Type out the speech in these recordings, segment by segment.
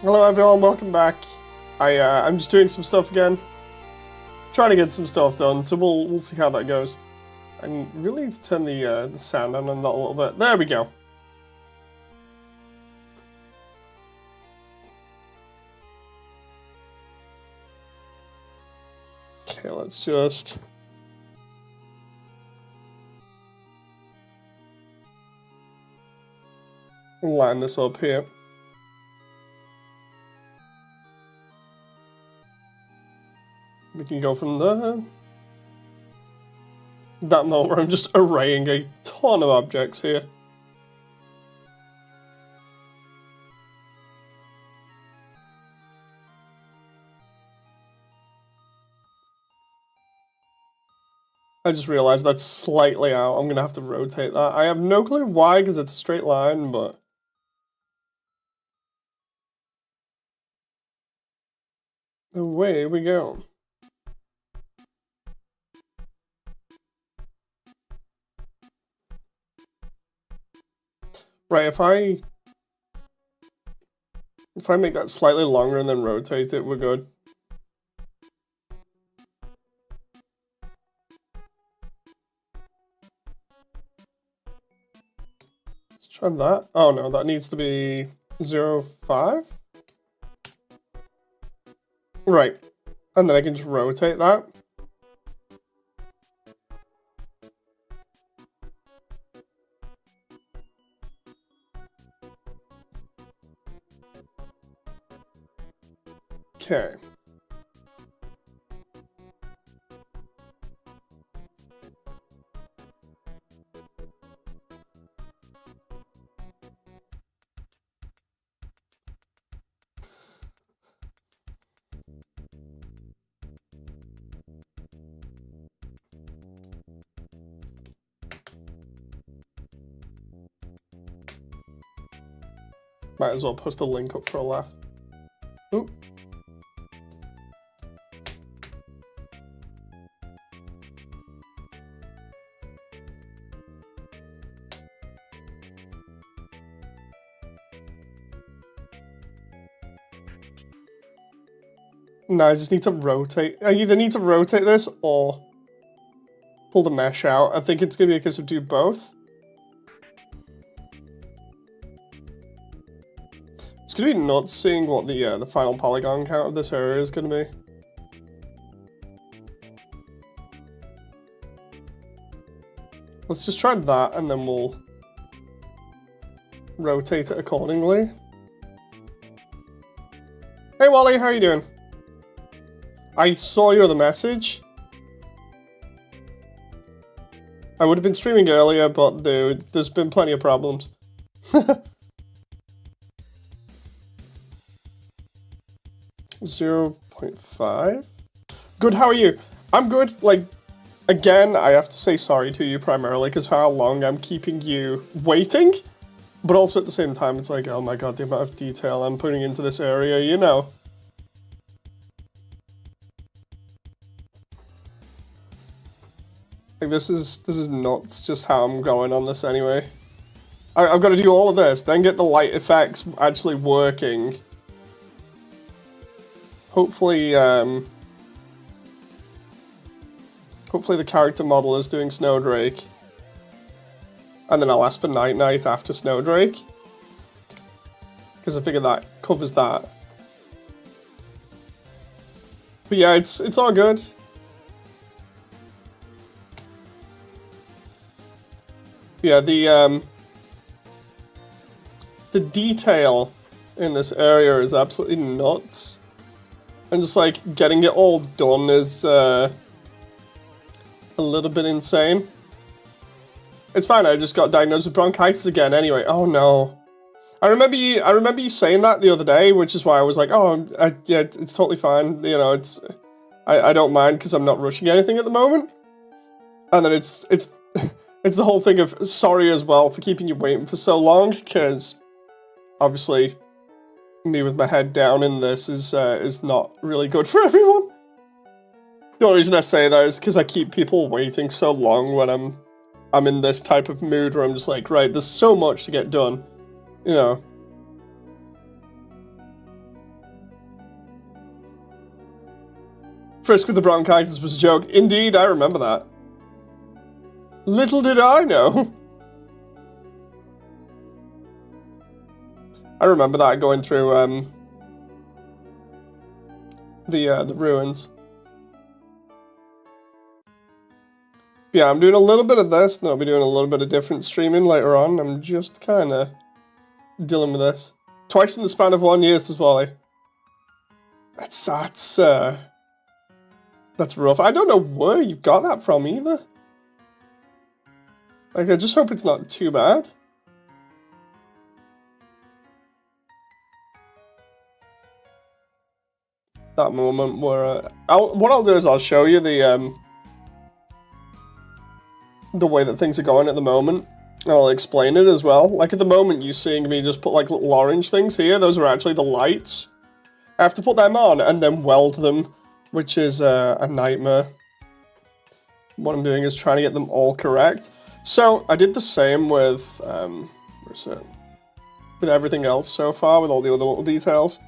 Hello everyone, welcome back. I'm just doing some stuff again. Trying to get some stuff done, so we'll see how that goes. I really need to turn the sound on that a little bit. There we go. Okay, let's just line this up here. We can go from there. That moment where I'm just arraying a ton of objects here. I just realized that's slightly out. I'm gonna have to rotate that. I have no clue why, because it's a straight line, but away we go. Right, if I make that slightly longer and then rotate it, we're good. Let's try that. Oh no, that needs to be 0.5? Right, and then I can just rotate that. Okay. Might as well post a link up for a laugh. Oop. No, I just need to rotate. I either need to rotate this or pull the mesh out. I think it's going to be a case of do both. It's going to be nuts seeing what the final polygon count of this area is going to be. Let's just try that and then we'll rotate it accordingly. Hey Wally, how are you doing? I saw your other message. I would have been streaming earlier, but there's been plenty of problems. 0.5? Good, how are you? I'm good, like, again, I have to say sorry to you primarily, because how long I'm keeping you waiting, but also at the same time, it's like, oh my god, the amount of detail I'm putting into this area, you know. Like, this is nuts, just how I'm going on this anyway. I've got to do all of this, then get the light effects actually working. Hopefully, hopefully the character model is doing Snowdrake. And then I'll ask for Night Night after Snowdrake. Because I figure that covers that. But yeah, it's all good. Yeah, the detail in this area is absolutely nuts. And just like getting it all done is a little bit insane. It's fine, I just got diagnosed with bronchitis again anyway. Oh no. I remember you saying that the other day, which is why I was like, oh, yeah, it's totally fine. You know, I don't mind because I'm not rushing anything at the moment. And then it's the whole thing of sorry as well for keeping you waiting for so long, because obviously me with my head down in this is not really good for everyone. The only reason I say that is because I keep people waiting so long when I'm in this type of mood where I'm just like, right, there's so much to get done, you know. Frisk with the bronchitis was a joke. Indeed, I remember that. Little did I know. I remember that going through the ruins. Yeah, I'm doing a little bit of this, and I'll be doing a little bit of different streaming later on. I'm just kind of dealing with this. Twice in the span of 1 year, says Wally. That's rough. I don't know where you got that from either. Like, I just hope it's not too bad. That moment where what I'll do is I'll show you the way that things are going at the moment, and I'll explain it as well. Like at the moment, you're seeing me just put like little orange things here. Those are actually the lights. I have to put them on and then weld them, which is a nightmare. What I'm doing is trying to get them all correct. So I did the same with where's it? With everything else so far, with all the other little details.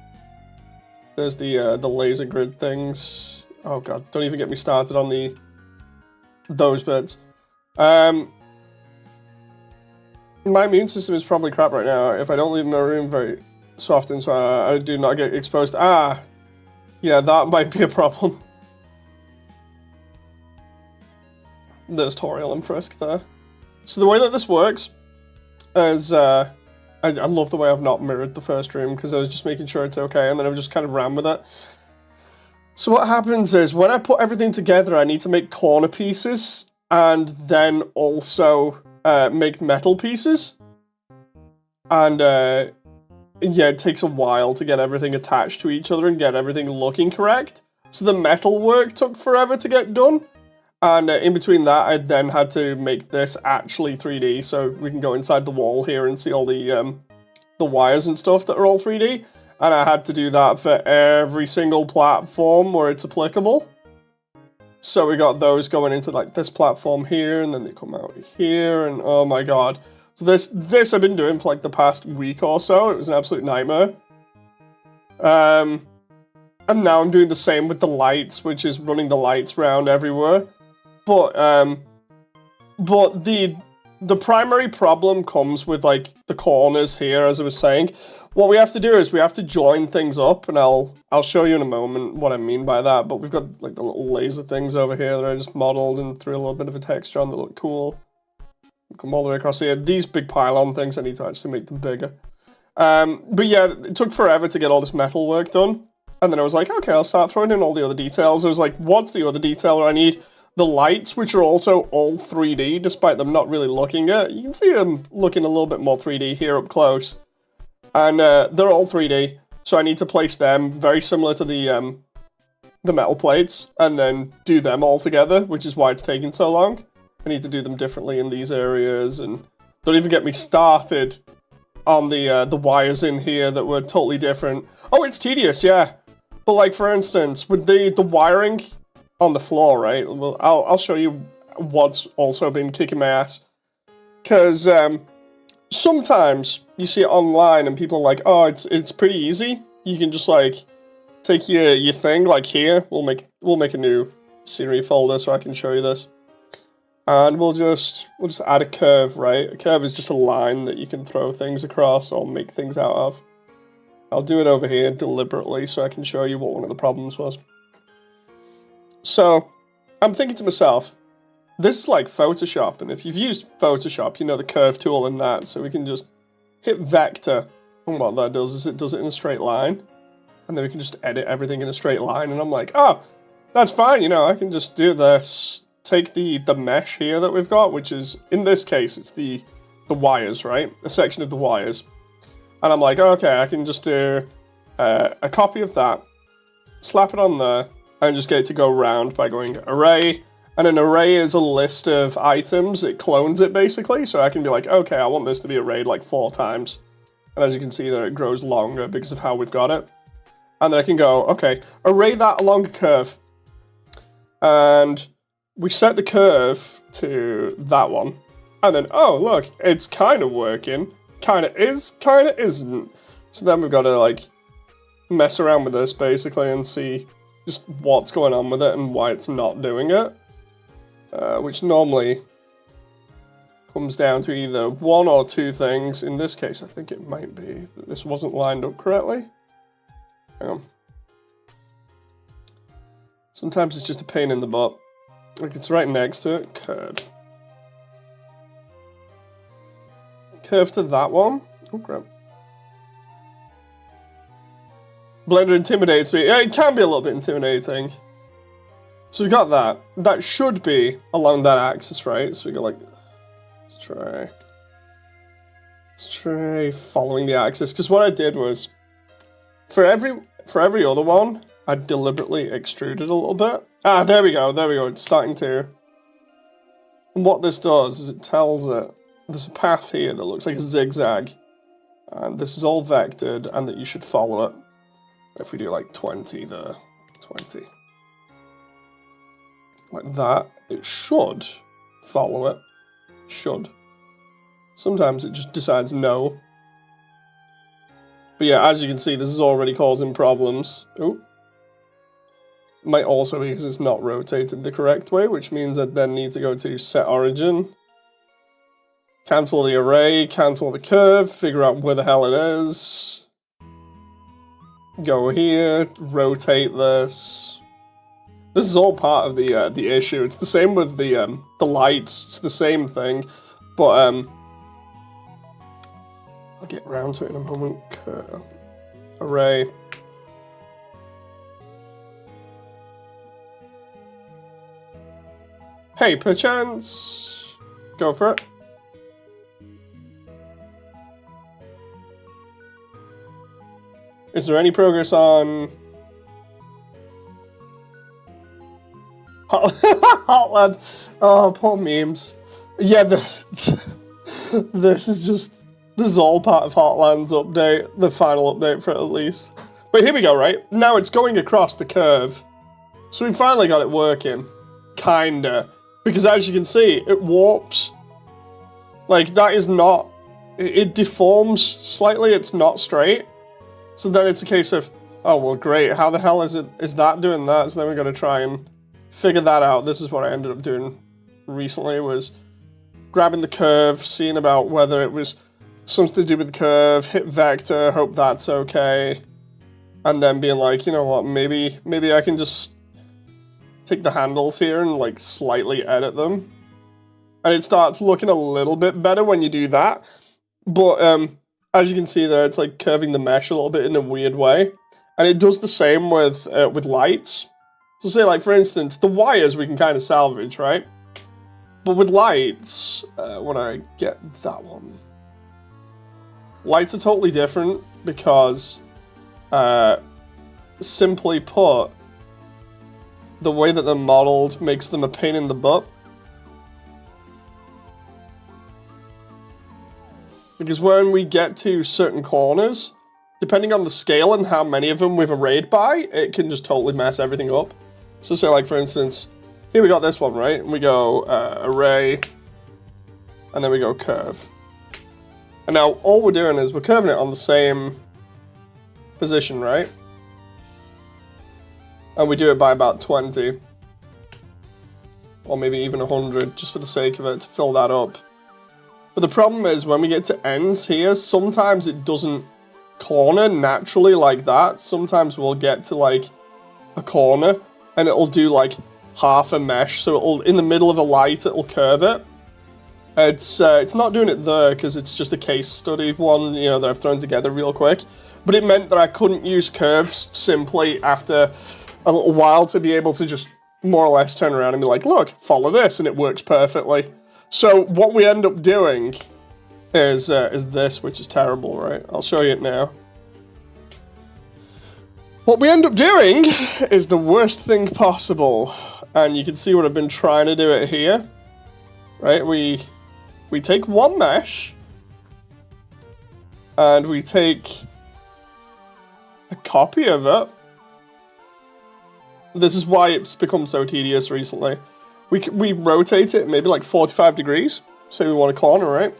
There's the laser grid things. Oh god, don't even get me started on those bits. My immune system is probably crap right now. If I don't leave my room very so often, so I do not get exposed. Ah, yeah, that might be a problem. There's Toriel and Frisk there. So the way that this works is, I love the way I've not mirrored the first room, because I was just making sure it's okay, and then I've just kind of ran with it. So what happens is, when I put everything together, I need to make corner pieces, and then also make metal pieces. And yeah, it takes a while to get everything attached to each other and get everything looking correct. So the metal work took forever to get done. And in between that, I then had to make this actually 3D, so we can go inside the wall here and see all the wires and stuff that are all 3D. And I had to do that for every single platform where it's applicable. So we got those going into like this platform here, and then they come out here, and oh my god. So this I've been doing for like the past week or so. It was an absolute nightmare. And now I'm doing the same with the lights, which is running the lights around everywhere. But the primary problem comes with like the corners here, as I was saying. What we have to do is we have to join things up, and I'll show you in a moment what I mean by that. But we've got like the little laser things over here that I just modeled and threw a little bit of a texture on that look cool. Come all the way across here. These big pylon things, I need to actually make them bigger. But yeah, it took forever to get all this metal work done. And then I was like, okay, I'll start throwing in all the other details. I was like, what's the other detail I need? The lights, which are also all 3D, despite them not really looking it. You can see them looking a little bit more 3D here up close. And they're all 3D, so I need to place them very similar to the metal plates, and then do them all together, which is why it's taking so long. I need to do them differently in these areas, and don't even get me started on the wires in here that were totally different. Oh, it's tedious, yeah. But like, for instance, with the wiring on the floor, right? Well, I'll show you what's also been kicking my ass. Because sometimes you see it online and people are like, oh, it's pretty easy. You can just like take your thing, like here. We'll make a new scenery folder so I can show you this. And we'll just add a curve, right? A curve is just a line that you can throw things across or make things out of. I'll do it over here deliberately so I can show you what one of the problems was. So, I'm thinking to myself, this is like Photoshop, and if you've used Photoshop, you know the curve tool in that, so we can just hit vector, and what that does is it does it in a straight line, and then we can just edit everything in a straight line, and I'm like, oh, that's fine, you know, I can just do this, take the mesh here that we've got, which is, in this case, it's the wires, right? A section of the wires. And I'm like, okay, I can just do a copy of that, slap it on there, and just get it to go round by going array. And an array is a list of items. It clones it, basically. So I can be like, okay, I want this to be arrayed like 4 times. And as you can see there, it grows longer because of how we've got it. And then I can go, okay, array that along a curve. And we set the curve to that one. And then, oh, look, it's kind of working. Kind of is, kind of isn't. So then we've got to, like, mess around with this, basically, and see just what's going on with it and why it's not doing it. Which normally comes down to either one or two things. In this case, I think it might be that this wasn't lined up correctly. Hang on. Sometimes it's just a pain in the butt. Like, it's right next to it. Curve. Curve to that one. Oh, crap. Blender intimidates me. Yeah, it can be a little bit intimidating. So we got that. That should be along that axis, right? So we go like, let's try following the axis. Because what I did was, for every other one, I deliberately extruded a little bit. Ah, there we go, it's starting to. And what this does is it tells it, there's a path here that looks like a zigzag. And this is all vectored, and that you should follow it. If we do like 20 there, 20. Like that, it should follow it. Should. Sometimes it just decides no. But yeah, as you can see, this is already causing problems. Oh. Might also be because it's not rotated the correct way, which means I then need to go to set origin. Cancel the array, cancel the curve, figure out where the hell it is. Go here, rotate this. This is all part of the issue. It's the same with the lights. It's the same thing, but I'll get around to it in a moment. Array. Hey, perchance, go for it. Is there any progress on Heartland? Oh, poor memes. Yeah, this is all part of Heartland's update, the final update for it at least. But here we go, right? Now it's going across the curve. So we finally got it working. Kinda. Because as you can see, it warps. Like, that is not... It deforms slightly, it's not straight. So then it's a case of, oh, well, great, how the hell is that doing that? So then we're going to try and figure that out. This is what I ended up doing recently, was grabbing the curve, seeing about whether it was something to do with the curve, hit vector, hope that's okay. And then being like, you know what, maybe I can just take the handles here and like slightly edit them. And it starts looking a little bit better when you do that. But as you can see there, it's like curving the mesh a little bit in a weird way. And it does the same with lights. So say like, for instance, the wires we can kind of salvage, right? But with lights, when I get that one, lights are totally different because, simply put, the way that they're modeled makes them a pain in the butt. Because when we get to certain corners, depending on the scale and how many of them we've arrayed by, it can just totally mess everything up. So say like, for instance, here we got this one, right? And we go array, and then we go curve. And now all we're doing is we're curving it on the same position, right? And we do it by about 20. Or maybe even 100, just for the sake of it, to fill that up. But the problem is, when we get to ends here, sometimes it doesn't corner naturally like that. Sometimes we'll get to like a corner, and it'll do like half a mesh, so it'll, in the middle of a light, it'll curve it. It's not doing it there, because it's just a case study one, you know, that I've thrown together real quick. But it meant that I couldn't use curves simply after a little while to be able to just more or less turn around and be like, look, follow this, and it works perfectly. So what we end up doing is this, which is terrible, right? I'll show you it now. What we end up doing is the worst thing possible, and you can see what I've been trying to do it here, right? We take one mesh, and we take a copy of it. This is why it's become so tedious recently. We rotate it maybe like 45 degrees. Say we want a corner, right?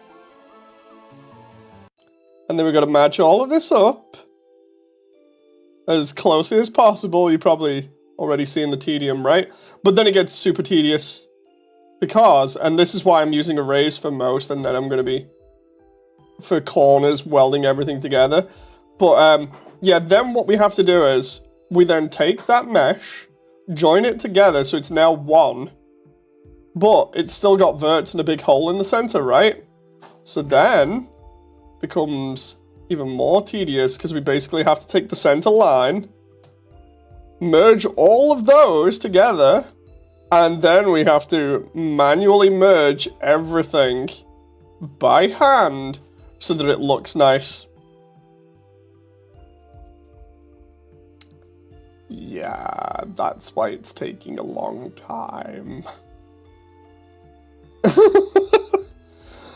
And then we've got to match all of this up as closely as possible. You probably already seeing the tedium, right? But then it gets super tedious because, and this is why I'm using arrays for most, and then I'm going to be, for corners, welding everything together. But yeah, then what we have to do is, we then take that mesh, join it together so it's now one, but it's still got verts and a big hole in the center, right? So then, becomes even more tedious because we basically have to take the center line, merge all of those together, and then we have to manually merge everything by hand so that it looks nice. Yeah, that's why it's taking a long time.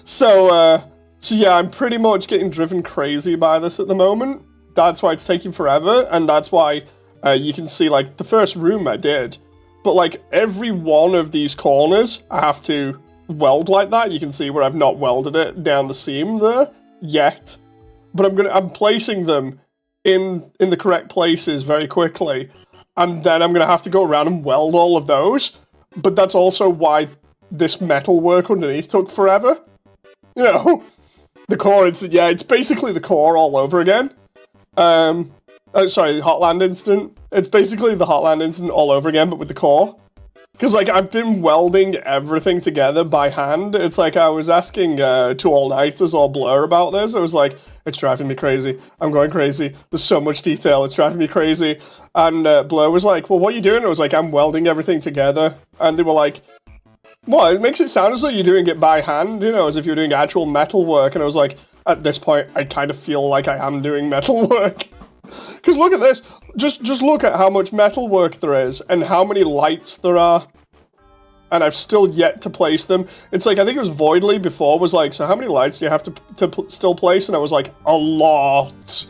So yeah, I'm pretty much getting driven crazy by this at the moment. That's why it's taking forever, and that's why you can see, like, the first room I did, but, like, every one of these corners I have to weld like that. You can see where I've not welded it down the seam there yet, but I'm placing them in the correct places very quickly, and then I'm gonna have to go around and weld all of those. But that's also why this metal work underneath took forever. You know, the core incident, yeah, it's basically the core all over again. Oh, sorry, the Hotland incident. It's basically the Hotland incident all over again, but with the core. Because, like, I've been welding everything together by hand. It's like I was asking two all-nighters or Blur about this. I was like, it's driving me crazy. I'm going crazy. There's so much detail. It's driving me crazy. And Blur was like, well, what are you doing? I was like, I'm welding everything together. And they were like, well, it makes it sound as though you're doing it by hand, you know, as if you're doing actual metal work. And I was like, at this point, I kind of feel like I am doing metal work. Because look at this. Just look at how much metal work there is and how many lights there are. And I've still yet to place them. It's like, I think it was Voidly before was like, so how many lights do you have to still place? And I was like, a lot.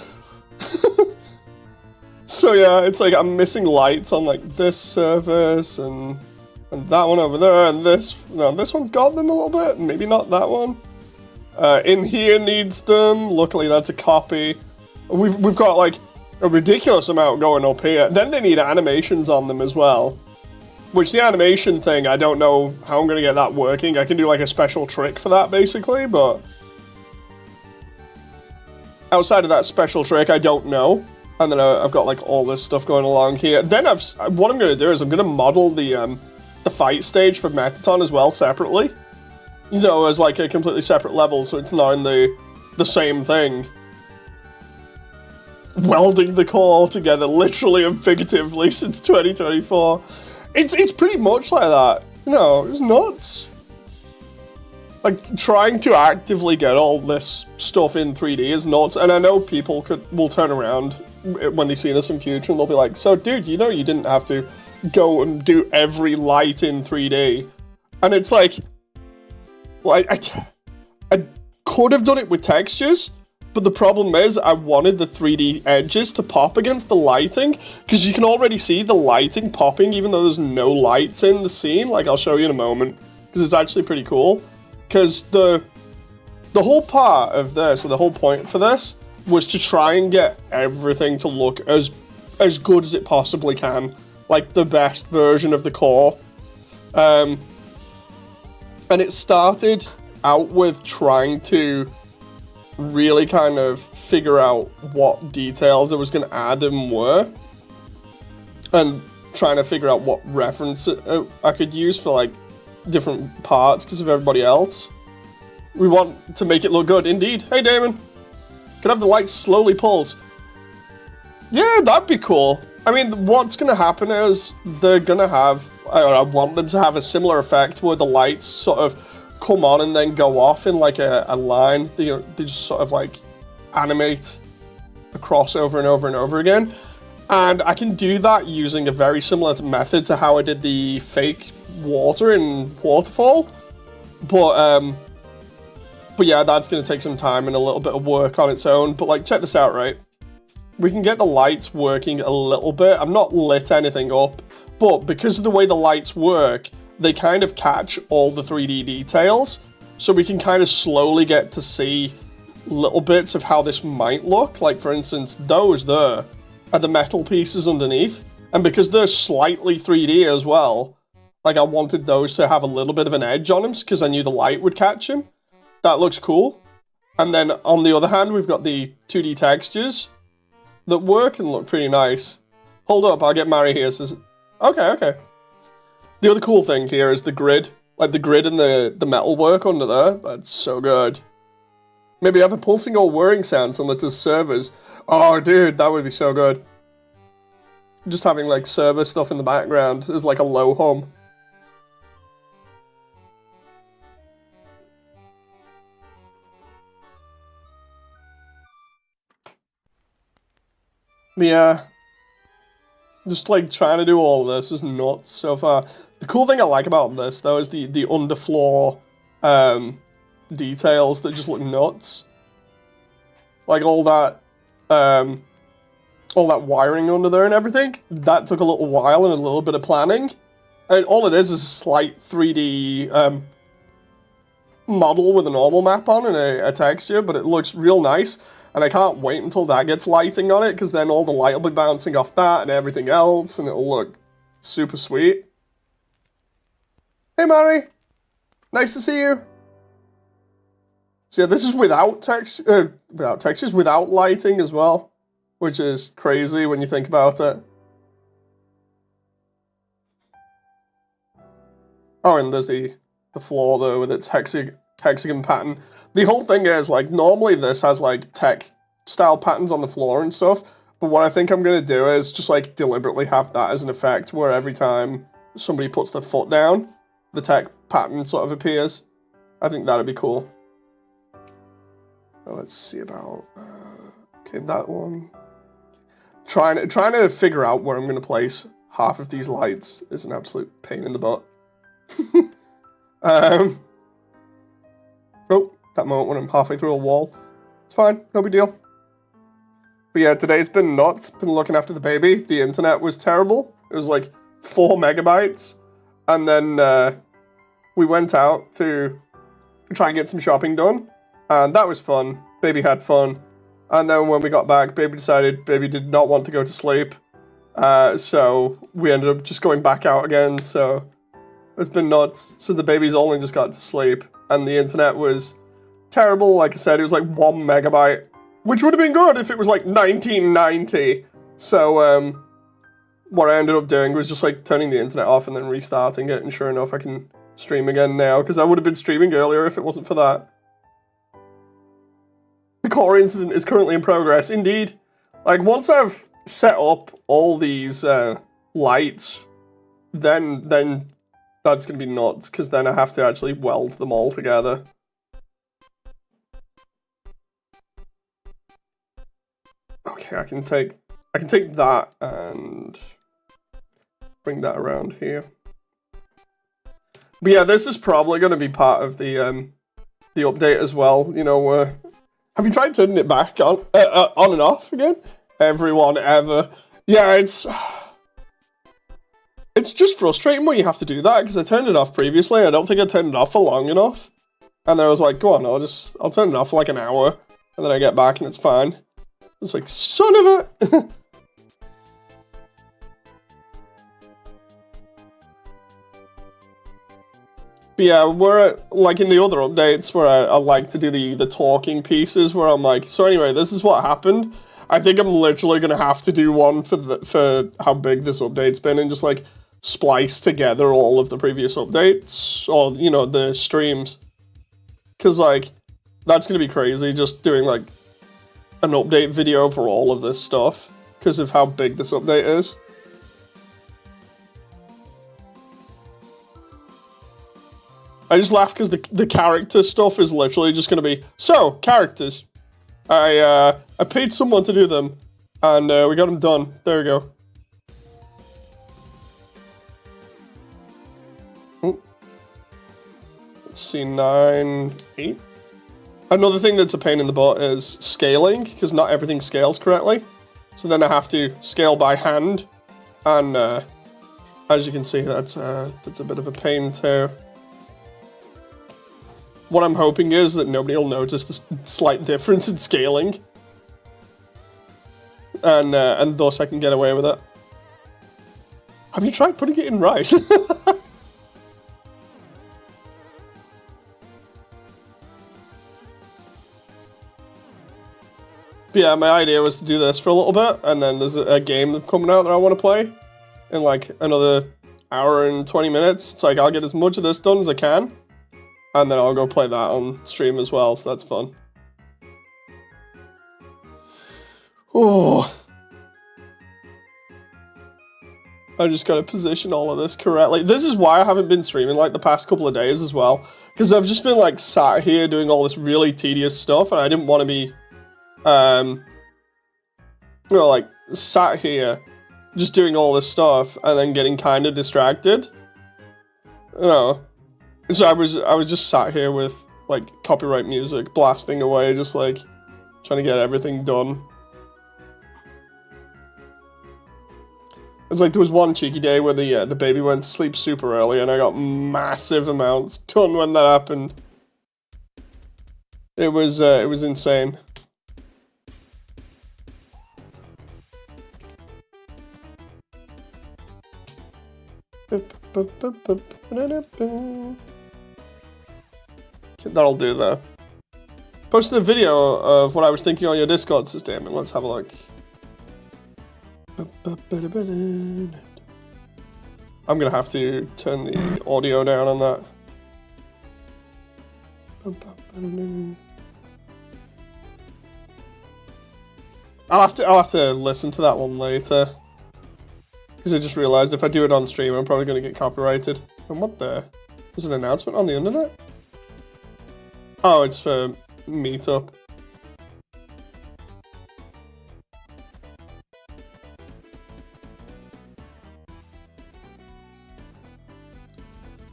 So yeah, it's like I'm missing lights on like this surface and that one over there, and this, no, this one's got them a little bit, maybe not that one. In here needs them, luckily that's a copy. We've got like a ridiculous amount going up here. Then they need animations on them as well. Which the animation thing, I don't know how I'm gonna get that working. I can do like a special trick for that basically, but outside of that special trick, I don't know. And then I've got like all this stuff going along here. Then what I'm gonna do is I'm gonna model the fight stage for Metaton as well separately. You know, as like a completely separate level, so it's not in the same thing. Welding the core together, literally and figuratively, since 2024. It's pretty much like that. No, it's nuts. Like, trying to actively get all this stuff in 3D is nuts, and I know people will turn around when they see this in future and they'll be like, so dude, you know you didn't have to go and do every light in 3D. And it's like, well, I could have done it with textures, but the problem is I wanted the 3D edges to pop against the lighting, because you can already see the lighting popping even though there's no lights in the scene. Like, I'll show you in a moment, because it's actually pretty cool. Because the whole part of this, or the whole point for this, was to try and get everything to look as good as it possibly can. Like, the best version of the core. And it started out with trying to really kind of figure out what details I was going to add and where. And trying to figure out what reference I could use for, like, different parts because of everybody else. We want to make it look good. Indeed. Hey, Damon. Could have the lights slowly pulse. Yeah, that'd be cool. I mean, what's going to happen is they're going to have, I want them to have a similar effect where the lights sort of come on and then go off in like a line. They just sort of like animate across over and over and over again. And I can do that using a very similar method to how I did the fake water in Waterfall. But yeah, that's going to take some time and a little bit of work on its own. But like, check this out, right? We can get the lights working a little bit. I've not lit anything up, but because of the way the lights work, they kind of catch all the 3D details. So we can kind of slowly get to see little bits of how this might look. Like, for instance, those there are the metal pieces underneath. And because they're slightly 3D as well, like I wanted those to have a little bit of an edge on them because I knew the light would catch him. That looks cool. And then on the other hand, we've got the 2D textures that work and look pretty nice. Hold up, I'll get Mari here. Says, okay. The other cool thing here is the grid. Like the grid and the metal work under there. That's so good. Maybe have a pulsing or whirring sound similar to servers. Oh, dude, that would be so good. Just having like server stuff in the background is like a low hum. Yeah. Just like trying to do all of this is nuts so far. The cool thing I like about this though is the underfloor details that just look nuts. Like all that wiring under there and everything. That took a little while and a little bit of planning. And all it is a slight 3D model with a normal map on and a texture, but it looks real nice. And I can't wait until that gets lighting on it, because then all the light will be bouncing off that and everything else, and it'll look super sweet. Hey, Mari. Nice to see you. So yeah, this is without textures, without lighting as well, which is crazy when you think about it. Oh, and there's the floor though with its hexagon pattern. The whole thing is, like, normally this has, like, tech-style patterns on the floor and stuff, but what I think I'm going to do is just, like, deliberately have that as an effect where every time somebody puts their foot down, the tech pattern sort of appears. I think that'd be cool. Well, let's see about... okay, that one. Trying to figure out where I'm going to place half of these lights is an absolute pain in the butt. Oh, that moment when I'm halfway through a wall. It's fine, no big deal. But yeah, today's been nuts. Been looking after the baby. The internet was terrible. It was like 4 megabytes. And then we went out to try and get some shopping done. And that was fun. Baby had fun. And then when we got back, baby did not want to go to sleep. So we ended up just going back out again. So it's been nuts. So the baby's only just got to sleep. And the internet was terrible. Like I said, it was like 1 megabyte, which would have been good if it was like 1990. So what I ended up doing was just like turning the internet off and then restarting it. And sure enough, I can stream again now, because I would have been streaming earlier if it wasn't for that. The core incident is currently in progress. Indeed. Like, once I've set up all these lights, then that's going to be nuts, because then I have to actually weld them all together. Okay, I can take that and bring that around here. But yeah, this is probably going to be part of the update as well. You know, have you tried turning it back on and off again? Everyone ever. Yeah, it's just frustrating when you have to do that, because I turned it off previously. I don't think I turned it off for long enough. And then I was like, go on, I'll turn it off for like an hour. And then I get back and it's fine. It's like, son of a... But yeah, we're like in the other updates where I like to do the talking pieces where I'm like, so anyway, this is what happened. I think I'm literally going to have to do one for how big this update's been and just like splice together all of the previous updates or, you know, the streams. Because like, that's going to be crazy just doing like an update video for all of this stuff because of how big this update is. I just laugh because the character stuff is literally just going to be, so, characters. I paid someone to do them, and we got them done. There we go. Ooh. Let's see, 9, 8. Another thing that's a pain in the butt is scaling, because not everything scales correctly. So then I have to scale by hand, and as you can see, that's a bit of a pain too. What I'm hoping is that nobody will notice the slight difference in scaling. And thus I can get away with it. Have you tried putting it in rice? But yeah, my idea was to do this for a little bit, and then there's a game coming out that I want to play in like another hour and 20 minutes. It's like I'll get as much of this done as I can, and then I'll go play that on stream as well, so that's fun. Oh, I just gotta position all of this correctly. This is why I haven't been streaming like the past couple of days as well, because I've just been like sat here doing all this really tedious stuff, and I didn't want to be you know, like, sat here, just doing all this stuff, and then getting kind of distracted. You know, so I was just sat here with, like, copyright music, blasting away, just, like, trying to get everything done. It's like there was one cheeky day where the baby went to sleep super early, and I got massive amounts done when that happened. It was insane. That'll do though. Posted a video of what I was thinking on your Discord system, and let's have a look. I'm gonna have to turn the audio down on that. I'll have to listen to that one later. Because I just realized if I do it on stream, I'm probably going to get copyrighted. And what the? There's an announcement on the internet? Oh, it's for Meetup.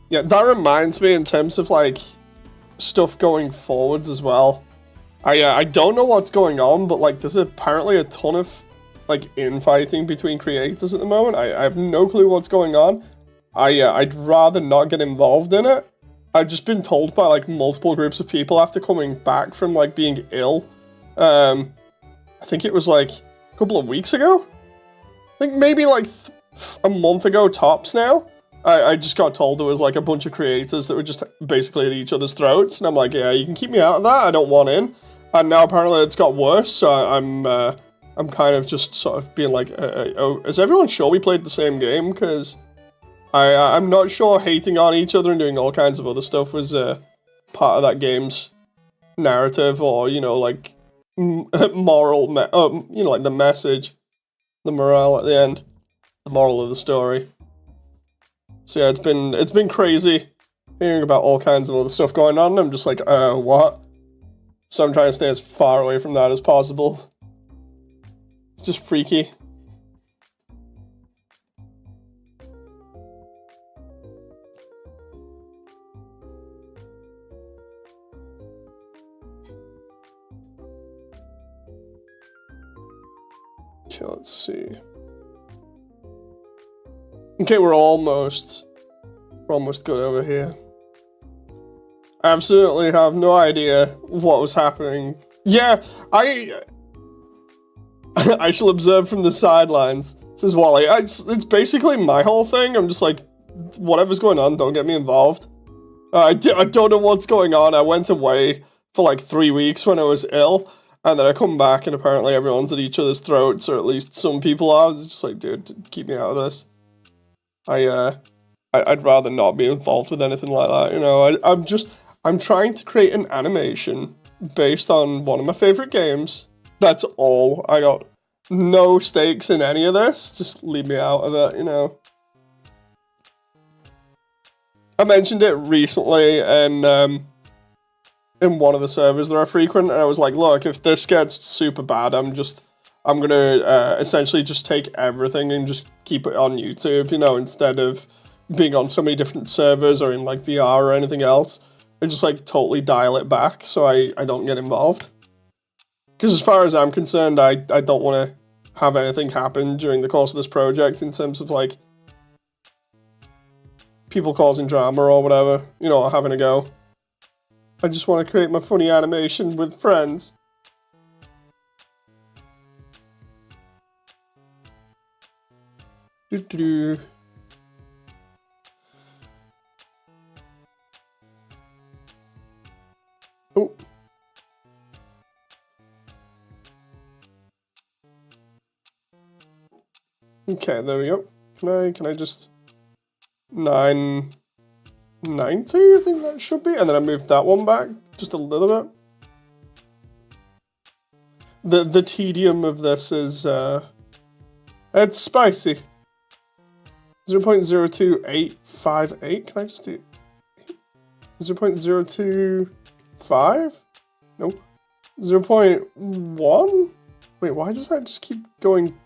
Yeah, that reminds me in terms of, like, stuff going forwards as well. I don't know what's going on, but, like, there's apparently a ton of like infighting between creators at the moment. I have no clue what's going on. I'd rather not get involved in it. I've just been told by like multiple groups of people after coming back from like being ill. I think it was like a couple of weeks ago. I think maybe like a month ago tops now. I just got told there was like a bunch of creators that were just basically at each other's throats, and I'm like, yeah, you can keep me out of that. I don't want in. And now apparently it's got worse, so I'm kind of just sort of being like, oh, is everyone sure we played the same game? Because I'm not sure hating on each other and doing all kinds of other stuff was part of that game's narrative, or, you know, like, moral, you know, like the message, the morale at the end, the moral of the story. So yeah, it's been crazy hearing about all kinds of other stuff going on, and I'm just like, what? So I'm trying to stay as far away from that as possible. It's just freaky. Okay, let's see. Okay, we're almost good over here. I absolutely have no idea what was happening. Yeah, I shall observe from the sidelines, says Wally. It's basically my whole thing. I'm just like, whatever's going on, don't get me involved. I don't know what's going on. I went away for like 3 weeks when I was ill, and then I come back and apparently everyone's at each other's throats, or at least some people are. It's just like, dude, keep me out of this. I'd rather not be involved with anything like that, you know. I'm trying to create an animation based on one of my favorite games. That's all. I got no stakes in any of this. Just leave me out of it, you know. I mentioned it recently in one of the servers that I frequent, and I was like, look, if this gets super bad, I'm gonna essentially just take everything and just keep it on YouTube, you know, instead of being on so many different servers or in like VR or anything else. I just like totally dial it back so I don't get involved. Because as far as I'm concerned, I don't want to have anything happen during the course of this project in terms of like people causing drama or whatever, you know, having a go. I just want to create my funny animation with friends. Okay, there we go. Can I just 990? I think that should be, and then I moved that one back just a little bit. The tedium of this is it's spicy. 0.02858. Can I just do 0.025? No. 0.1? Wait, why does that just keep going?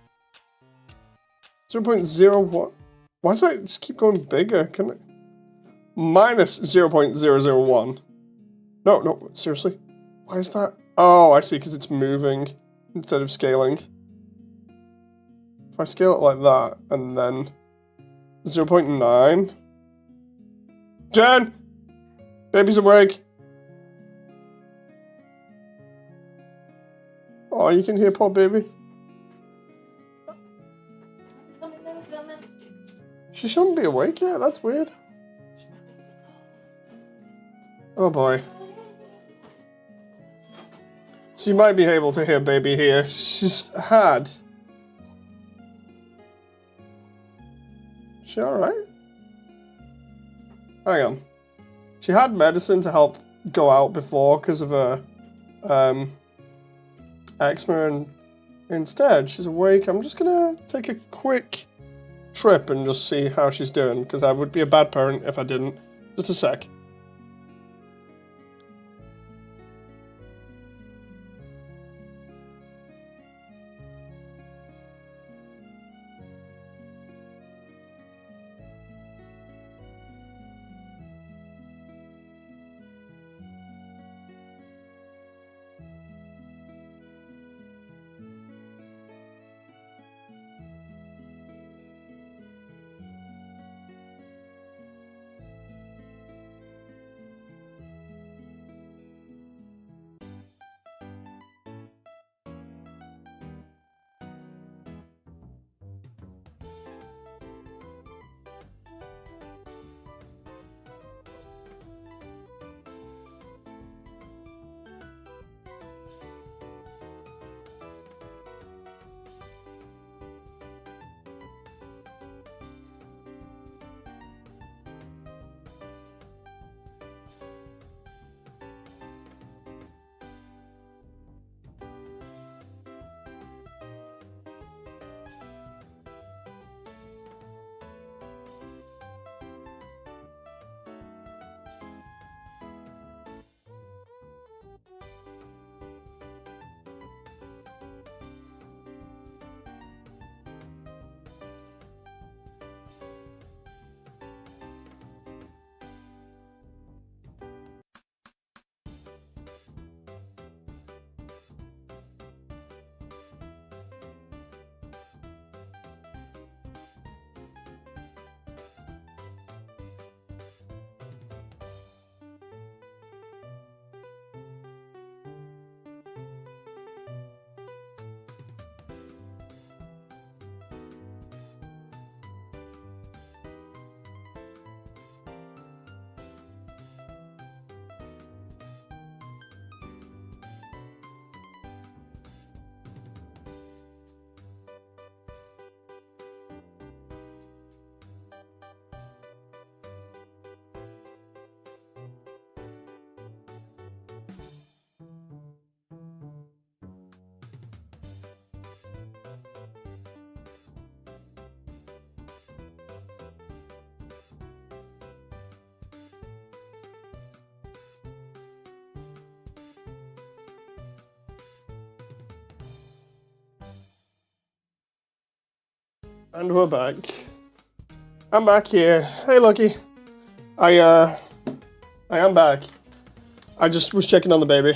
0.01? Why does that just keep going bigger? Can I? Minus 0.001. No, seriously. Why is that? Oh, I see, because it's moving instead of scaling. If I scale it like that, and then 0.9. Jen! Baby's awake. Oh, you can hear poor baby. She shouldn't be awake yet, that's weird. Oh boy. So you might be able to hear baby here. She's had... She alright? Hang on. She had medicine to help go out before because of her eczema, and instead she's awake. I'm just gonna take a quick trip and just see how she's doing, because I would be a bad parent if I didn't. Just a sec. And we're back. I'm back here. Hey, Lucky. I am back. I just was checking on the baby.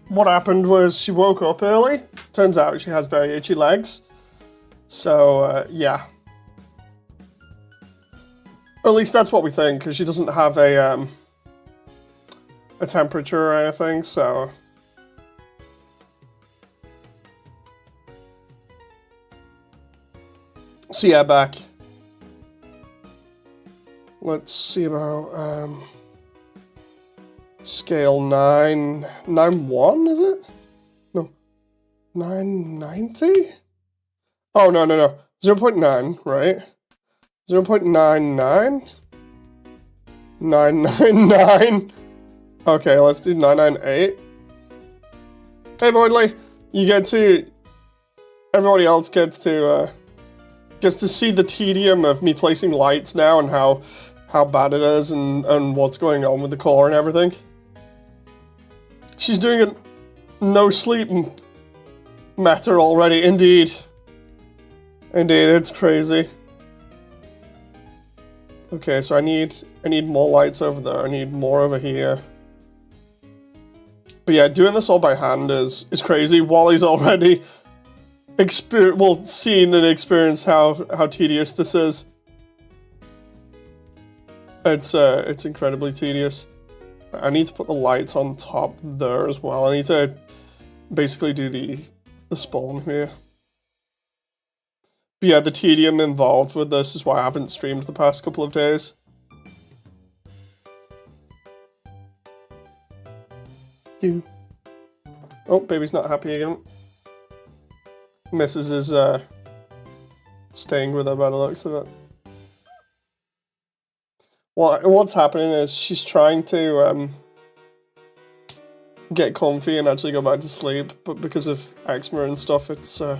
What happened was she woke up early. Turns out she has very itchy legs. So, yeah. At least that's what we think, because she doesn't have a temperature or anything, so... So yeah, back. Let's see about scale 991, is it? No. 990? Oh, no, no, no. 0.9, right? 0.99? 999? Okay, let's do 998. Hey, Voidly, you get to... Everybody else gets to see the tedium of me placing lights now and how bad it is and what's going on with the core and everything. She's doing a no sleep meta already, indeed. Indeed, it's crazy. Okay, so I need more lights over there. I need more over here. But yeah, doing this all by hand is crazy. Wally's already seen and experienced how tedious this is. It's incredibly tedious. I need to put the lights on top there as well. I need to basically do the spawn here. But yeah, the tedium involved with this is why I haven't streamed the past couple of days. Oh, baby's not happy again. Mrs. is staying with her by the looks of it. What's happening is she's trying to get comfy and actually go back to sleep, but because of eczema and stuff, it's a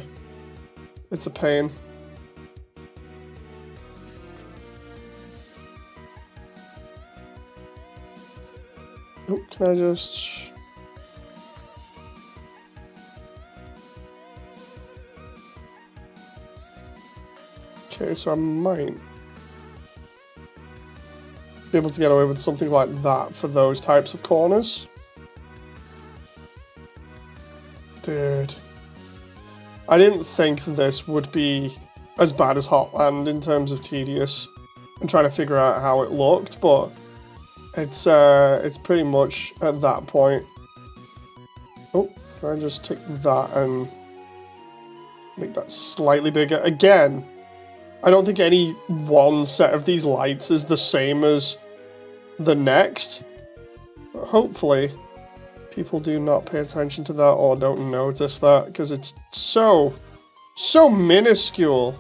pain. Oh, can I just... Okay, so I might be able to get away with something like that for those types of corners. Dude. I didn't think this would be as bad as Hotland in terms of tedious and trying to figure out how it looked, but it's pretty much at that point. Oh, can I just take that and make that slightly bigger? Again, I don't think any one set of these lights is the same as the next. But hopefully, people do not pay attention to that or don't notice that, because it's so minuscule.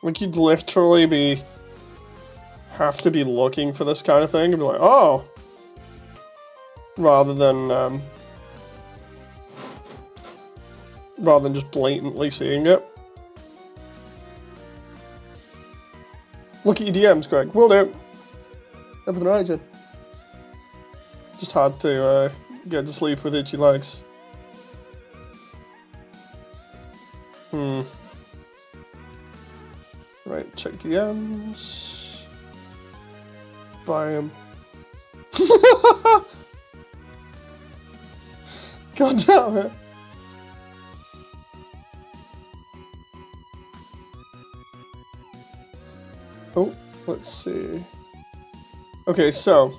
Like, you'd literally have to be looking for this kind of thing and be like, oh! Rather than just blatantly seeing it. Look at your DMs, Greg. Will do. Everything right, Jen? Just hard to get to sleep with itchy legs. Right, check DMs. Buy him. God damn it. Oh, let's see. Okay, so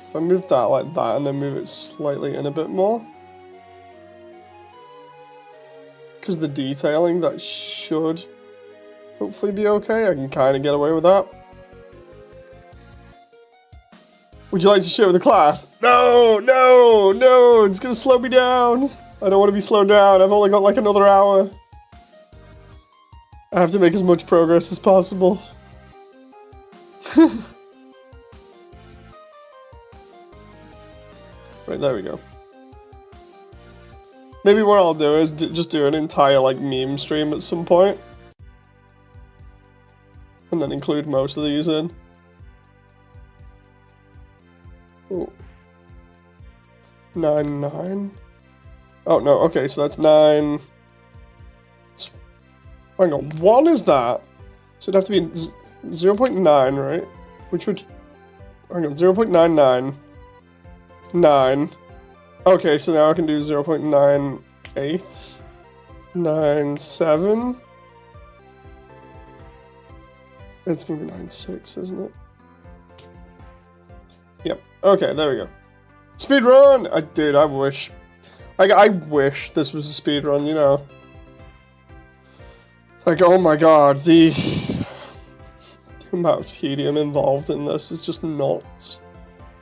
if I move that like that and then move it slightly in a bit more, because the detailing, that should hopefully be okay. I can kind of get away with that. Would you like to share with the class? No, no, no, it's gonna slow me down. I don't want to be slowed down. I've only got like another hour. I have to make as much progress as possible. Right, there we go. Maybe what I'll do is just do an entire, like, meme stream at some point. And then include most of these in. Oh. 9. Oh, no, okay, so that's 9... Hang on, 1 is that? So it'd have to be 0.9, right? Which would... Hang on, 0.99. 9. Okay, so now I can do 0.98. 97. It's gonna be 96, isn't it? Yep. Okay, there we go. Speedrun! Dude, I wish... Like, I wish this was a speedrun, you know? Like, oh my god, the amount of tedium involved in this is just nuts.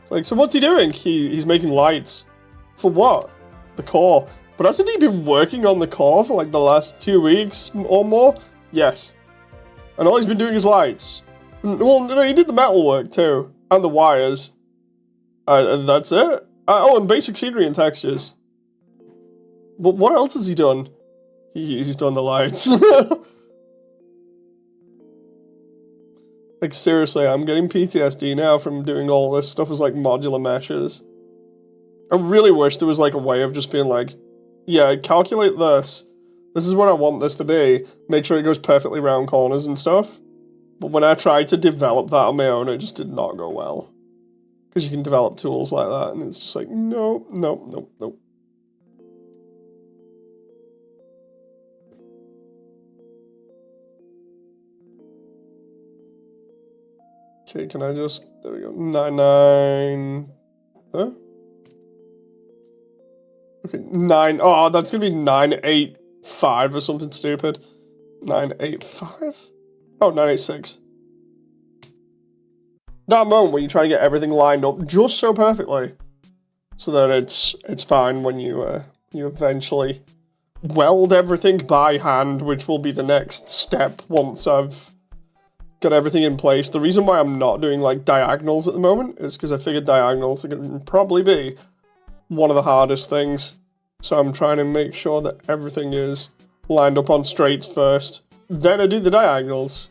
It's like, so what's he doing? He's making lights. For what? The core. But hasn't he been working on the core for like the last 2 weeks or more? Yes. And all he's been doing is lights. Well, no, he did the metal work too. And the wires. That's it. Oh, and basic scenery and textures. But what else has he done? He's done the lights. Like, seriously, I'm getting PTSD now from doing all this stuff as, like, modular meshes. I really wish there was, like, a way of just being like, yeah, calculate this. This is what I want this to be. Make sure it goes perfectly round corners and stuff. But when I tried to develop that on my own, it just did not go well. Because you can develop tools like that, and it's just like, no, no, no, no. Okay, can I just, there we go, 9, huh? Okay, 9, oh, that's gonna be 985 or something stupid. 985? Oh, 986. That moment where you try to get everything lined up just so perfectly, so that it's fine when you eventually weld everything by hand, which will be the next step once I've got everything in place. The reason why I'm not doing like diagonals at the moment is because I figured diagonals are going to probably be one of the hardest things. So I'm trying to make sure that everything is lined up on straights first. Then I do the diagonals,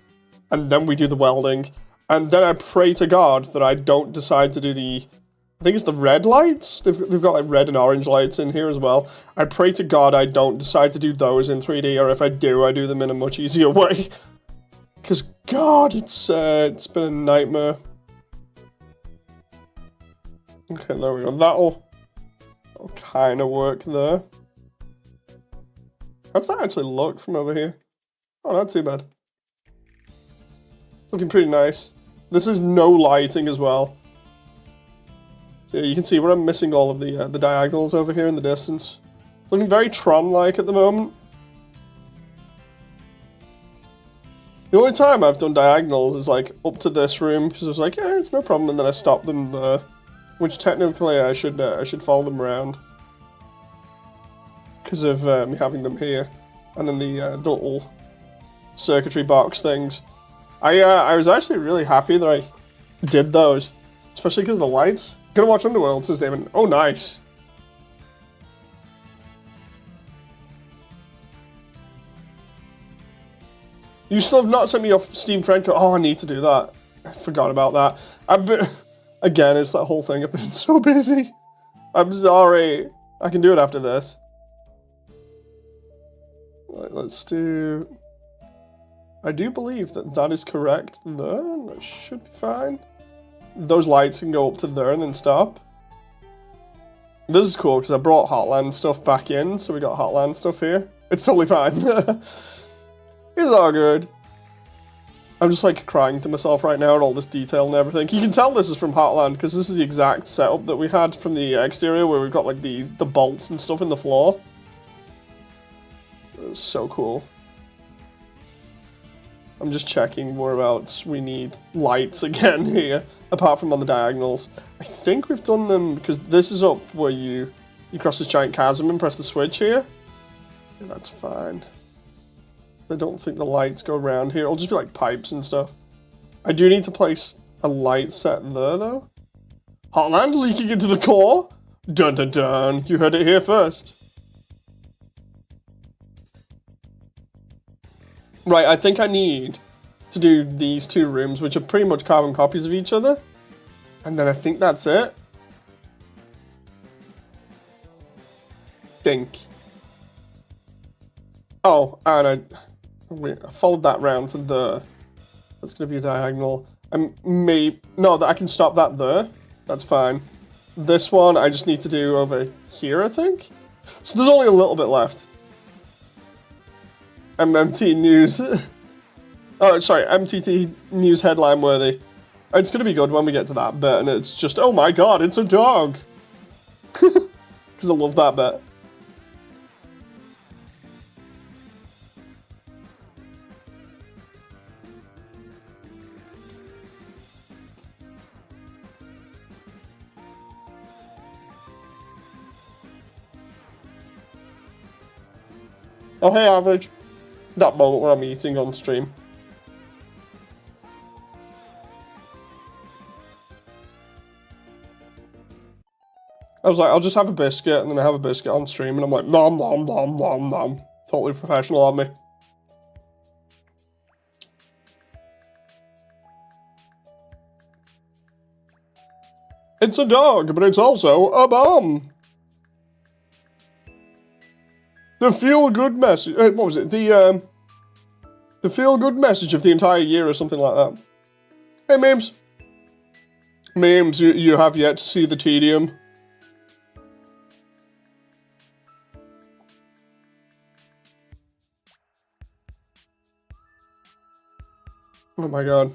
and then we do the welding. And then I pray to God that I don't decide to do the, I think it's the red lights? They've got like red and orange lights in here as well. I pray to God I don't decide to do those in 3D, or if I do, I do them in a much easier way. Because God, it's been a nightmare. Okay, there we go. That'll kind of work there. How does that actually look from over here? Oh, not too bad. Looking pretty nice. This is no lighting as well. So yeah, you can see where I'm missing all of the diagonals over here in the distance. Looking very Tron-like at the moment. The only time I've done diagonals is like up to this room, because I was like, yeah, it's no problem, and then I stopped them there. Which technically I should follow them around. Because of me having them here. And then the little circuitry box things. I was actually really happy that I did those. Especially because of the lights. Gonna watch Underworld, says Damon. Oh, nice. You still have not sent me your Steam friend code. Oh, I need to do that. I forgot about that. I've been... Again, it's that whole thing. I've been so busy. I'm sorry. I can do it after this. Right, let's do... I do believe that that is correct there. That should be fine. Those lights can go up to there and then stop. This is cool because I brought Hotland stuff back in, so we got Hotland stuff here. It's totally fine. It's all good. I'm just like crying to myself right now at all this detail and everything. You can tell this is from Hotland because this is the exact setup that we had from the exterior where we've got like the bolts and stuff in the floor. It was so cool. I'm just checking whereabouts we need lights again here, apart from on the diagonals. I think we've done them because this is up where you cross this giant chasm and press the switch here. Yeah, that's fine. I don't think the lights go around here. It'll just be like pipes and stuff. I do need to place a light set there though. Hotland leaking into the core? Dun dun dun. You heard it here first. Right, I think I need to do these two rooms, which are pretty much carbon copies of each other. And then I think that's it. Think. Oh, and I followed that round to there. That's going to be a diagonal. No, I can stop that there. That's fine. This one I just need to do over here, I think. So there's only a little bit left. MMT News. Oh, sorry, MTT News headline worthy. It's going to be good when we get to that bit, and it's just, oh my god, it's a dog! Because I love that bit. Oh, hey, Average. That moment where I'm eating on stream. I was like, I'll just have a biscuit, and then I have a biscuit on stream, and I'm like, nom, nom, nom, nom, nom. Totally professional on me. It's a dog, but it's also a bomb. The feel-good message. What was it? The feel-good message of the entire year, or something like that. Hey, Memes. Memes, you have yet to see the tedium. Oh my god.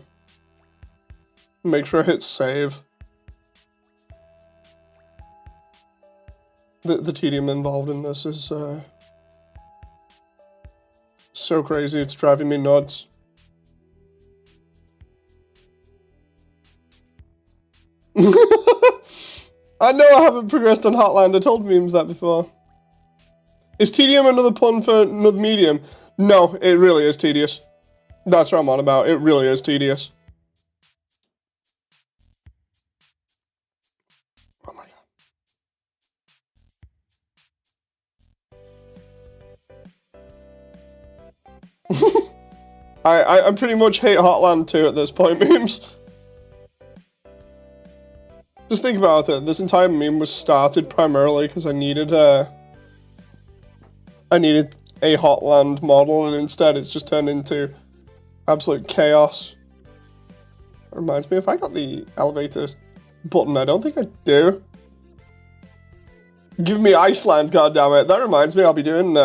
Make sure I hit save. The tedium involved in this is so crazy, it's driving me nuts. I know I haven't progressed on Hotland, I told Memes that before. Is tedium another pun for another medium? No, it really is tedious. That's what I'm on about, it really is tedious. Oh my god. I pretty much hate Hotland 2 at this point, Memes. Just think about it, this entire meme was started primarily because I needed a Hotland model, and instead it's just turned into absolute chaos. It reminds me, if I got the elevator button, I don't think I do. Give me Iceland, goddammit. That reminds me, I'll be doing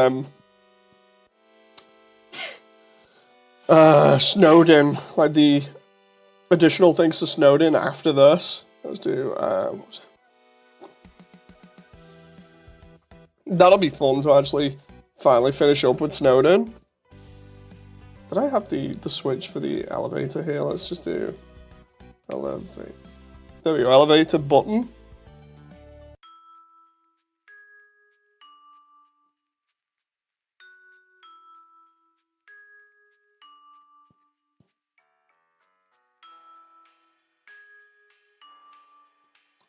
Snowden, like the additional things to Snowden after this. Let's do, what was it? That'll be fun to actually finally finish up with Snowden. Did I have the switch for the elevator here? Let's just do elevate. There we go, elevator button.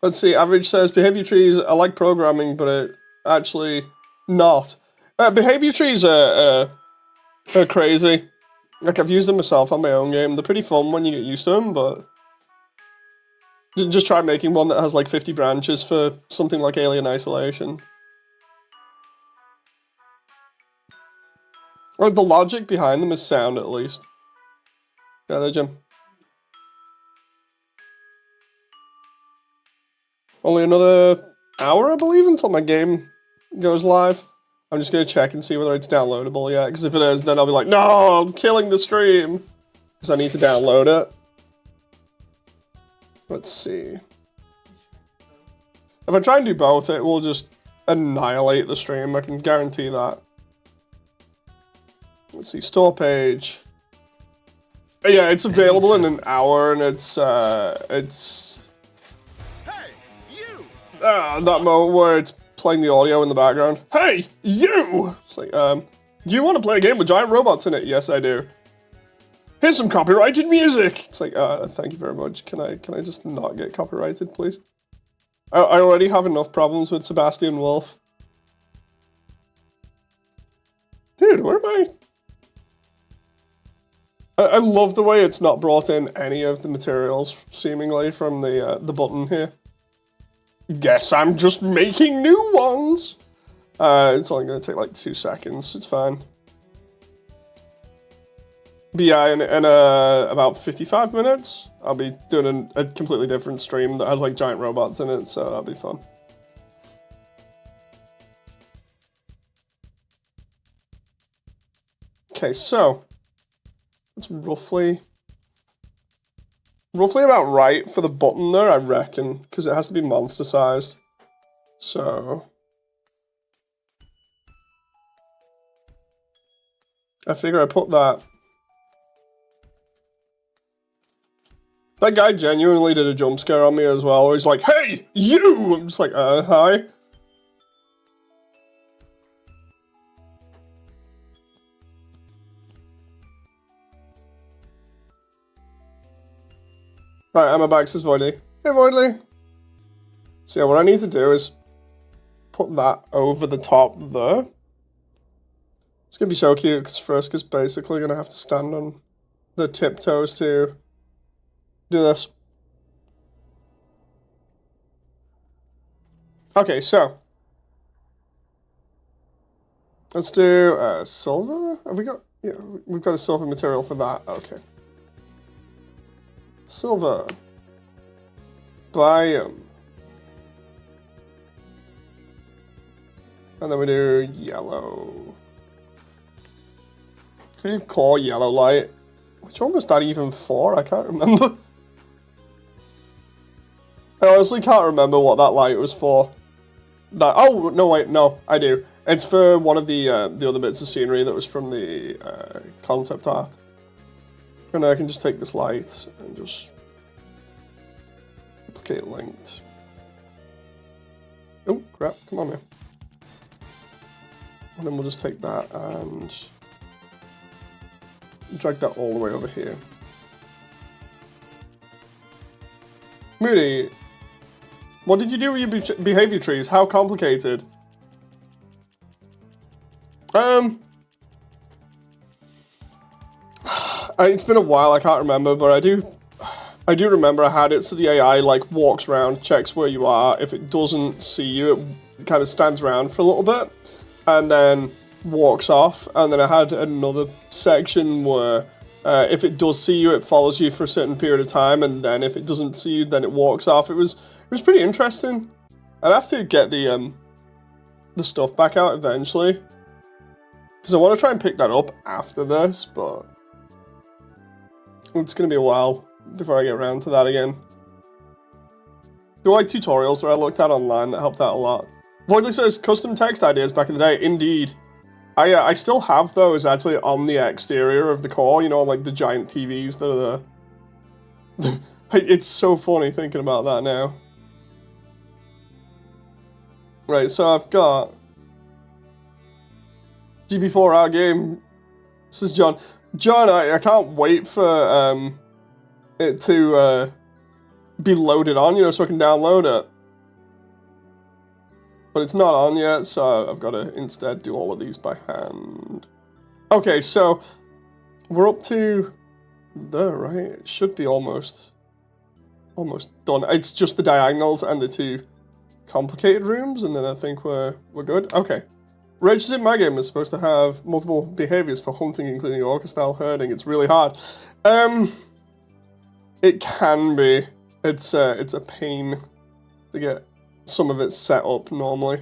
Let's see, Average says, behavior trees, I like programming, but it actually not. Behavior trees are crazy. Like, I've used them myself on my own game. They're pretty fun when you get used to them, but just try making one that has like 50 branches for something like Alien Isolation. Or the logic behind them is sound, at least. Yeah, there, Jim. Only another hour, I believe, until my game goes live. I'm just gonna check and see whether it's downloadable yet, because if it is, then I'll be like, no, I'm killing the stream! Because I need to download it. Let's see. If I try and do both, it will just annihilate the stream, I can guarantee that. Let's see, store page. Yeah, it's available in an hour, and it's that moment where it's playing the audio in the background. Hey, you! It's like, do you want to play a game with giant robots in it? Yes, I do. Here's some copyrighted music! It's like, thank you very much. Can I just not get copyrighted, please? I already have enough problems with Sebastian Wolf. Dude, where am I? I love the way it's not brought in any of the materials, seemingly, from the button here. Guess I'm just making new ones! It's only gonna take like 2 seconds, it's fine. But yeah, in about 55 minutes, I'll be doing a completely different stream that has like giant robots in it, so that'll be fun. Okay, so it's roughly about right for the button there, I reckon, because it has to be monster sized. So I figure I put that. That guy genuinely did a jump scare on me as well, where he's like, hey, you! I'm just like, hi. Right, I'm back, says Voidly. Hey, Voidly. So yeah, what I need to do is put that over the top there. It's gonna be so cute, because Frisk is basically gonna have to stand on the tiptoes to do this. Okay, so let's do silver. Have we got? Yeah, we've got a silver material for that. Okay. Silver. Biome. And then we do yellow. Could you call yellow light? Which one was that even for? I can't remember. I honestly can't remember what that light was for. That, oh, no, wait, no, I do. It's for one of the other bits of scenery that was from the concept art. And I can just take this light and just duplicate linked. Oh, crap, come on now. And then we'll just take that and drag that all the way over here. Moody, what did you do with your behavior trees? How complicated? It's been a while, I can't remember, but I do remember I had it so the AI like walks around, checks where you are. If it doesn't see you, it kind of stands around for a little bit and then walks off. And then I had another section where if it does see you, it follows you for a certain period of time, and then if it doesn't see you, then it walks off. It was pretty interesting. I'd have to get the stuff back out eventually, because I want to try and pick that up after this, but it's going to be a while before I get around to that again. There were like tutorials where I looked at online that helped out a lot. Voidly says custom text ideas back in the day. Indeed. I still have those actually on the exterior of the core, you know, like the giant TVs that are there. It's so funny thinking about that now. Right, so I've got GB4 our game, says John. John, I can't wait for it to be loaded on, you know, so I can download it. But it's not on yet, so I've got to instead do all of these by hand. Okay, so we're up to there, right? It should be almost done. It's just the diagonals and the two complicated rooms, and then I think we're good. Okay. Rages in my game is supposed to have multiple behaviors for hunting, including orca-style herding. It's really hard. It can be. It's a pain to get some of it set up normally.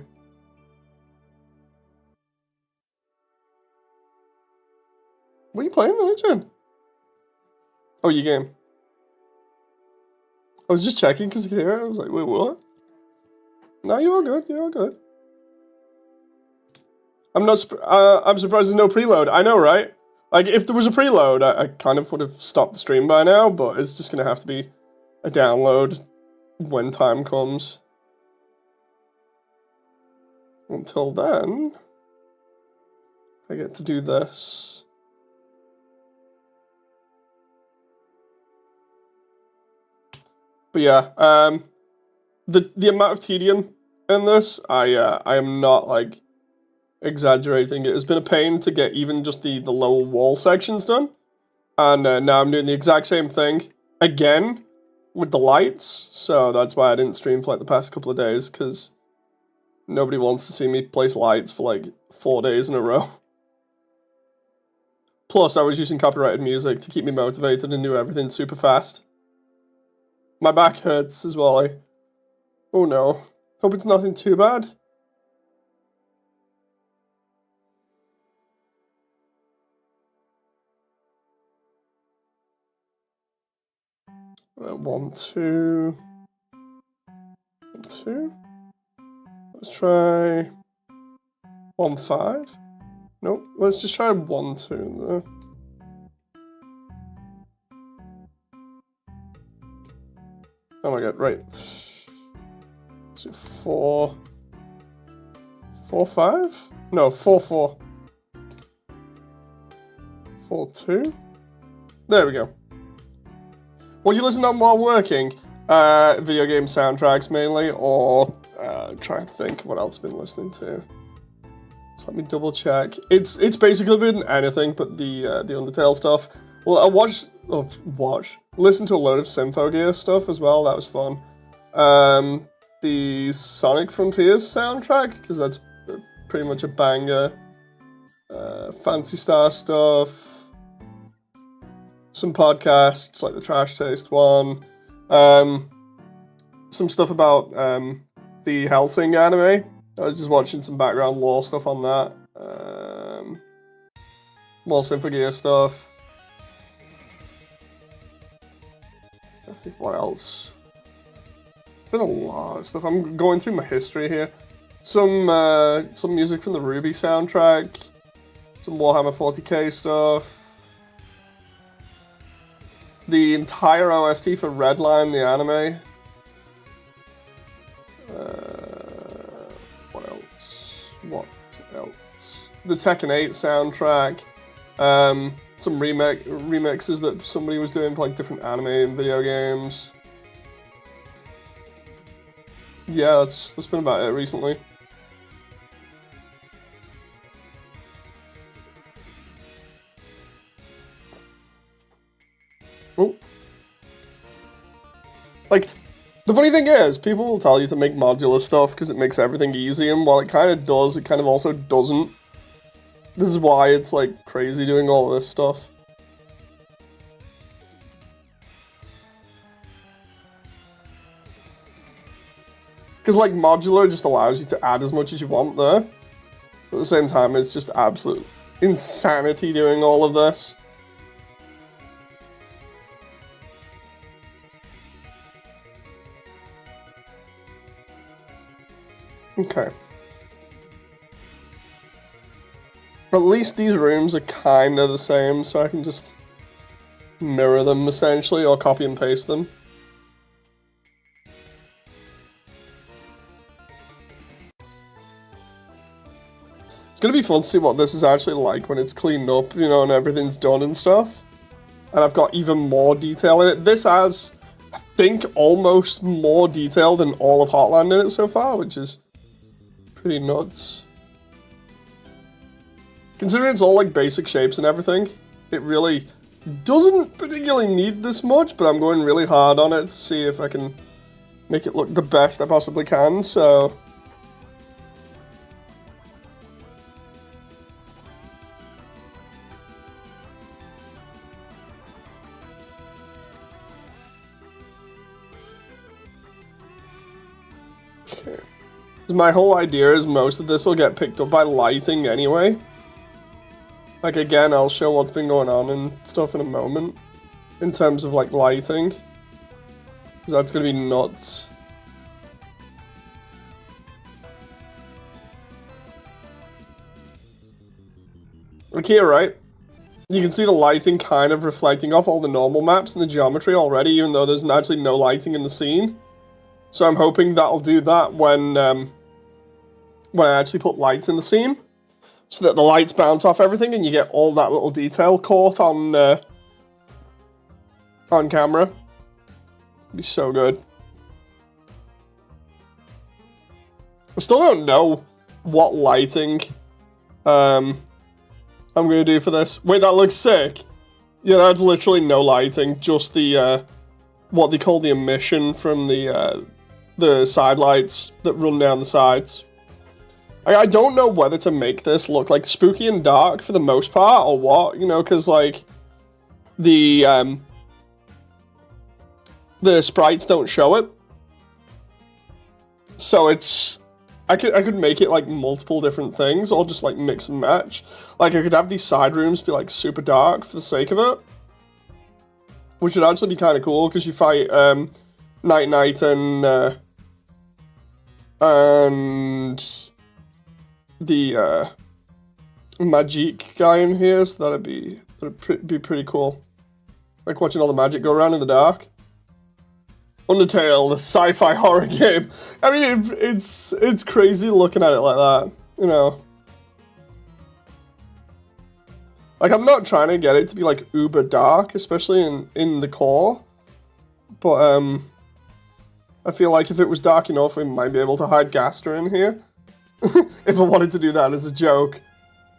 What are you playing there, Jen? Oh, your game. I was just checking because I could hear it. I was like, wait, what? No, you're all good. You're all good. I'm surprised there's no preload. I know, right? Like, if there was a preload, I kind of would have stopped the stream by now, but it's just going to have to be a download when time comes. Until then, I get to do this. But yeah, the amount of tedium in this, I am not, like, exaggerating. It has been a pain to get even just the lower wall sections done. And now I'm doing the exact same thing again with the lights. So that's why I didn't stream for like the past couple of days, because nobody wants to see me place lights for like 4 days in a row. Plus, I was using copyrighted music to keep me motivated and do everything super fast. My back hurts as well. Oh no. Hope it's nothing too bad. One, two. Let's try 1, 5. Nope. Let's just try 1, 2 there. Oh my god, right. So 4, 5? No, 4, 4. 4, 2. There we go. What do you listen on while working? Video game soundtracks mainly, or try to think what else I've been listening to. Just let me double check. It's basically been anything but the Undertale stuff. Well, I listen to a load of Symphogear stuff as well. That was fun. The Sonic Frontiers soundtrack, because that's pretty much a banger. Fancy Star stuff. Some podcasts, like the Trash Taste one. Some stuff about the Hellsing anime. I was just watching some background lore stuff on that. More Symphogear stuff. I think what else? Been a lot of stuff. I'm going through my history here. Some music from the Ruby soundtrack. Some Warhammer 40k stuff. The entire OST for Redline, the anime. What else? The Tekken 8 soundtrack. Some remixes that somebody was doing for like different anime and video games. Yeah, that's been about it recently. Oh. Like, the funny thing is, people will tell you to make modular stuff because it makes everything easy, and while it kind of does, it kind of also doesn't. This is why it's, like, crazy doing all of this stuff. Because, like, modular just allows you to add as much as you want there. But at the same time, it's just absolute insanity doing all of this. Okay. But at least these rooms are kind of the same, so I can just mirror them, essentially, or copy and paste them. It's gonna be fun to see what this is actually like when it's cleaned up, you know, and everything's done and stuff. And I've got even more detail in it. This has, I think, almost more detail than all of Heartland in it so far, which is pretty nuts. Considering it's all like basic shapes and everything, it really doesn't particularly need this much, but I'm going really hard on it to see if I can make it look the best I possibly can, so... Okay. My whole idea is most of this will get picked up by lighting anyway. Like, again, I'll show what's been going on and stuff in a moment. In terms of, like, lighting. Because that's gonna be nuts. Like here, right? You can see the lighting kind of reflecting off all the normal maps and the geometry already, even though there's actually no lighting in the scene. So I'm hoping that'll do that when I actually put lights in the scene. So that the lights bounce off everything and you get all that little detail caught on camera. It'd be so good. I still don't know what lighting I'm gonna do for this. Wait, that looks sick. Yeah, that's literally no lighting, just the what they call the emission from the side lights that run down the sides. I don't know whether to make this look like spooky and dark for the most part or what, you know, because like the sprites don't show it. So it's I could make it like multiple different things or just like mix and match. Like I could have these side rooms be like super dark for the sake of it. Which would actually be kind of cool because you fight Night Knight and the magic guy in here, so that'd be pretty cool. Like watching all the magic go around in the dark. Undertale, the sci-fi horror game. I mean, it's crazy looking at it like that, you know. Like, I'm not trying to get it to be like uber dark, especially in the core. But, I feel like if it was dark enough, we might be able to hide Gaster in here. If I wanted to do that as a joke.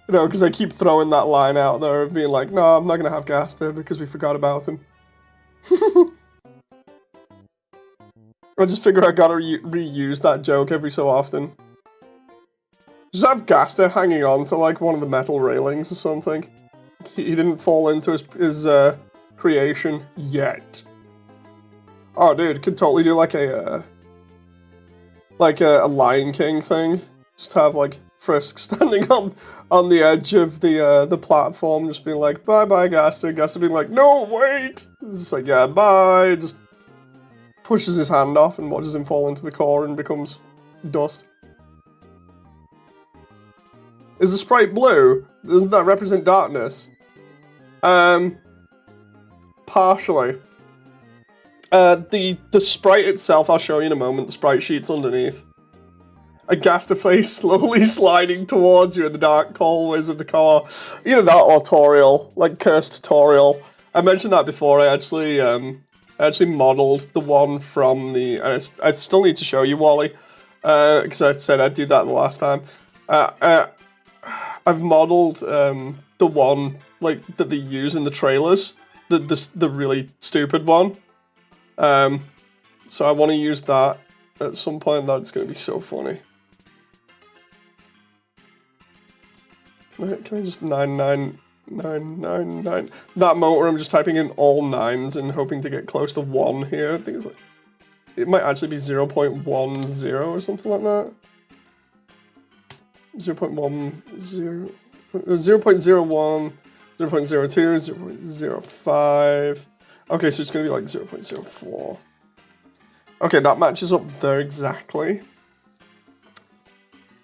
You know, because I keep throwing that line out there of being like, no, I'm not going to have Gaster because we forgot about him. I just figure I gotta reuse that joke every so often. Just have Gaster hanging on to, like, one of the metal railings or something. He didn't fall into his creation yet. Oh, dude, could totally do, like, a Lion King thing. Just have, like, Frisk standing on the edge of the platform, just being like, bye-bye, Gaster. Gaster being like, no, wait! It's just like, yeah, bye. Just pushes his hand off and watches him fall into the core and becomes dust. Is the sprite blue? Doesn't that represent darkness? Partially. The sprite itself, I'll show you in a moment, the sprite sheet's underneath. A Gaster face slowly sliding towards you in the dark hallways of the core. Either that or Toriel, like Cursed Toriel. I mentioned that before, I actually modeled the one from the... I still need to show you, Wally, because I said I'd do that the last time. I've modeled the one like that they use in the trailers, the really stupid one. So I want to use that at some point. That's going to be so funny. Can I just 99999? That moment where I'm just typing in all 9s and hoping to get close to 1 here. I think it's like, it might actually be 0.10 or something like that. 0.10, 0.01, 0.02, 0.05. Okay, so it's going to be like 0.04. Okay, that matches up there exactly.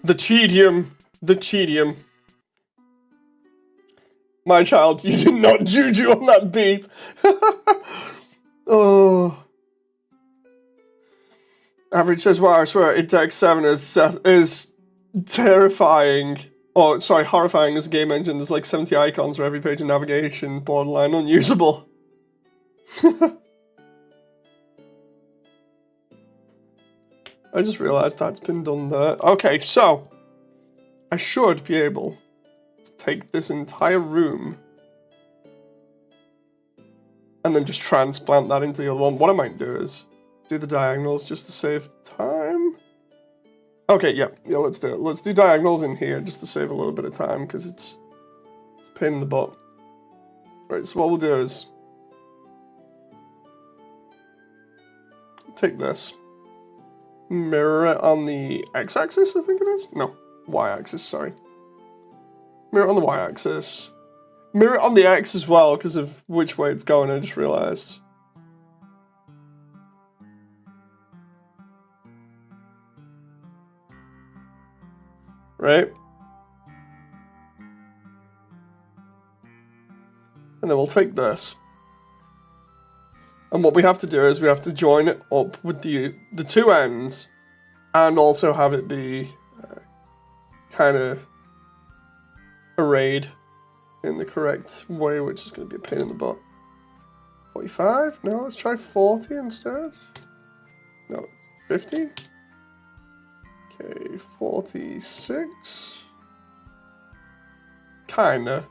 The tedium. The tedium. My child, you did not juju on that beat. Oh. Average says, wow, I swear, EX6 is terrifying. Oh, sorry, horrifying as a game engine. There's like 70 icons for every page of navigation, borderline unusable. I just realized that's been done there. Okay, so I should be able to take this entire room and then just transplant that into the other one. What I might do is do the diagonals just to save time. Okay, yeah, let's do it. Let's do diagonals in here just to save a little bit of time because it's a pain in the butt. Right, so what we'll do is take this, mirror it on the x-axis, I think it is? No, y-axis, sorry. Mirror it on the y-axis. Mirror it on the x as well because of which way it's going, I just realized. Right? And then we'll take this. And what we have to do is we have to join it up with the two ends and also have it be kind of arrayed in the correct way, which is going to be a pain in the butt. 45? No, let's try 40 instead. No, 50? Okay, 46? Kinda.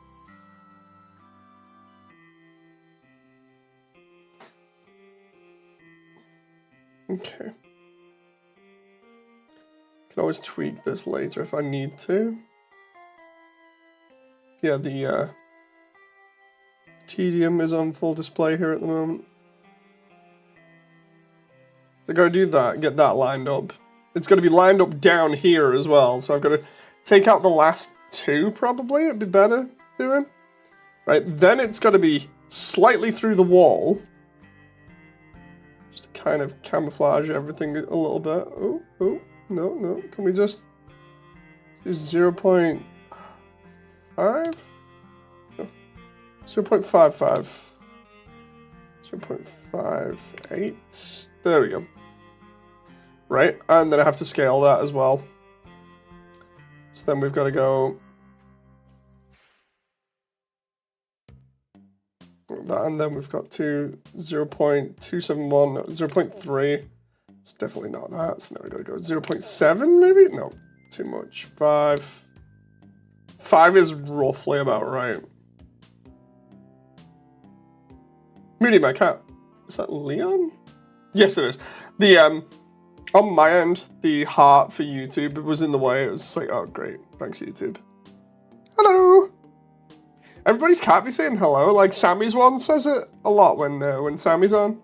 Okay. Can always tweak this later if I need to. Yeah, the tedium is on full display here at the moment. So I gotta do that, get that lined up. It's gonna be lined up down here as well, so I've gotta take out the last two probably, it'd be better doing. Right, then it's gotta be slightly through the wall. Just to kind of camouflage everything a little bit. Oh, no, can we just do 0.5? No. 0.55. 0.58. There we go. Right, and then I have to scale that as well. So then we've got to go that, and then we've got 0.271, no, 0.3. It's definitely not that, so now we gotta go 0.7 maybe? No, too much. 5. 5 is roughly about right. Moody, my cat. Is that Leon? Yes, it is. The, on my end, the heart for YouTube was in the way. It was just like, oh, great. Thanks, YouTube. Hello! Everybody's cat be saying hello. Like, Sammy's one says it a lot when Sammy's on.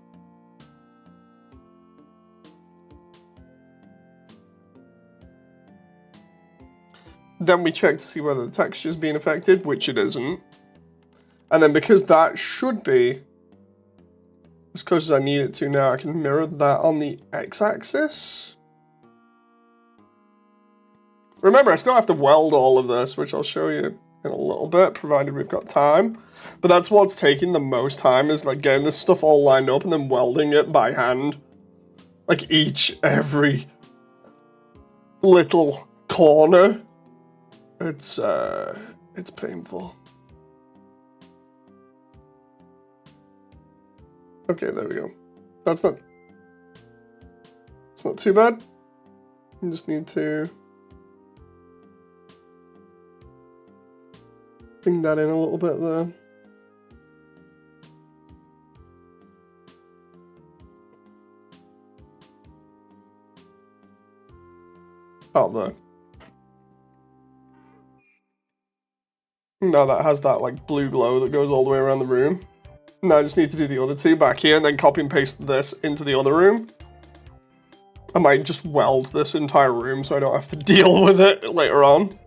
Then we check to see whether the texture's being affected, which it isn't. And then because that should be as close as I need it to now, I can mirror that on the x-axis. Remember, I still have to weld all of this, which I'll show you in a little bit, provided we've got time. But that's what's taking the most time, is like getting this stuff all lined up and then welding it by hand. Like every little corner. It's painful. Okay, there we go. It's not too bad. You just need to bring that in a little bit there. Out there. Now that has that like blue glow that goes all the way around the room. Now I just need to do the other two back here and then copy and paste this into the other room. I might just weld this entire room so I don't have to deal with it later on.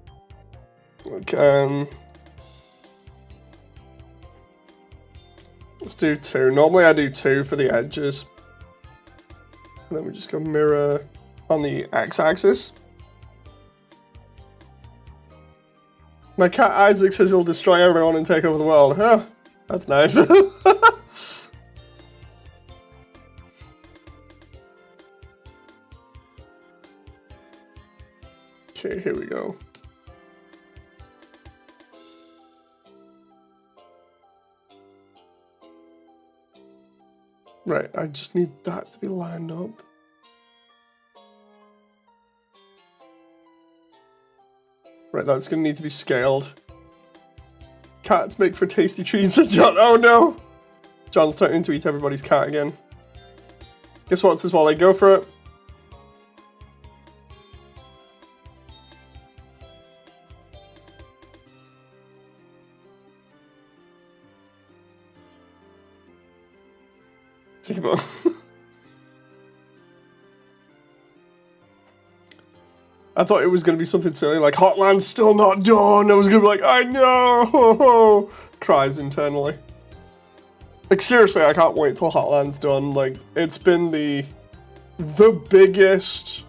Okay. Let's do 2. Normally I do 2 for the edges. And then we just go mirror on the x-axis. My cat Isaac says he'll destroy everyone and take over the world. Huh, that's nice. Okay, here we go. Right, I just need that to be lined up. Right, that's going to need to be scaled. Cats make for tasty treats, says John. Oh no! John's threatening to eat everybody's cat again. Guess what, says Wally? Go for it. Take a ball. I thought it was going to be something silly, like, Hotline's still not done. I was going to be like, I know! Cries internally. Like, seriously, I can't wait till Hotline's done. Like, it's been the biggest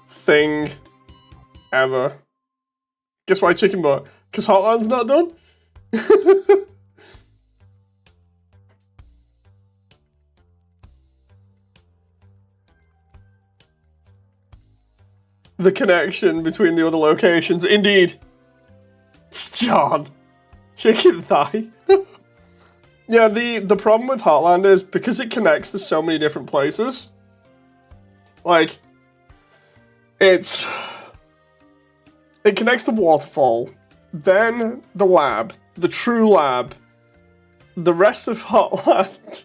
thing ever. Guess why chicken butt? Because Hotline's not done? The connection between the other locations, indeed. It's John. Chicken thigh. Yeah, the problem with Heartland is, because it connects to so many different places, like, it connects to Waterfall, then the lab, the true lab, the rest of Heartland,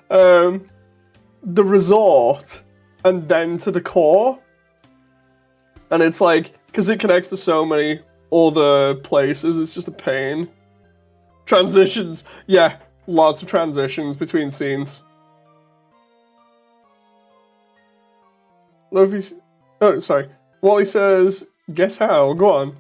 the resort, and then to the core. And it's like, because it connects to so many other places, it's just a pain. Transitions. Yeah, lots of transitions between scenes. Lofi... Oh, sorry. Wally says, guess how? Go on.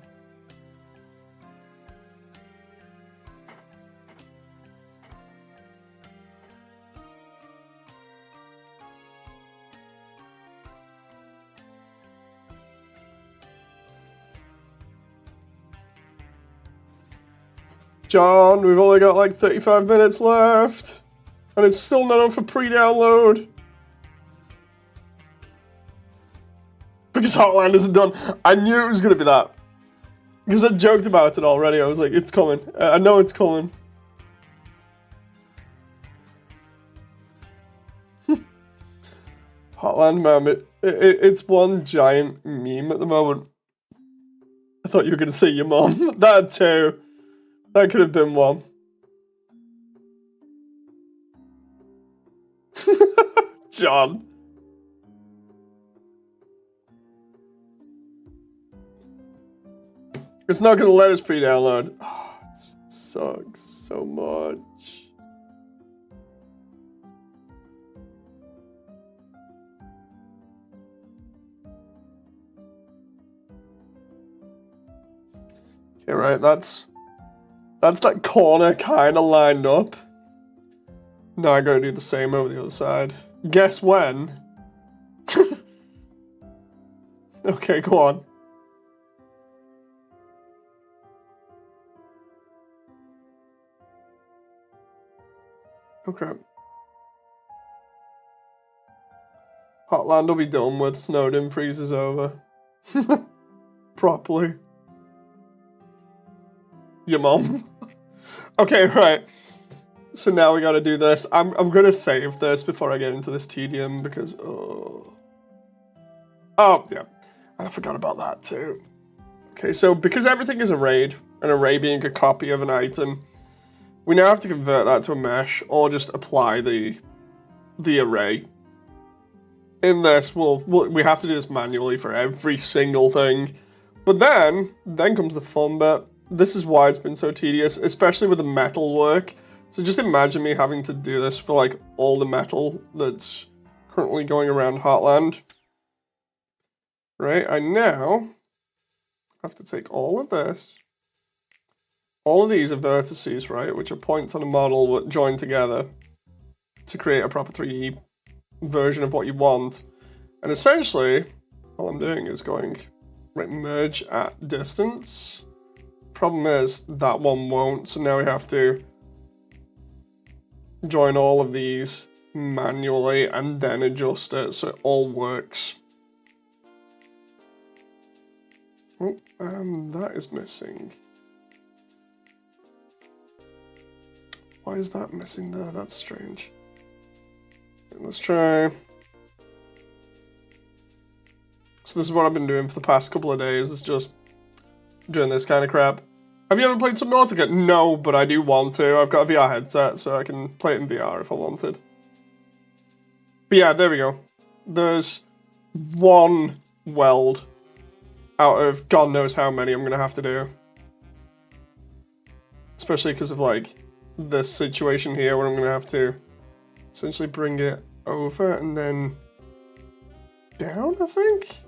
John, we've only got like 35 minutes left. And it's still not on for pre-download. Because Hotline isn't done. I knew it was going to be that. Because I joked about it already. I was like, it's coming. I know it's coming. Hotland meme, it's one giant meme at the moment. I thought you were going to say your mom. That too. That could have been one. John. It's not going to let us pre-download. Oh, it sucks so much. Okay, right, that's that corner kind of lined up. Now I gotta do the same over the other side. Guess when? Okay, go on. Okay. Hotland will be done with Snowden freezes over. Properly. Your mom. Okay, right. So now we gotta do this. I'm gonna save this before I get into this tedium because oh yeah, and I forgot about that too. Okay, so because everything is arrayed, an array being a copy of an item, we now have to convert that to a mesh or just apply the array. In this, we have to do this manually for every single thing, but then comes the fun bit. This is why it's been so tedious, especially with the metal work. So just imagine me having to do this for like all the metal that's currently going around Heartland. Right, I now have to take all of this. All of these are vertices, right, which are points on a model joined together to create a proper 3D version of what you want. And essentially, all I'm doing is going, right, merge at distance. Problem is, that one won't, so now we have to join all of these manually and then adjust it so it all works. Oh, that is missing. Why is that missing there? That's strange. Let's try. So this is what I've been doing for the past couple of days, is just doing this kind of crap. Have you ever played Subnautica? No, but I do want to. I've got a VR headset, so I can play it in VR if I wanted. But yeah, there we go. There's one weld out of God knows how many I'm going to have to do. Especially because of, like, this situation here where I'm going to have to essentially bring it over and then down, I think?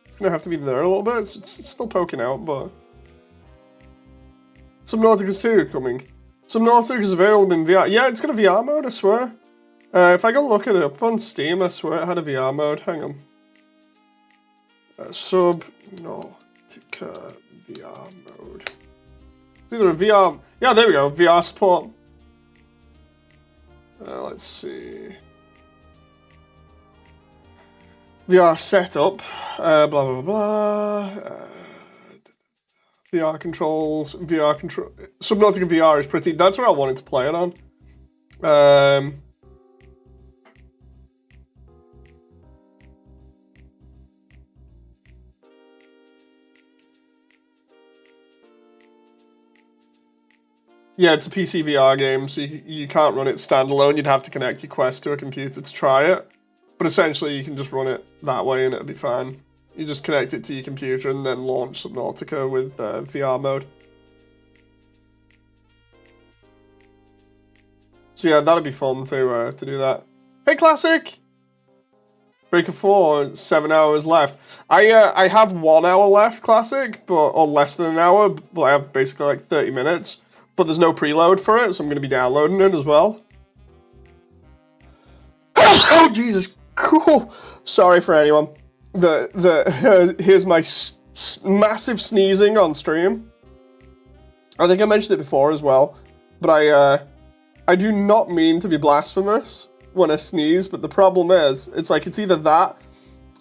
It's going to have to be there a little bit. It's still poking out, but... Subnautica's 2 coming. Subnautica's available in VR. Yeah, it's got a VR mode, I swear. If I go look it up on Steam, I swear it had a VR mode. Hang on. Subnautica VR mode. It's either a VR... Yeah, there we go. VR support. Let's see. VR setup. Blah, blah, blah. VR controls. VR control... Subnautica VR is pretty... That's where I wanted to play it on. Yeah, it's a PC VR game, so you can't run it standalone. You'd have to connect your Quest to a computer to try it. But essentially, you can just run it that way and it'll be fine. You just connect it to your computer and then launch Subnautica with VR mode. So yeah, that'd be fun to do that. Hey, Classic! Breaker 4, 7 hours left. I have 1 hour left, Classic, or less than an hour, but I have basically like 30 minutes. But there's no preload for it, so I'm going to be downloading it as well. Oh, Jesus. Cool. Sorry for anyone. Here's my massive sneezing on stream. I think I mentioned it before as well. But I do not mean to be blasphemous when I sneeze. But the problem is, it's either that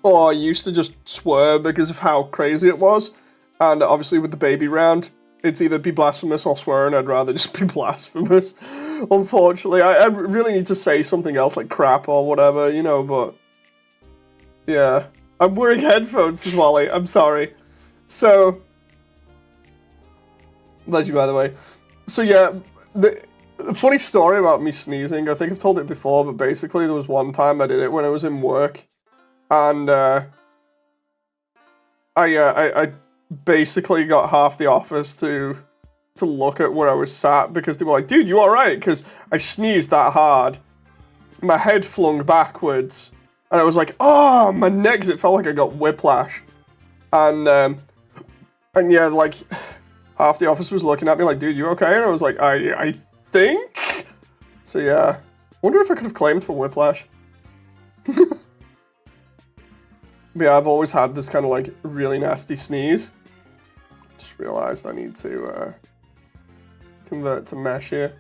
or I used to just swear because of how crazy it was. And obviously with the baby round, it's either be blasphemous or swear, and I'd rather just be blasphemous. Unfortunately, I really need to say something else like crap or whatever, you know, but yeah. I'm wearing headphones, Wally. I'm sorry. So, bless you, by the way. So yeah, the funny story about me sneezing, I think I've told it before, but basically there was one time I did it when I was in work, and I basically got half the office to look at where I was sat because they were like, dude, you alright? Because I sneezed that hard. My head flung backwards. And I was like, oh, my neck, because it felt like I got whiplash. And yeah, like, half the office was looking at me like, dude, you okay? And I was like, I think? So yeah, wonder if I could have claimed for whiplash. But yeah, I've always had this kind of like really nasty sneeze. Just realized I need to convert to mesh here.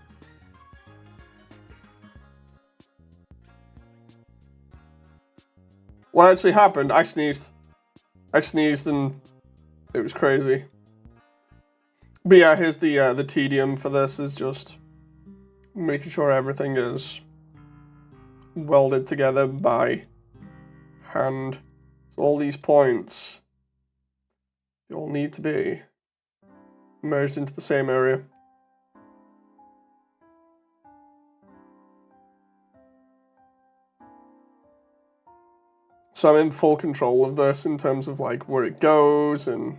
What actually happened, I sneezed. I sneezed and it was crazy. But yeah, here's the tedium for this is just making sure everything is welded together by hand. So all these points, they all need to be merged into the same area. So I'm in full control of this in terms of like where it goes and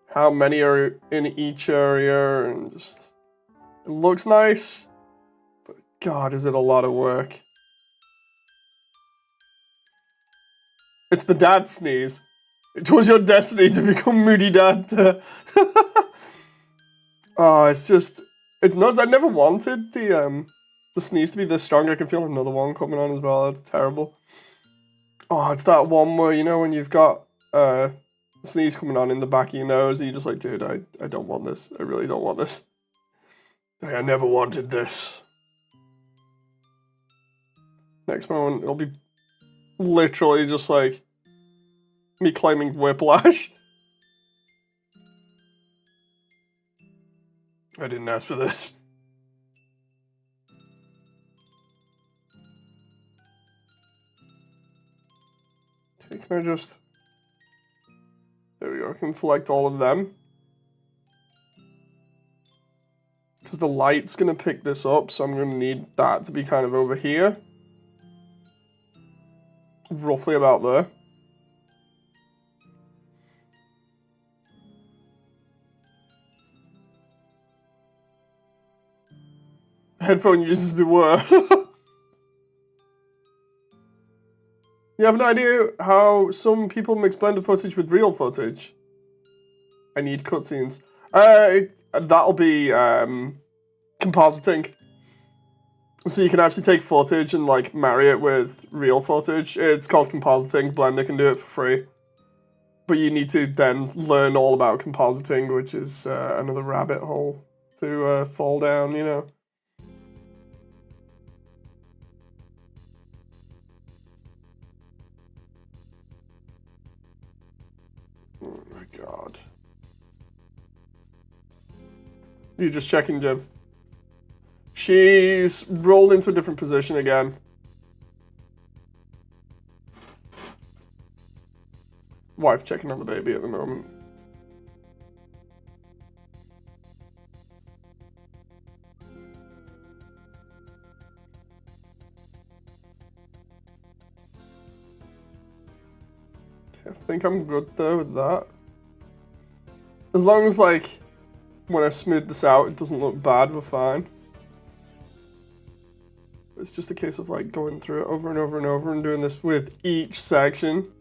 how many are in each area, and just, it looks nice, but God, is it a lot of work. It's the dad sneeze. It was your destiny to become moody dad. Oh, it's just, it's nuts. I never wanted the sneeze to be this strong. I can feel another one coming on as well. That's terrible. Oh, it's that one where, you know, when you've got sneeze coming on in the back of your nose, and you're just like, dude, I don't want this. I really don't want this. I never wanted this. Next moment, it'll be literally just like me claiming whiplash. I didn't ask for this. Can I just... There we go, I can select all of them. Because the light's going to pick this up, so I'm going to need that to be kind of over here. Roughly about there. Headphone users beware. You have an idea how some people mix blended footage with real footage? I need cutscenes. That'll be compositing. So you can actually take footage and like marry it with real footage. It's called compositing. Blender can do it for free. But you need to then learn all about compositing, which is another rabbit hole to fall down, you know. Oh my God. You're just checking, Jim. She's rolled into a different position again. Wife checking on the baby at the moment. I think I'm good though with that. As long as like when I smooth this out it doesn't look bad, we're fine. It's just a case of like going through it over and over and over and doing this with each section.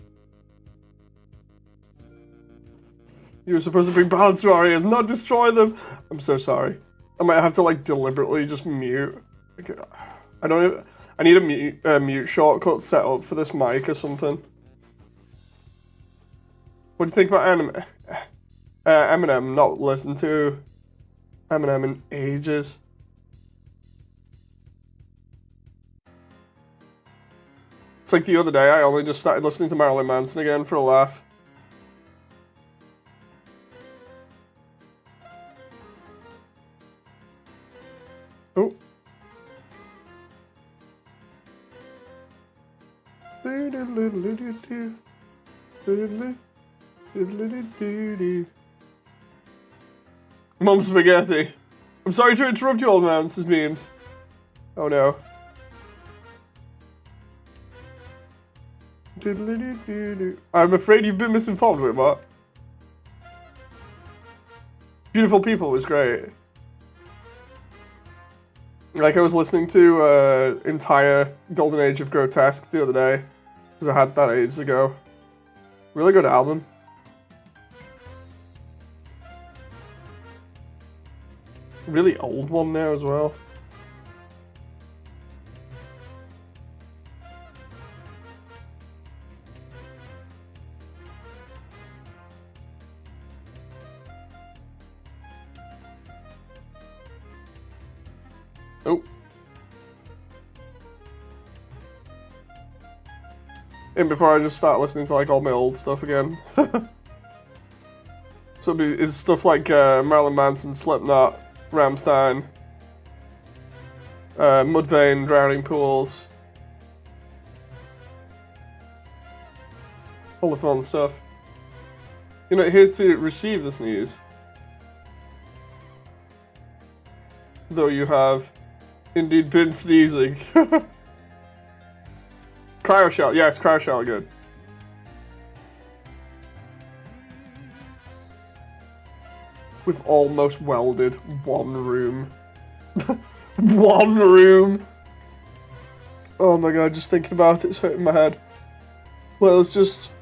You were supposed to bring balance to areas, not destroy them. I'm so sorry. I might have to like deliberately just mute. I don't even, I need a mute shortcut set up for this mic or something. What do you think about Eminem? Not listened to Eminem in ages. It's like the other day, I only just started listening to Marilyn Manson again for a laugh. Oh, Mom spaghetti. I'm sorry to interrupt you, old man. This is memes. Oh no. I'm afraid you've been misinformed. Wait, what? Beautiful People was great. Like, I was listening to entire Golden Age of Grotesque the other day, because I had that ages ago. Really good album. Really old one there as well. Oh. And before I just start listening to like all my old stuff again. So it's stuff like Marilyn Manson, Slipknot, Rammstein, Mudvayne, Drowning Pools. All the fun stuff. You're not here to receive this news. Though you have indeed been sneezing. Cryoshell, yes, Cryoshell, good. We've almost welded one room. One room! Oh my god, just thinking about it's hurting my head. Well, let's just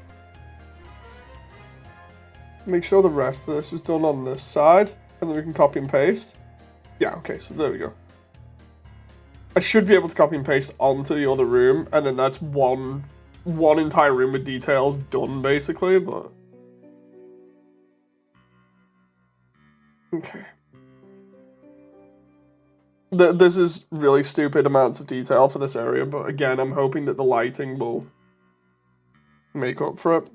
make sure the rest of this is done on this side, and then we can copy and paste. Yeah, okay, so there we go. I should be able to copy and paste onto the other room, and then that's one entire room with details done, basically, but... Okay. This is really stupid amounts of detail for this area, but again, I'm hoping that the lighting will make up for it.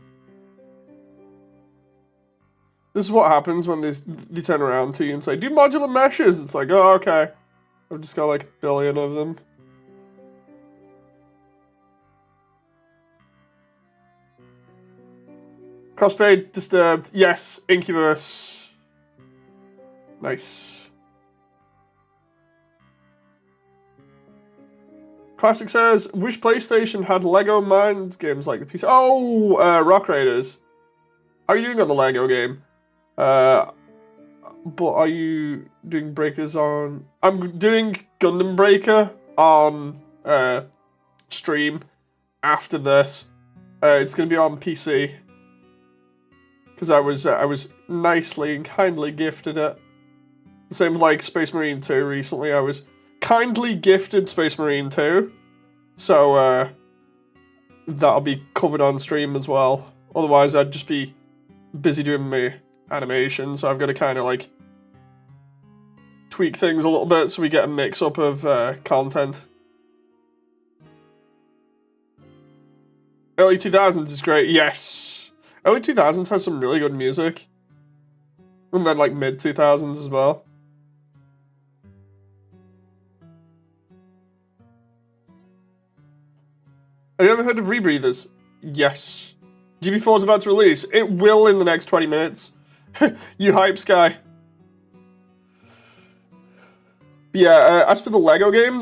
This is what happens when they turn around to you and say, do modular meshes! It's like, oh, okay. I've just got like a billion of them. Crossfade, Disturbed, yes, Incubus. Nice. Classic says, which PlayStation had Lego Mind games like the PC? Oh, Rock Raiders. How are you doing on the Lego game? But are you doing Breakers on... I'm doing Gundam Breaker on stream after this. It's going to be on PC. Because I was nicely and kindly gifted it. The same with like Space Marine 2 recently. I was kindly gifted Space Marine 2. So that'll be covered on stream as well. Otherwise I'd just be busy doing my animation. So I've got to kind of like tweak things a little bit so we get a mix up of content. Early 2000s is great, yes. Early 2000s has some really good music. And then like mid 2000s as well. Have you ever heard of Rebreathers? Yes. GB4 is about to release. It will in the next 20 minutes. You hype, Sky. Yeah, as for the Lego game,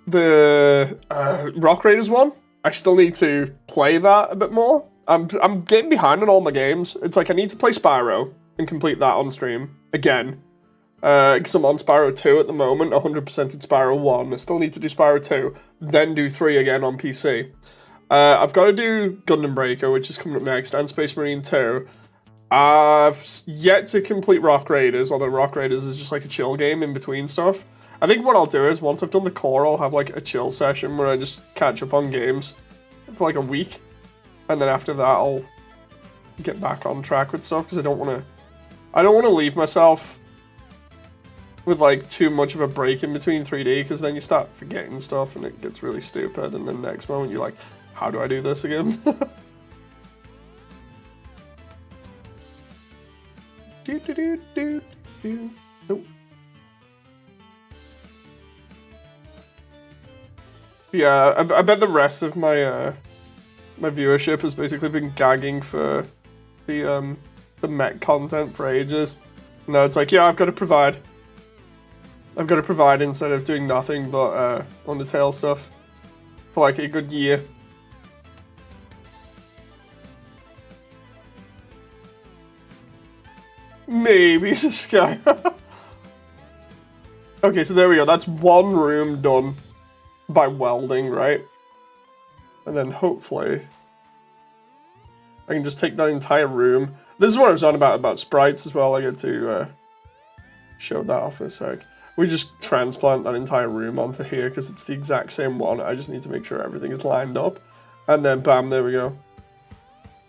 the Rock Raiders one, I still need to play that a bit more. I'm getting behind on all my games. It's like I need to play Spyro and complete that on stream again. Because I'm on Spyro 2 at the moment, 100%ed Spyro 1. I still need to do Spyro 2, then do 3 again on PC. I've got to do Gundam Breaker, which is coming up next, and Space Marine 2. I've yet to complete Rock Raiders, although Rock Raiders is just like a chill game in between stuff. I think what I'll do is, once I've done the core, I'll have like a chill session where I just catch up on games for like a week. And then after that, I'll get back on track with stuff, because I don't want to leave myself with like too much of a break in between 3D, because then you start forgetting stuff and it gets really stupid, and then next moment you're like, how do I do this again? Nope. Yeah, I bet the rest of my my viewership has basically been gagging for the mech content for ages. No, it's like, yeah, I've got to provide. I've got to provide instead of doing nothing but Undertale stuff for like a good year. Maybe this guy. Okay, so there we go. That's one room done by welding, right? And then hopefully I can just take that entire room. This is what I was on about sprites as well. I get to show that off in a sec. We just transplant that entire room onto here because it's the exact same one. I just need to make sure everything is lined up. And then bam, there we go.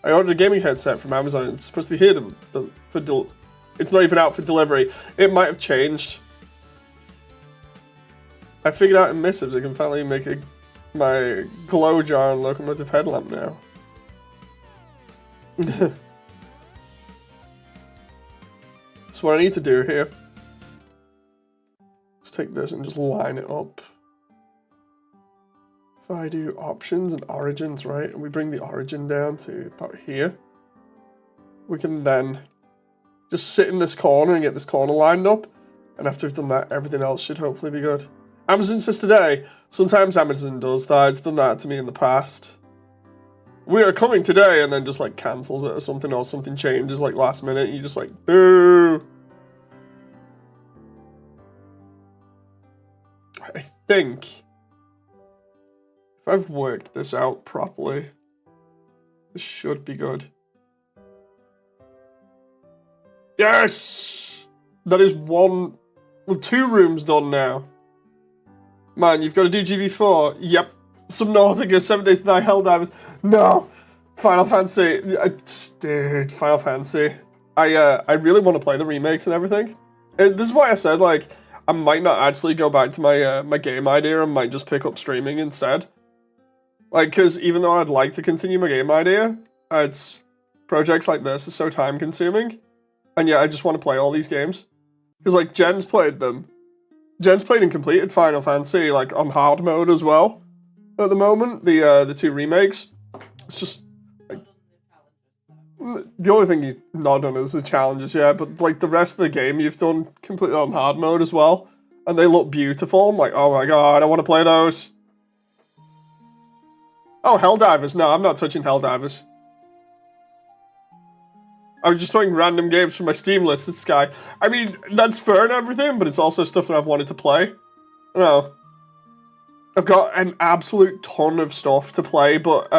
I ordered a gaming headset from Amazon. It's supposed to be here it's not even out for delivery. It might have changed. I figured out in missives I can finally make my glow jar and locomotive headlamp now. That's what I need to do here. Let's take this and just line it up. If I do options and origins, right, and we bring the origin down to about here, we can then just sit in this corner and get this corner lined up. And after we've done that, everything else should hopefully be good. Amazon says today. Sometimes Amazon does that. It's done that to me in the past. We are coming today, and then just like cancels it or something changes like last minute. And you're just like, boo. I think if I've worked this out properly, this should be good. Yes! That is well, 2 rooms done now. Man, you've got to do GB4. Yep. Subnautica, 7 Days to Die, Helldivers. No! Final Fantasy. Dude, Final Fantasy. I really want to play the remakes and everything. This is why I said, like, I might not actually go back to my my game idea and might just pick up streaming instead. Like, because even though I'd like to continue my game idea, it's projects like this are so time consuming. And yeah, I just want to play all these games. Because, like, Jen's played them. Jen's played and completed Final Fantasy, like, on hard mode as well. At the moment, the 2 remakes. It's just, like, the only thing you've not done is the challenges, yeah. But, like, the rest of the game you've done completely on hard mode as well. And they look beautiful. I'm like, oh my god, I want to play those. Oh, Helldivers. No, I'm not touching Helldivers. I was just playing random games from my Steam list, this guy. I mean, that's fair and everything, but it's also stuff that I've wanted to play. No. I've got an absolute ton of stuff to play, but,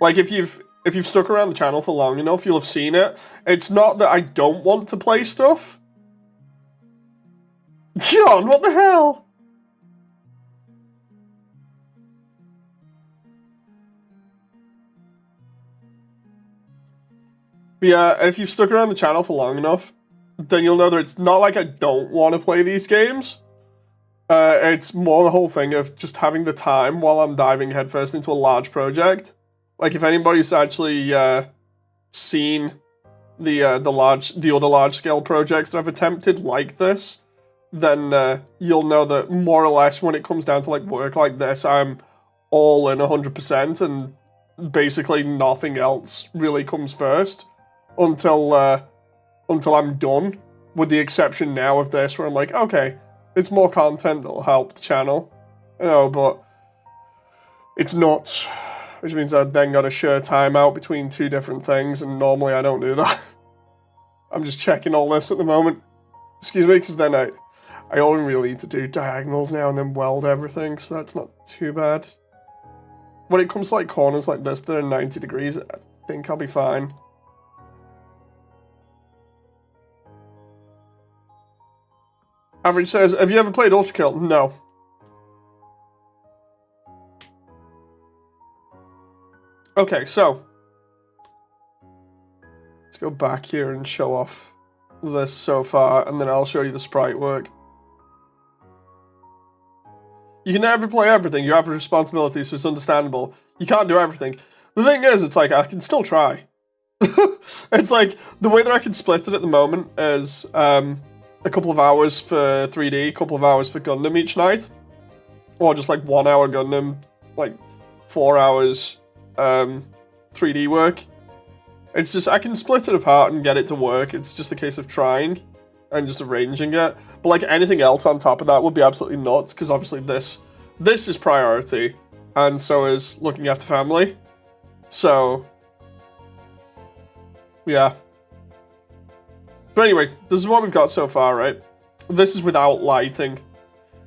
like, if you've stuck around the channel for long enough, you'll have seen it. It's not that I don't want to play stuff. John, what the hell? But yeah, if you've stuck around the channel for long enough, then you'll know that it's not like I don't want to play these games. It's more the whole thing of just having the time while I'm diving headfirst into a large project. Like, if anybody's actually seen the other large-scale projects that I've attempted like this, then you'll know that more or less when it comes down to like work like this, I'm all in 100%, and basically nothing else really comes first until I'm done. With the exception now of this, where I'm like, okay, it's more content that'll help the channel, you know, but it's not, which means I've then got to share time out between 2 different things, and normally I don't do that. I'm just checking all this at the moment. Excuse me, because then I only really need to do diagonals now and then weld everything, so that's not too bad. When it comes to like corners like this that are 90 degrees, I think I'll be fine. Average says, have you ever played Ultra Kill? No. Okay, so let's go back here and show off this so far, and then I'll show you the sprite work. You can never play everything. You have responsibilities, so it's understandable. You can't do everything. The thing is, it's like, I can still try. It's like, the way that I can split it at the moment is a couple of hours for 3D, a couple of hours for Gundam each night. Or just like 1 hour Gundam, like 4 hours 3D work. It's just, I can split it apart and get it to work. It's just a case of trying and just arranging it. But like anything else on top of that would be absolutely nuts, because obviously this is priority, and so is looking after family. So, yeah. But anyway, this is what we've got so far, right? This is without lighting.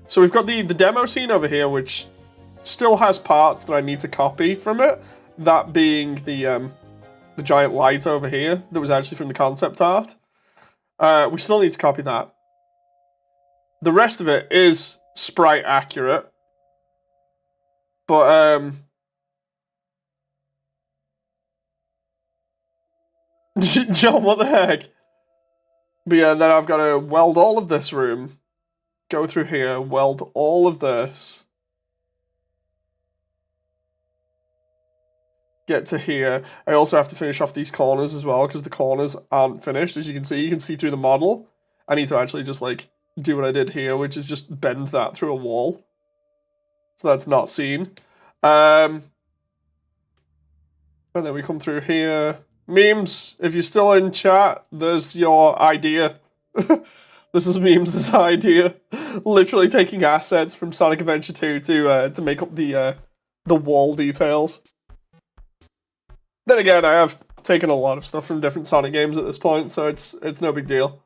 So we've got the demo scene over here, which still has parts that I need to copy from it. That being the giant light over here that was actually from the concept art. We still need to copy that. The rest of it is sprite accurate. But, John, what the heck? But yeah, then I've got to weld all of this room. Go through here, weld all of this. Get to here. I also have to finish off these corners as well, because the corners aren't finished. As you can see through the model. I need to actually just, like, do what I did here, which is just bend that through a wall. So that's not seen. And then we come through here. Memes, if you're still in chat, there's your idea. This is Memes' idea. Literally taking assets from Sonic Adventure 2 to make up the wall details. Then again, I have taken a lot of stuff from different Sonic games at this point, so it's no big deal.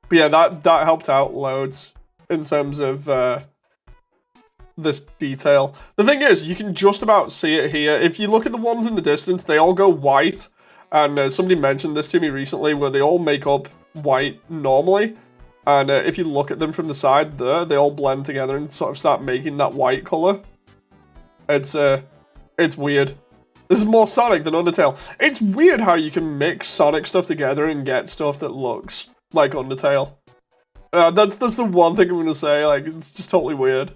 But yeah, that helped out loads in terms of this detail. The thing is, you can just about see it here. If you look at the ones in the distance, they all go white. And somebody mentioned this to me recently, where they all make up white normally. And if you look at them from the side there, they all blend together and sort of start making that white color. It's weird. This is more Sonic than Undertale. It's weird how you can mix Sonic stuff together and get stuff that looks like Undertale. That's the one thing I'm going to say. Like, it's just totally weird.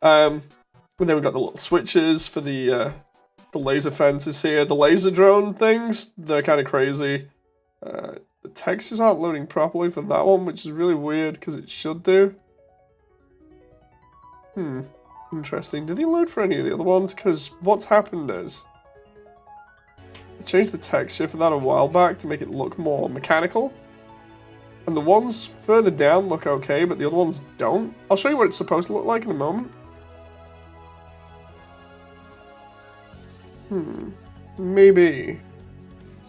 And then we've got the little switches for the laser fences here. The laser drone things, they're kind of crazy. The textures aren't loading properly for that one, which is really weird, because it should do. Interesting. Did they load for any of the other ones? Because what's happened is I changed the texture for that a while back to make it look more mechanical. And the ones further down look okay, but the other ones don't. I'll show you what it's supposed to look like in a moment. Maybe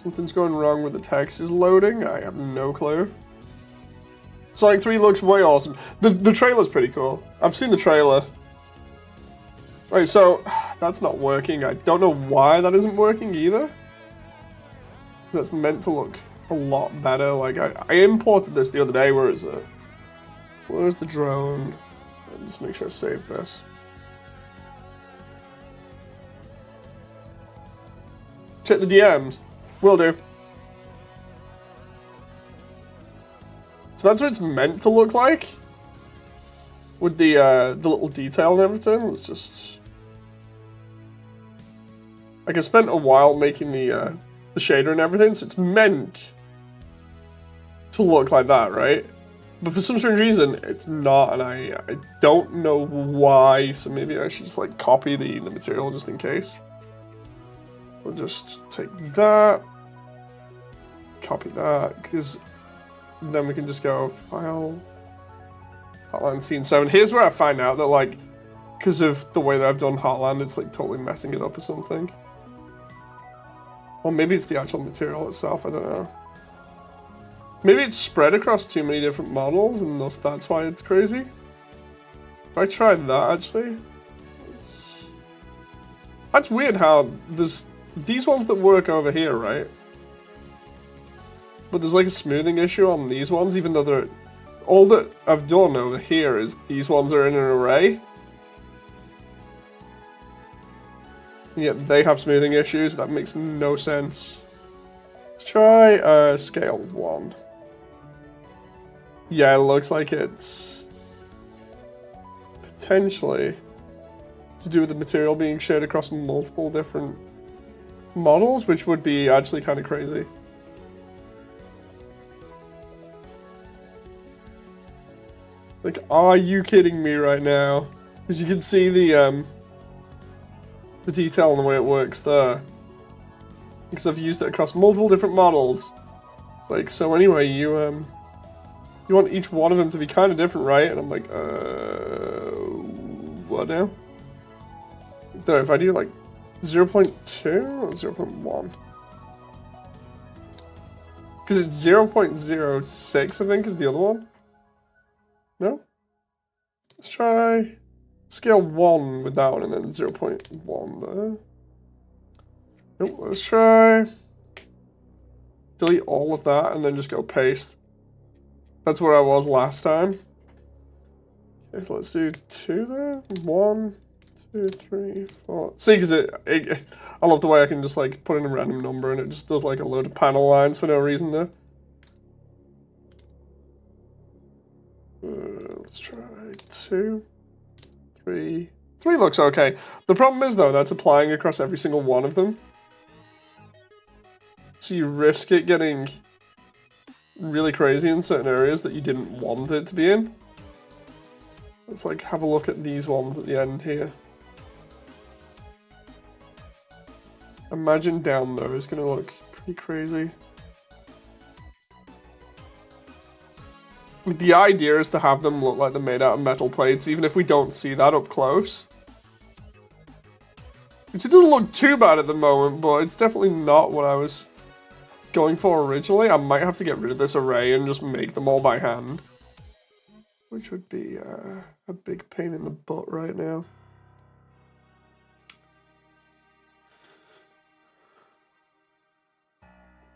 something's going wrong with the textures loading. I have no clue. Sonic 3 looks way awesome. The trailer's pretty cool. I've seen the trailer. Right, so that's not working. I don't know why that isn't working either. That's meant to look a lot better. Like, I imported this the other day. Where is it? Where's the drone? Let's make sure I save this. Check the DMs. Will do. So that's what it's meant to look like. With the little detail and everything. Let's just... Like, I spent a while making the shader and everything, so it's meant to look like that, right? But for some strange reason, it's not, and I don't know why, so maybe I should just, like, copy the material just in case. We'll just take that, copy that, because then we can just go File, Hotline Scene 7. Here's where I find out that, like, because of the way that I've done Hotland, it's, like, totally messing it up or something. Or maybe it's the actual material itself, I don't know. Maybe it's spread across too many different models, and thus that's why it's crazy. If I tried that, actually... That's weird how there's these ones that work over here, right? But there's like a smoothing issue on these ones, even though they're... All that I've done over here is these ones are in an array. Yet they have smoothing issues. That makes no sense. Let's try scale 1. Yeah, it looks like it's potentially to do with the material being shared across multiple different models, which would be actually kind of crazy. Like, are you kidding me right now? Because you can see the detail and the way it works there. Because I've used it across multiple different models. It's like, so anyway, you want each one of them to be kind of different, right? And I'm like, what now? There, if I do like 0.2 or 0.1? Because it's 0.06, I think, is the other one. No? Let's try scale 1 with that one and then 0.1 there. Nope, let's try delete all of that and then just go paste. That's where I was last time. Okay, so let's do 2 there. 1, 2, 3, 4. See, because I love the way I can just like put in a random number and it just does like a load of panel lines for no reason there. Let's try 2, 3. 3 looks okay. The problem is though, that's applying across every single one of them. So you risk it getting really crazy in certain areas that you didn't want it to be in. Let's like have a look at these ones at the end here. Imagine down there is going to look pretty crazy. The idea is to have them look like they're made out of metal plates, even if we don't see that up close. Which it doesn't look too bad at the moment, but it's definitely not what I was going for originally. I might have to get rid of this array and just make them all by hand. Which would be a big pain in the butt right now.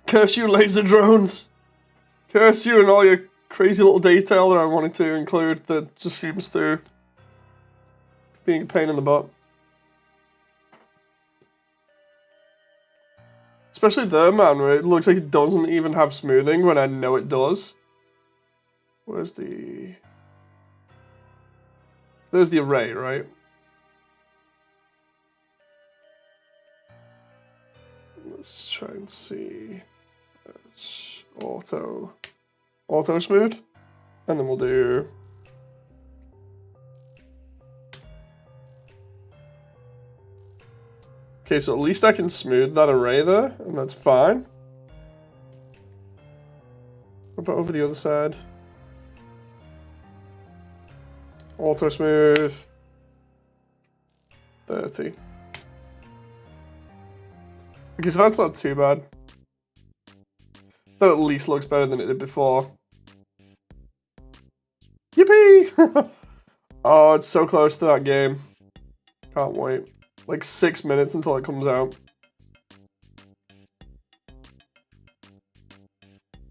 Curse you, laser drones! Curse you and all your crazy little detail that I wanted to include that just seems to being a pain in the butt. Especially there, man, where it looks like it doesn't even have smoothing when I know it does. Where's the... There's the array, right? Let's try and see. It's auto smooth. And then we'll do... Okay, so at least I can smooth that array there, and that's fine. What about over the other side? Auto smooth. 30. Because that's not too bad. That at least looks better than it did before. Yippee! Oh, it's so close to that game. Can't wait. Like 6 minutes until it comes out.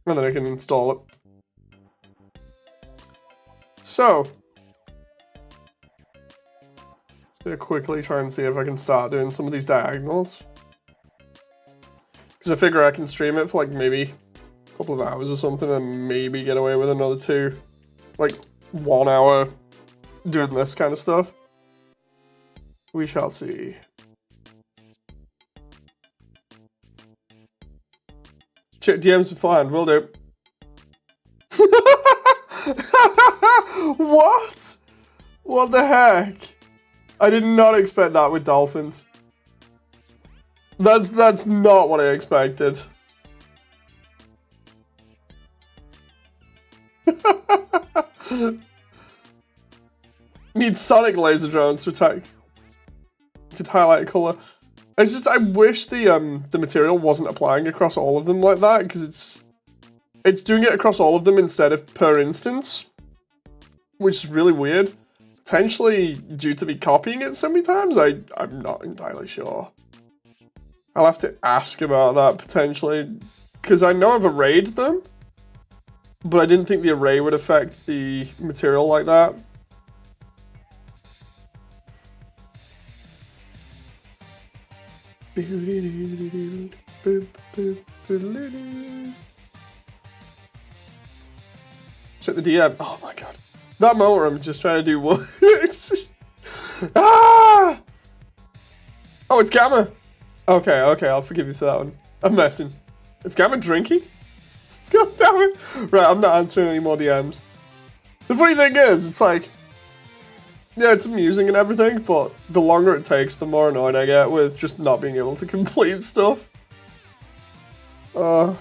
And then I can install it. So. Just quickly try and see if I can start doing some of these diagonals. Because I figure I can stream it for like maybe a couple of hours or something and maybe get away with another 2. Like 1 hour doing this kind of stuff. We shall see. Check DMs beforehand, will do. What? What the heck? I did not expect that with dolphins. That's not what I expected. Need sonic laser drones to attack. Could highlight a color. It's just I wish the material wasn't applying across all of them like that, because it's doing it across all of them instead of per instance, which is really weird. Potentially due to me copying it so many times. I'm not entirely sure. I'll have to ask about that potentially, because I know I've arrayed them, but I didn't think the array would affect the material like that. Check the DM. Oh my god. That moment where I'm just trying to do what? Ah! Oh, it's Gamma. Okay, I'll forgive you for that one. I'm messing. It's Gamma drinking? God damn it. Right, I'm not answering any more DMs. The funny thing is, it's like, yeah, it's amusing and everything, but the longer it takes, the more annoyed I get with just not being able to complete stuff. That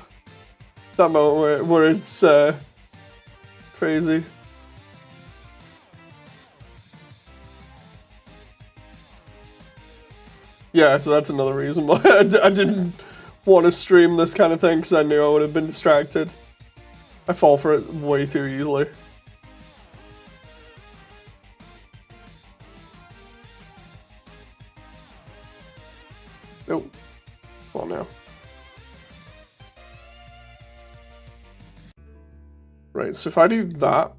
moment where it's crazy. Yeah, so that's another reason why I didn't want to stream this kind of thing, because I knew I would have been distracted. I fall for it way too easily. Oh, come on now. Right, so if I do that,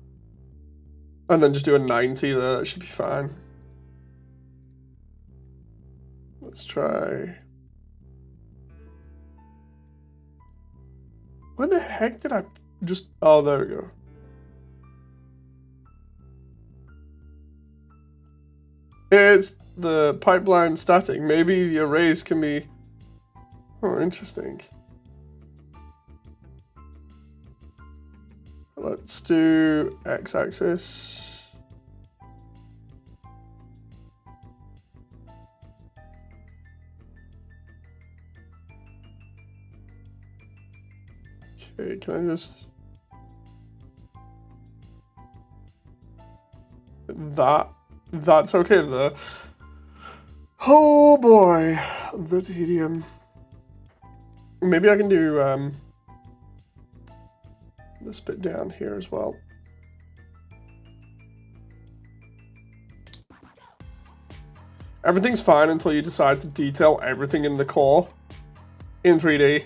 and then just do a 90 there, that should be fine. Let's try... Where the heck did I just... Oh, there we go. It's the pipeline static. Maybe the arrays can be... Oh, interesting. Let's do x-axis. Okay, can I just... That's okay there. Oh boy, the tedium. Maybe I can do this bit down here as well. Everything's fine until you decide to detail everything in the core in 3D.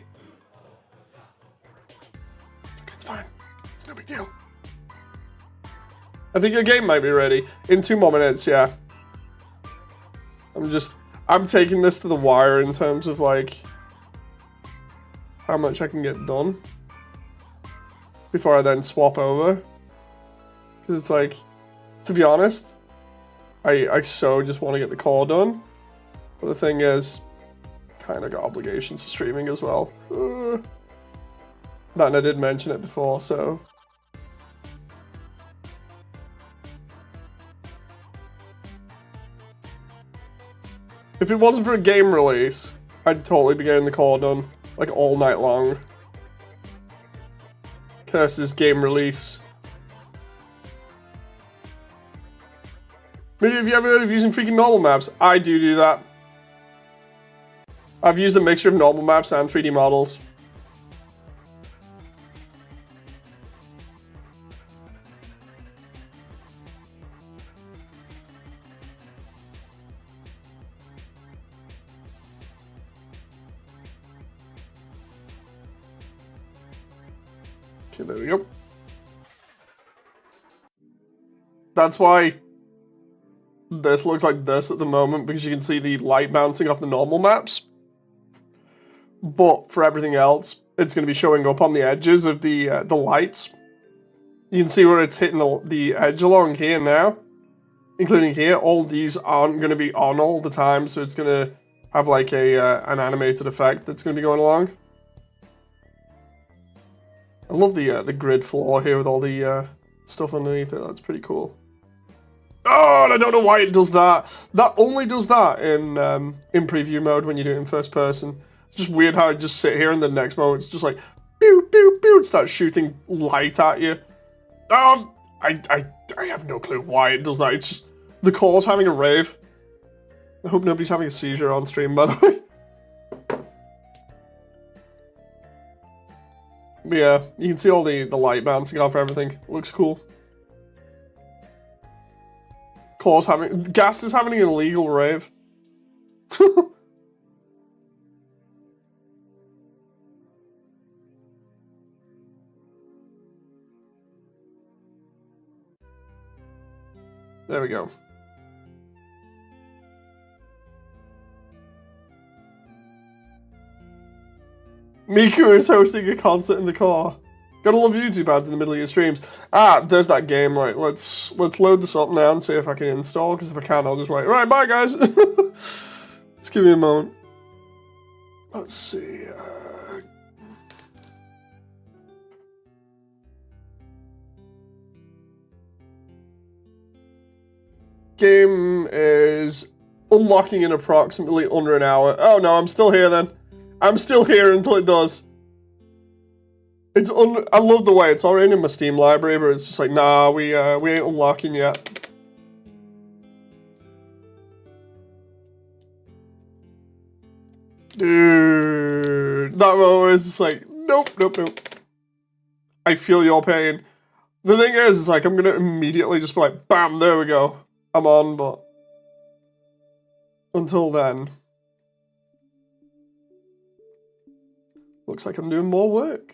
It's fine. It's no big deal. I think your game might be ready. In 2 more minutes, yeah. I'm taking this to the wire in terms of, like, how much I can get done before I then swap over. Because it's like, to be honest, I so just want to get the core done. But the thing is, kind of got obligations for streaming as well. That, and I did mention it before, so... If it wasn't for a game release, I'd totally be getting the core done, like, all night long. Curses game release. Maybe have you ever heard of using freaking normal maps? I do that. I've used a mixture of normal maps and 3D models. Okay, there we go. That's why this looks like this at the moment, because you can see the light bouncing off the normal maps. But for everything else, it's going to be showing up on the edges of the lights. You can see where it's hitting the edge along here now, including here. All these aren't going to be on all the time, so it's going to have like an animated effect that's going to be going along. I love the grid floor here with all the stuff underneath it. That's pretty cool. Oh, and I don't know why it does that. That only does that in preview mode when you do it in first person. It's just weird how it just sit here and the next moment it's just like pew pew pew, it starts shooting light at you. I have no clue why it does that. It's just the core's having a rave. I hope nobody's having a seizure on stream, by the way. But yeah, you can see all the light bouncing off everything. It looks cool. Gas is having an illegal rave. There we go. Miku is hosting a concert in the car. Gotta love YouTube ads in the middle of your streams. Ah, there's that game, right? Let's load this up now and see if I can install, because if I can't, I'll just wait. Right, bye guys! Just give me a moment. Let's see. game is unlocking in approximately under an hour. Oh no, I'm still here then. I'm still here until it does. I love the way it's already in my Steam library, but it's just like, nah, we ain't unlocking yet. Dude, that moment is just like, nope. I feel your pain. The thing is like, I'm gonna immediately just be like, bam, there we go. I'm on, but until then, looks like I'm doing more work.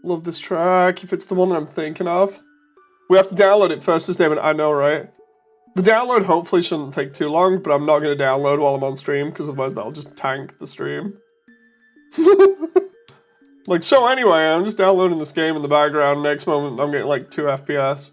Love this track, if it's the one that I'm thinking of. We have to download it first, David. I know, right? The download hopefully shouldn't take too long, but I'm not going to download while I'm on stream, because otherwise that'll just tank the stream. Like, so anyway, I'm just downloading this game in the background. Next moment, I'm getting like 2 FPS.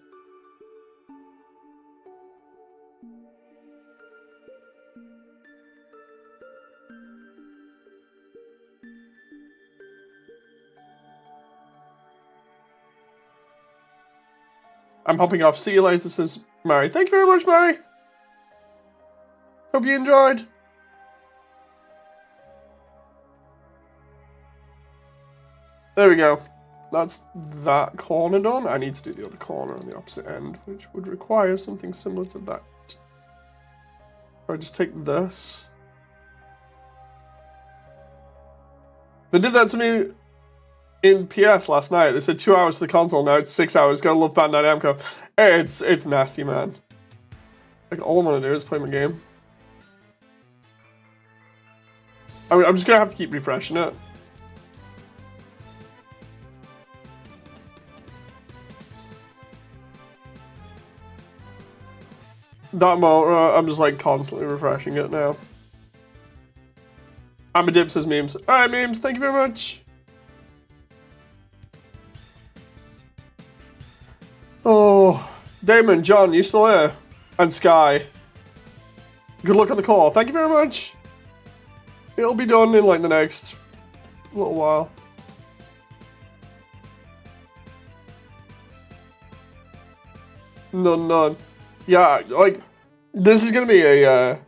I'm hopping off. See you later, says Mary. Thank you very much, Mary. Hope you enjoyed. There we go. That's that corner done. I need to do the other corner on the opposite end, which would require something similar to that. Or I just take this. They did that to me in PS last night. They said 2 hours to the console, now it's 6 hours. Gotta love Bandai Namco. It's nasty, man. Like, all I want to do is play my game. I mean, I'm just gonna have to keep refreshing it. That moment, I'm just like constantly refreshing it now. I'm a dip, says Memes. Alright, Memes, thank you very much. Oh, Damon, John, you still there? And Sky. Good luck on the call. Thank you very much. It'll be done in like the next little while. None. Yeah, like, this is gonna be a,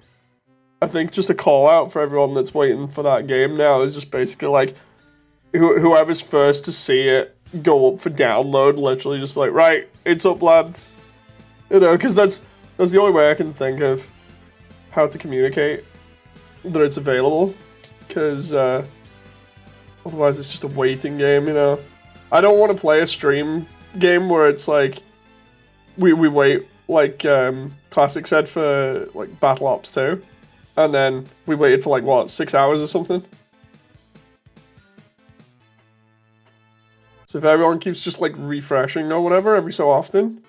I think just a call out for everyone that's waiting for that game now. Is just basically like, whoever's first to see it go up for download, literally just be like, right, it's up, lads. You know, because that's the only way I can think of how to communicate that it's available. Because otherwise it's just a waiting game, you know. I don't want to play a stream game where it's like, we wait, like Classic said for like Battle Ops 2. And then we waited for like, what, 6 hours or something? So if everyone keeps just like refreshing or whatever every so often,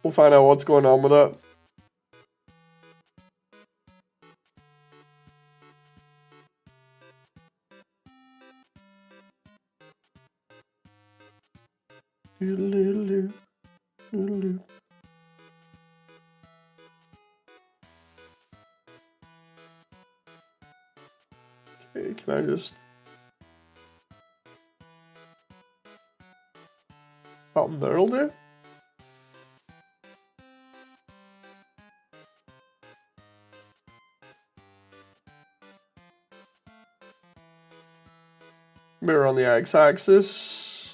we'll find out what's going on with it. Okay, can I just... Oh, there'll do? Mirror on the x-axis.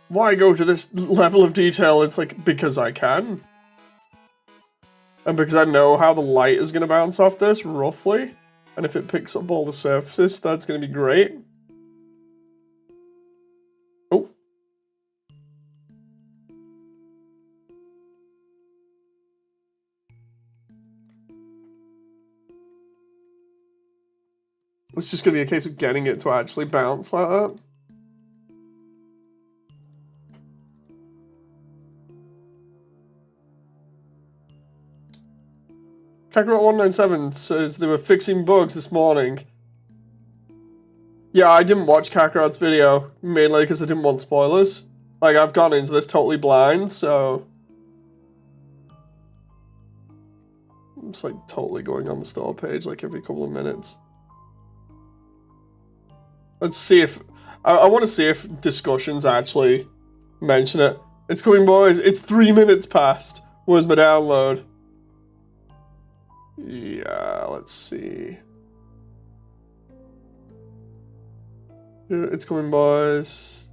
Why go to this level of detail? It's like, because I can. And because I know how the light is going to bounce off this, roughly. And if it picks up all the surfaces, that's going to be great. Oh. It's just going to be a case of getting it to actually bounce like that. Kakarot197 says they were fixing bugs this morning. Yeah, I didn't watch Kakarot's video, mainly because I didn't want spoilers. Like, I've gone into this totally blind, so... I'm just, like, totally going on the store page, like, every couple of minutes. Let's see if... I want to see if discussions actually mention it. It's coming, boys. It's 3 minutes past. Where's my download? Yeah, let's see. It's coming, boys.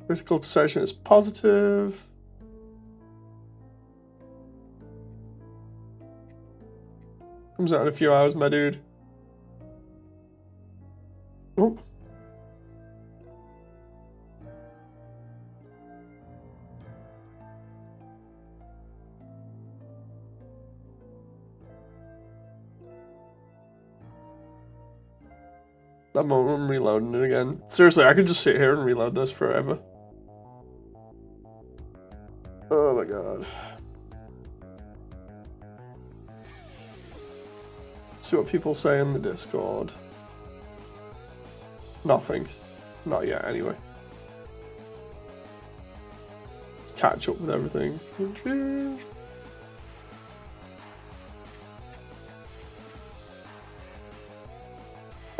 Critical perception is positive. Comes out in a few hours, my dude. Oh. That moment I'm reloading it again. Seriously, I could just sit here and reload this forever. Oh my god. See what people say in the Discord. Nothing. Not yet, anyway. Catch up with everything.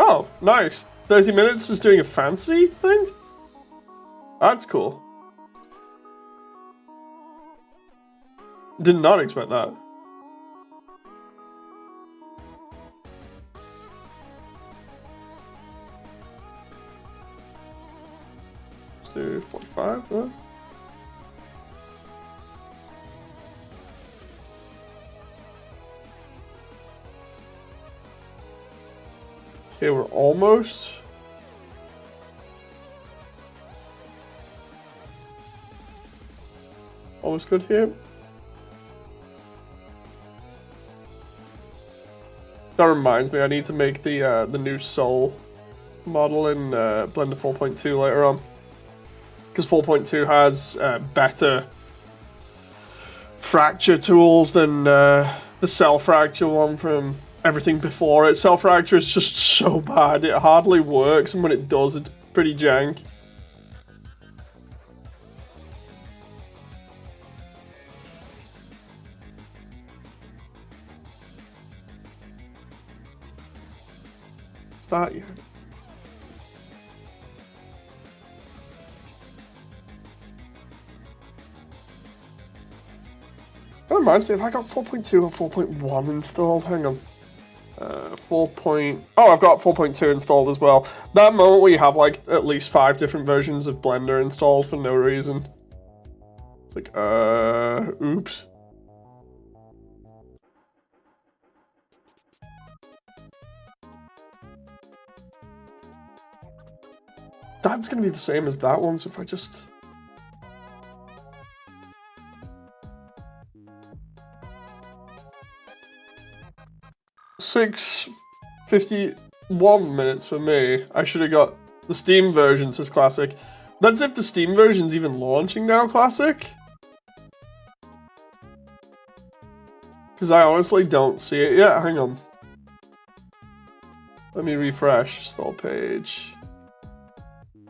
Oh, nice. 30 minutes is doing a fancy thing? That's cool. Did not expect that. Let's do 45 there. Okay, we're almost. Almost good here. That reminds me, I need to make the new Soul model in Blender 4.2 later on. Because 4.2 has better fracture tools than the Cell Fracture one from everything before it. Cell Fracture is just so bad, it hardly works, and when it does, it's pretty jank. Start yet? That reminds me, if I got 4.2 or 4.1 installed, hang on. 4. Oh, I've got 4.2 installed as well. That moment where you have like at least 5 different versions of Blender installed for no reason. It's like, oops. That's gonna be the same as that one, so if I just... $6.51 minutes for me. I should have got the Steam version says Classic. That's if the Steam version's even launching now, Classic. Because I honestly don't see it yet. Hang on. Let me refresh. Stall page.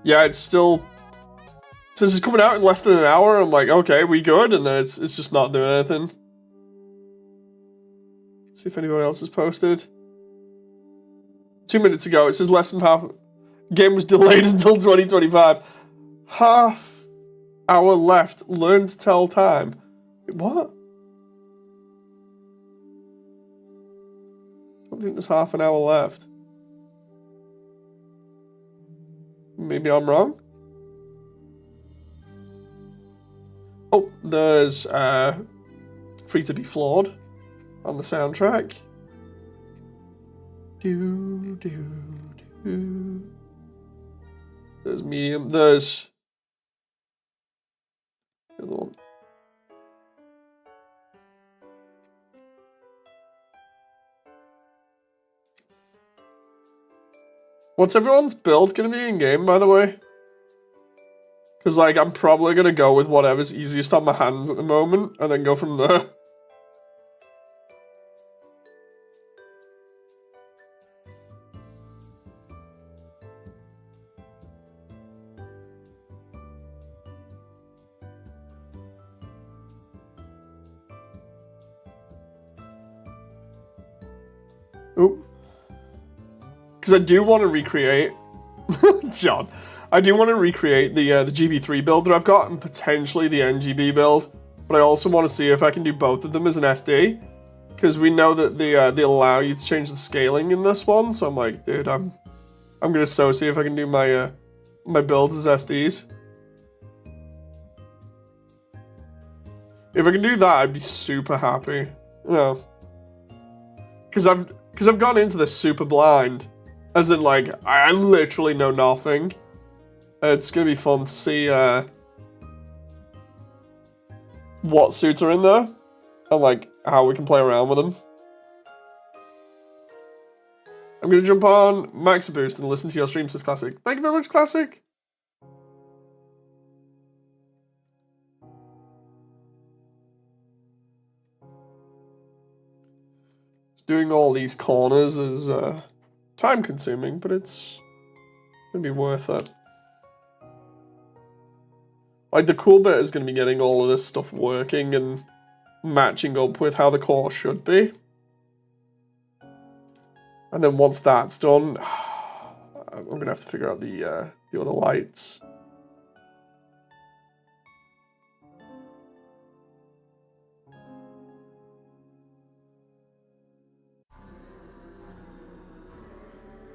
Yeah, it's still... Says it's coming out in less than an hour. I'm like, okay, we good? And then it's just not doing anything. See if anybody else has posted. 2 minutes ago, it says less than half. Game was delayed until 2025. Half hour left. Learn to tell time. What? I don't think there's half an hour left. Maybe I'm wrong. Oh, there's Free to Be Flawed on the soundtrack. Do, do, do. There's Medium. There's the other one. What's everyone's build gonna be in game, by the way? Because, like, I'm probably gonna go with whatever's easiest on my hands at the moment, and then go from there. Because I do want to recreate... John. I do want to recreate the GB3 build that I've got, and potentially the NGB build. But I also want to see if I can do both of them as an SD. Because we know that they allow you to change the scaling in this one. So I'm like, dude, I'm going to so see if I can do my my builds as SDs. If I can do that, I'd be super happy. You know. Because I've gone into this super blind. As in, like, I literally know nothing. It's going to be fun to see what suits are in there. And, like, how we can play around with them. I'm going to jump on Max Boost and listen to your stream, says Classic. Thank you very much, Classic. Doing all these corners is time consuming, but it's going to be worth it. Like, the cool bit is going to be getting all of this stuff working and matching up with how the course should be. And then once that's done, I'm going to have to figure out the other lights.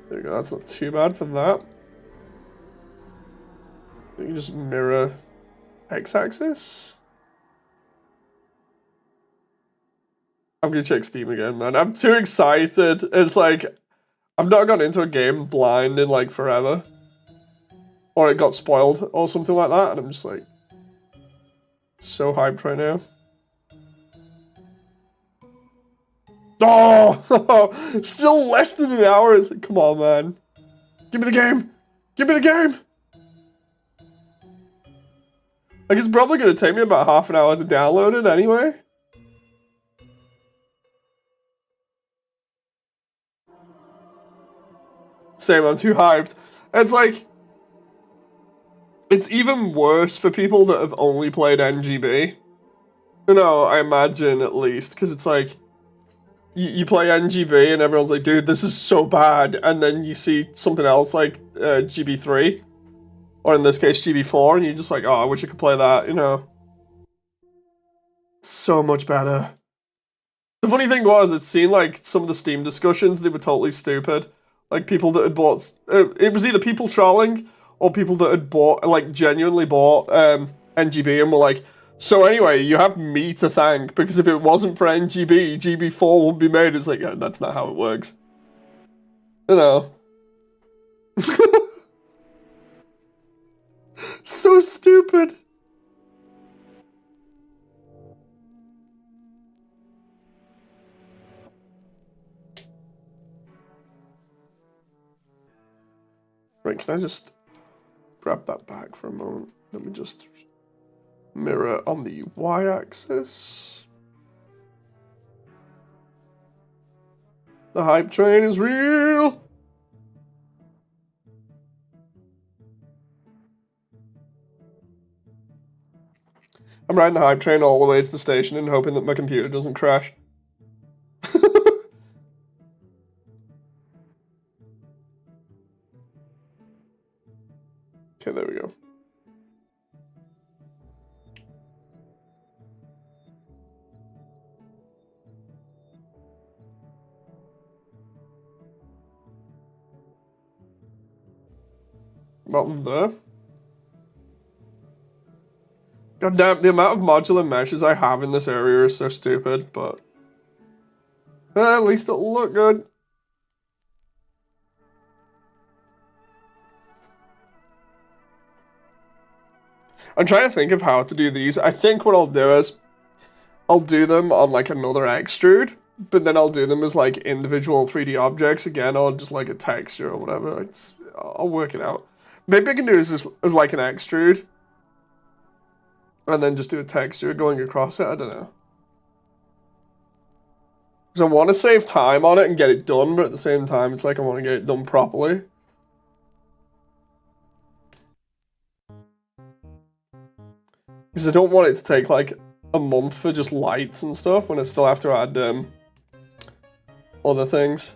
There you go, that's not too bad for that. You can just mirror X-axis. I'm gonna check Steam again, man. I'm too excited. It's like, I've not gone into a game blind in like forever. Or it got spoiled or something like that, and I'm just like, so hyped right now. Oh! Still less than an hour. Come on, man. Give me the game! Give me the game! Like, it's probably going to take me about half an hour to download it anyway. Same, I'm too hyped. It's like... It's even worse for people that have only played NGB. You know, I imagine, at least. Because it's like... You play NGB and everyone's like, dude, this is so bad. And then you see something else like GB3. Or in this case, GB4. And you're just like, oh, I wish I could play that, you know. So much better. The funny thing was, it seemed like some of the Steam discussions, they were totally stupid. Like, people that had bought... it was either people trolling, or people that had bought, like, genuinely bought NGB and were like, so anyway, you have me to thank, because if it wasn't for NGB, GB4 wouldn't be made. It's like, yeah, that's not how it works. You know. So stupid. Right, can I just grab that back for a moment? Let me just mirror on the y-axis. The hype train is real! I'm riding the hype train all the way to the station and hoping that my computer doesn't crash. Okay, there we go. About there. God damn, the amount of modular meshes I have in this area is so stupid, but... at least it'll look good. I'm trying to think of how to do these. I think what I'll do is, I'll do them on like another extrude, but then I'll do them as like individual 3D objects again, or just like a texture or whatever. I'll work it out. Maybe I can do this as like an extrude, and then just do a texture going across it. I don't know. Because I want to save time on it and get it done, but at the same time, it's like I want to get it done properly. Because I don't want it to take like a month for just lights and stuff when I still have to add other things.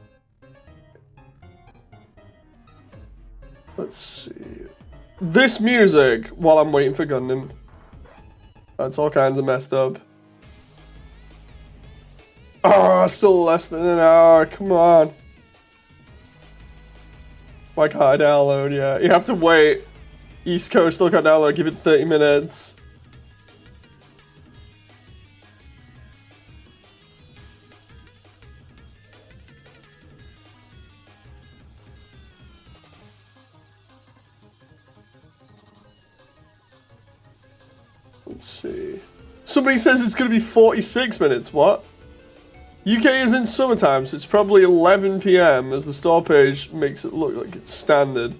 Let's see. This music, while I'm waiting for Gundam, that's all kinds of messed up. Oh, still less than an hour, come on. Why can't I download yet? You have to wait. East Coast still can't download, give it 30 minutes. Let's see. Somebody says it's going to be 46 minutes. What? UK is in summertime, so it's probably 11 PM as the store page makes it look like it's standard.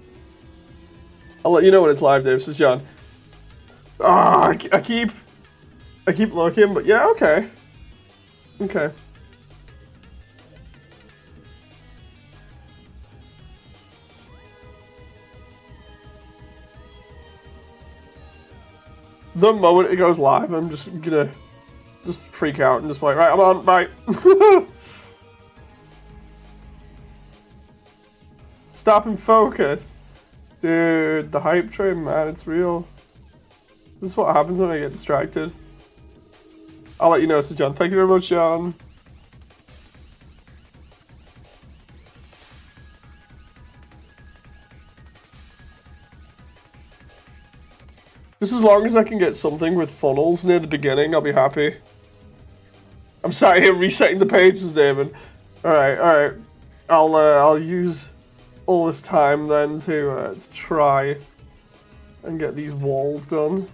I'll let you know when it's live, Dave, says John. Ah, I keep looking, but yeah, okay. Okay. The moment it goes live, I'm just gonna freak out and just be like, right, I'm on, bye. Stop and focus. Dude, the hype train, man, it's real. This is what happens when I get distracted. I'll let you know, says John. Thank you very much, John. Just as long as I can get something with funnels near the beginning, I'll be happy. I'm sorry, here resetting the pages, David. Alright. I'll use all this time then to try and get these walls done.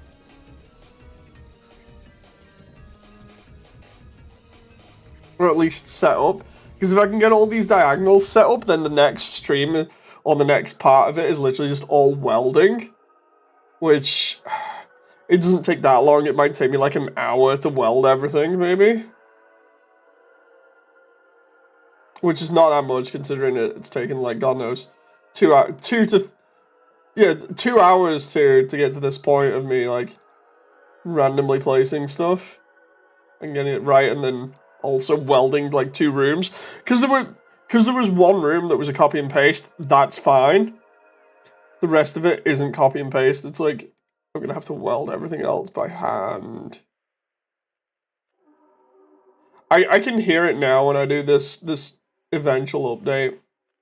Or at least set up. Because if I can get all these diagonals set up, then the next stream, or the next part of it, is literally just all welding. Which, it doesn't take that long. It might take me like an hour to weld everything, maybe. Which is not that much, considering it's taken, like, God knows, 2 hours to get to this point of me, like, randomly placing stuff and getting it right, and then also welding, like, 2 rooms. Because there was one room that was a copy and paste, that's fine. The rest of it isn't copy and paste. It's like, I'm gonna have to weld everything else by hand. I can hear it now when I do this eventual update.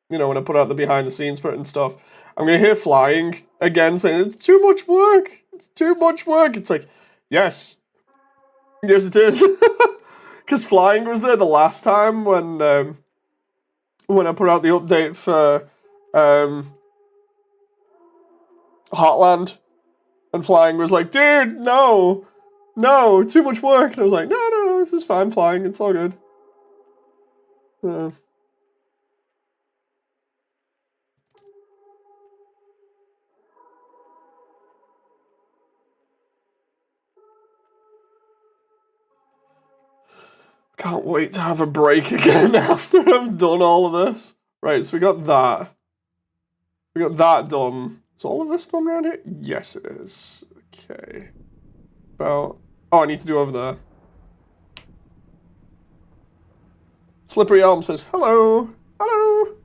You know, when I put out the behind the scenes for it and stuff. I'm gonna hear Flying again saying, it's too much work. It's too much work. It's like, yes. Yes, it is. Because Flying was there the last time when I put out the update for Heartland, and Flying was like, dude, no, too much work. And I was like, no, this is fine, Flying, it's all good. Can't wait to have a break again after I've done all of this. Right, so we got that. We got that done. Is all of this done around here? Yes, it is. Okay. About... Oh, I need to do over there. Slippery Elm says, hello. Hello.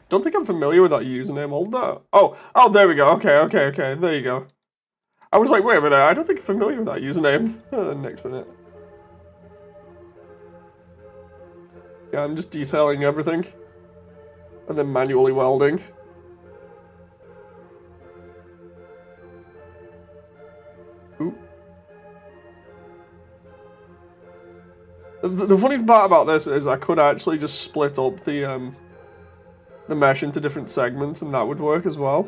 Don't think I'm familiar with that username. Hold that. Oh, there we go. Okay. There you go. I was like, wait a minute. I don't think I'm familiar with that username. Next minute. Yeah, I'm just detailing everything. And then manually welding. Ooh. The funny part about this is I could actually just split up the mesh into different segments, and that would work as well.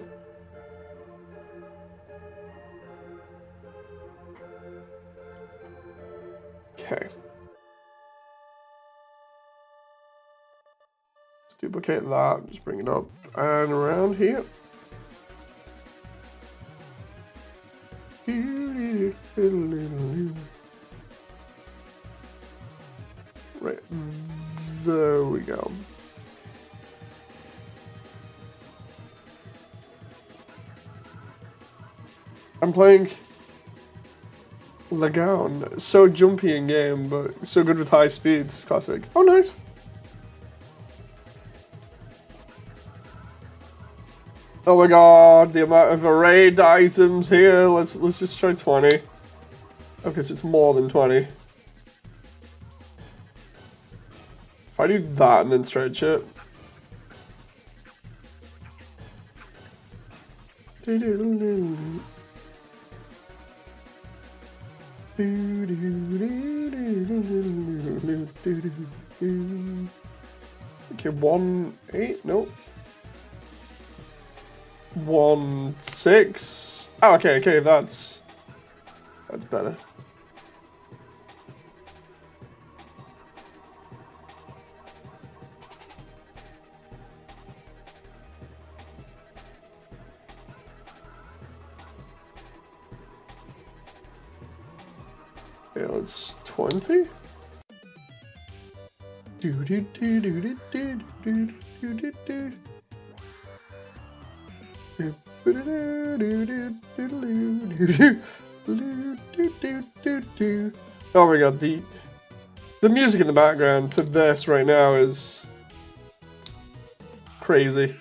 Okay. Let's duplicate that, just bring it up and around here. Right, there we go. I'm playing Lagoon. So jumpy in game, but so good with high speeds. Classic. Oh, nice. Oh my god, the amount of arrayed items here. Let's just try 20. Okay, so it's more than 20. If I do that and then stretch it. Okay, 1.8, nope. 1.6. Oh, okay, that's better. Okay, let's 20. Oh my god, the music in the background to this right now is crazy.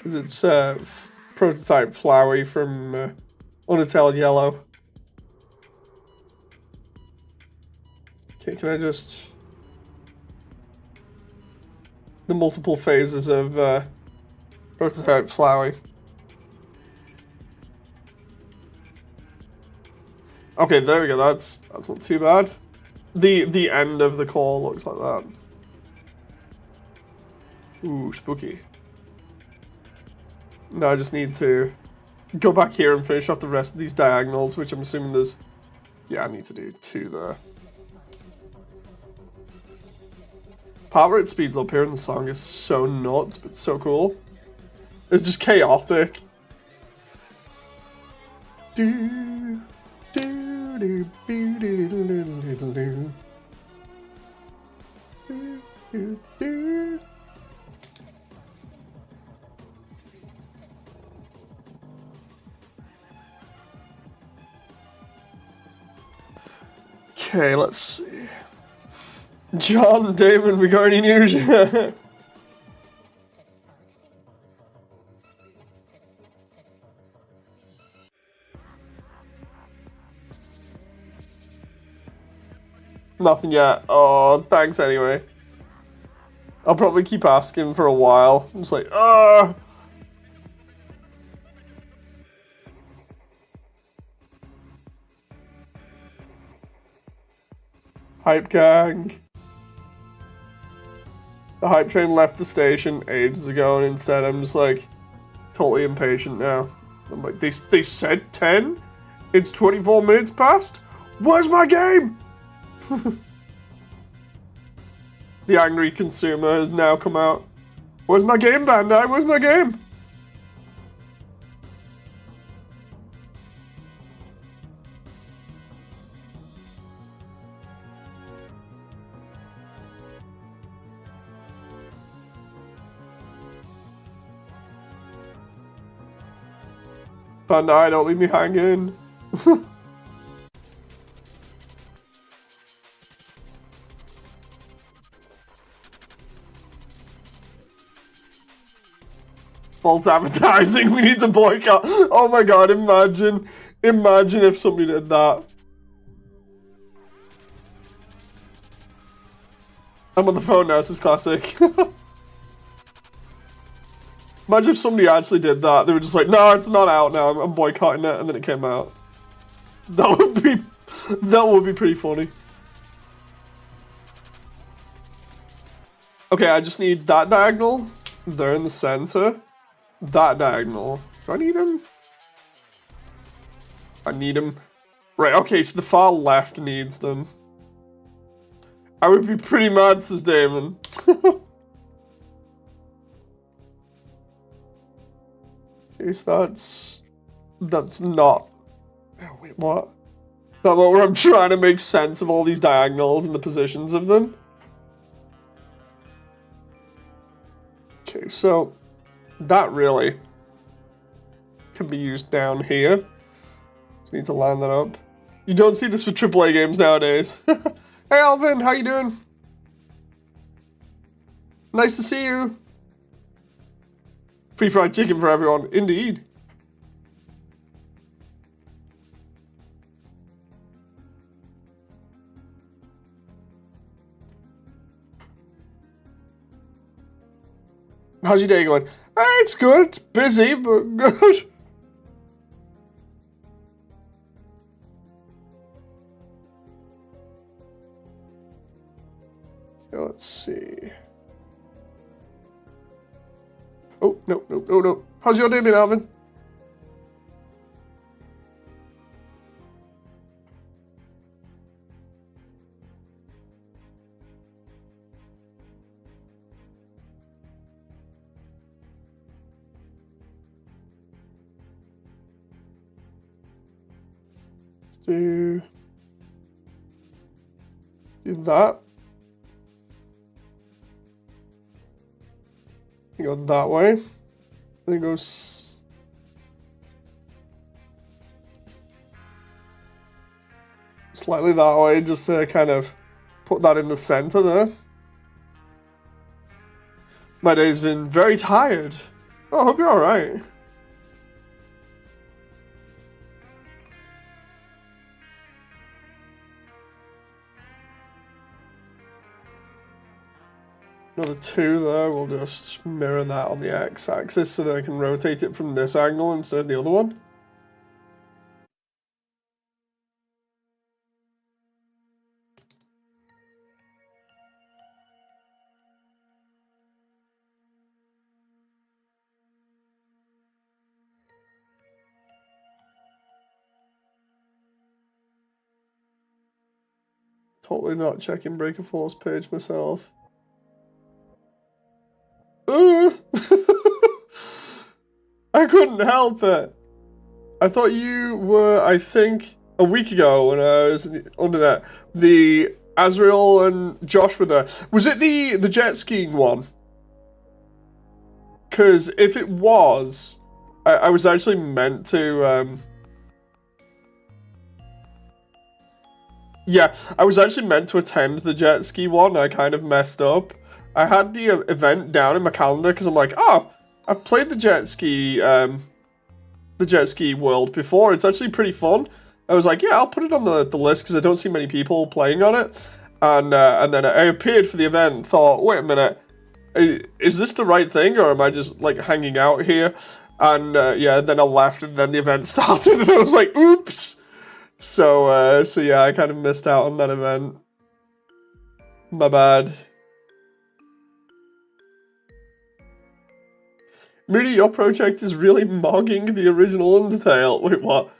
It's prototype Flowey from Undertale Yellow. Okay, can I just... The multiple phases of prototype Flowey. Okay, there we go, that's not too bad. The end of the core looks like that. Ooh, spooky. Now I just need to go back here and finish off the rest of these diagonals, which I'm assuming there's... Yeah, I need to do 2 there. Part where it speeds up here in the song is so nuts, but so cool. It's just chaotic. Do, do, do, do, do, do, do, do. Do, do, do. Okay, let's see. John, Damon, we got any news? Nothing yet. Oh, thanks anyway. I'll probably keep asking for a while. I'm just like, Hype gang. The hype train left the station ages ago, and instead I'm just like, totally impatient now. I'm like, they said 10? It's 24 minutes past? Where's my game? The angry consumer has now come out. Where's my game, Bandai? Where's my game? Bandai, don't leave me hanging. False advertising, we need to boycott. Oh my god, imagine if somebody did that. I'm on the phone now, this is classic. Imagine if somebody actually did that. They were just like, no, it's not out now, I'm boycotting it, and then it came out. That would be pretty funny. Okay, I just need that diagonal. They're in the center. That diagonal. Do I need him? I need him. Right, okay, so the far left needs them. I would be pretty mad, says Damon. Okay, so that's not... Oh, wait, what? That one where I'm trying to make sense of all these diagonals and the positions of them? Okay, so that really can be used down here. Just need to line that up. You don't see this with AAA games nowadays. Hey Alvin, how you doing? Nice to see you. Free fried chicken for everyone, indeed. How's your day going? It's good. Busy, but good. Let's see. Oh, no. How's your day been, Alvin? Let's do that. You go that way. Then go slightly that way, just to kind of put that in the center there. My day's been very tired. Oh, I hope you're alright. Another 2 there, we'll just mirror that on the x-axis so that I can rotate it from this angle instead of the other one. Totally not checking Breaker Force page myself. I couldn't help it. I thought you were, I think, a week ago when I was under that. The Azrael and Josh were there. Was it the jet skiing one? Because if it was, I was actually meant to... Yeah, I was actually meant to attend the jet ski one. I kind of messed up. I had the event down in my calendar because I'm like, oh, I've played the jet ski world before. It's actually pretty fun. I was like, yeah, I'll put it on the list because I don't see many people playing on it. And then I appeared for the event and thought, wait a minute, is this the right thing or am I just like hanging out here? And yeah, then I left and then the event started and I was like, oops. So yeah, I kind of missed out on that event. My bad. Moody, your project is really mogging the original Undertale. Wait, what?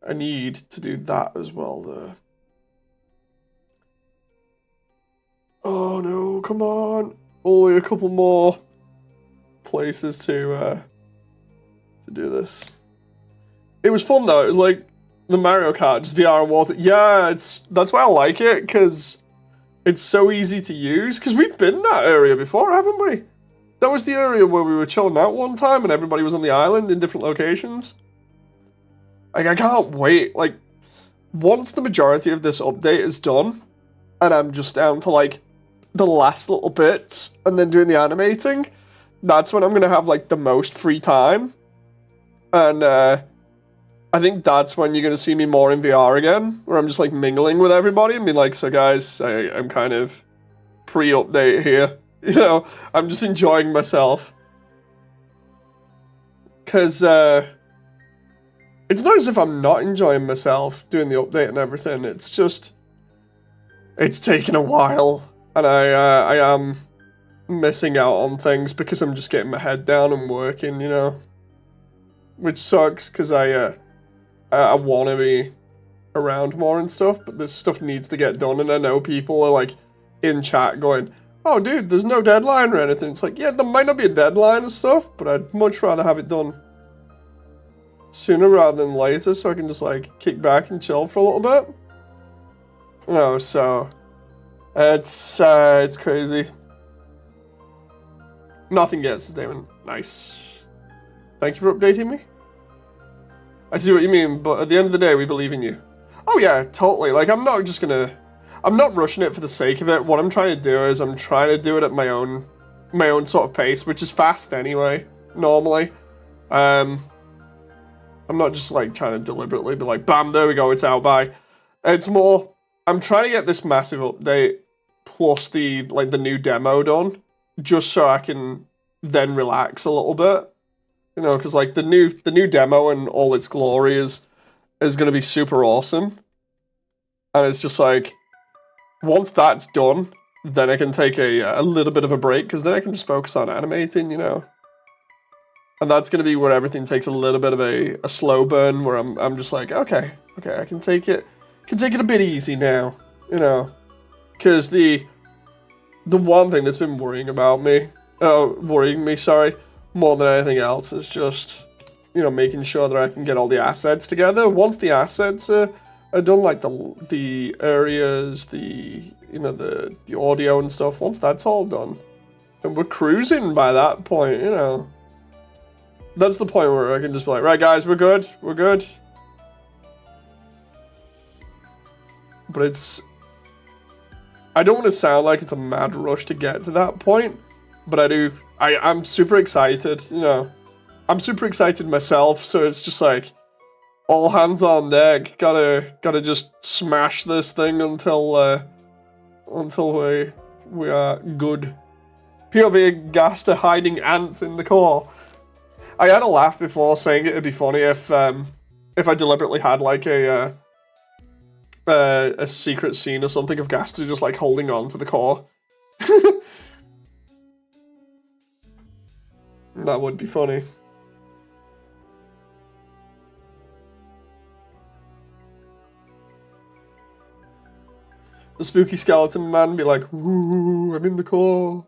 I need to do that as well, though. Oh no, come on. Only a couple more places to do this. It was fun though, it was like the Mario Kart, just VR and water. Yeah, that's why I like it, because it's so easy to use. Because we've been in that area before, haven't we? That was the area where we were chilling out one time and everybody was on the island in different locations. Like, I can't wait. Like, once the majority of this update is done, and I'm just down to, like, the last little bits, and then doing the animating, that's when I'm going to have, like, the most free time. And, I think that's when you're going to see me more in VR again, where I'm just, like, mingling with everybody and being like, so guys, I'm kind of pre-update here. You know, I'm just enjoying myself. Because, it's not as if I'm not enjoying myself doing the update and everything. It's just, it's taken a while, and I am missing out on things because I'm just getting my head down and working, you know, which sucks because I want to be around more and stuff, but this stuff needs to get done, and I know people are like in chat going, "Oh, dude, there's no deadline or anything." It's like, yeah, there might not be a deadline and stuff, but I'd much rather have it done sooner rather than later, so I can just like kick back and chill for a little bit. You know, so it's crazy. Nothing yet, says Damon. Nice. Thank you for updating me. I see what you mean, but at the end of the day, we believe in you. Oh yeah, totally. Like, I'm not just gonna... I'm not rushing it for the sake of it. What I'm trying to do is I'm trying to do it at my own sort of pace, which is fast anyway, normally. I'm not just, like, trying to deliberately be like, bam, there we go, it's out, bye. It's more, I'm trying to get this massive update plus the new demo done, just so I can then relax a little bit. You know, because, like, the new demo in all its glory is going to be super awesome. And it's just, like, once that's done, then I can take a little bit of a break, because then I can just focus on animating, you know. And that's going to be where everything takes a little bit of a slow burn, where I'm just like, okay, I can take it a bit easy now, you know. Because the one thing that's been worrying me, sorry, more than anything else is just, you know, making sure that I can get all the assets together. Once the assets are done, like the areas, you know, the audio and stuff, once that's all done, and we're cruising by that point, you know. That's the point where I can just be like, right guys, we're good. But it's... I don't want to sound like it's a mad rush to get to that point, but I'm super excited, you know. I'm super excited myself, so it's just like, all hands on deck. Gotta just smash this thing until we are good. POV Gaster hiding ants in the core. I had a laugh before saying it'd be funny if I deliberately had like a secret scene or something of Gaster just like holding on to the core. That would be funny. The spooky skeleton man be like, "Ooh, I'm in the core."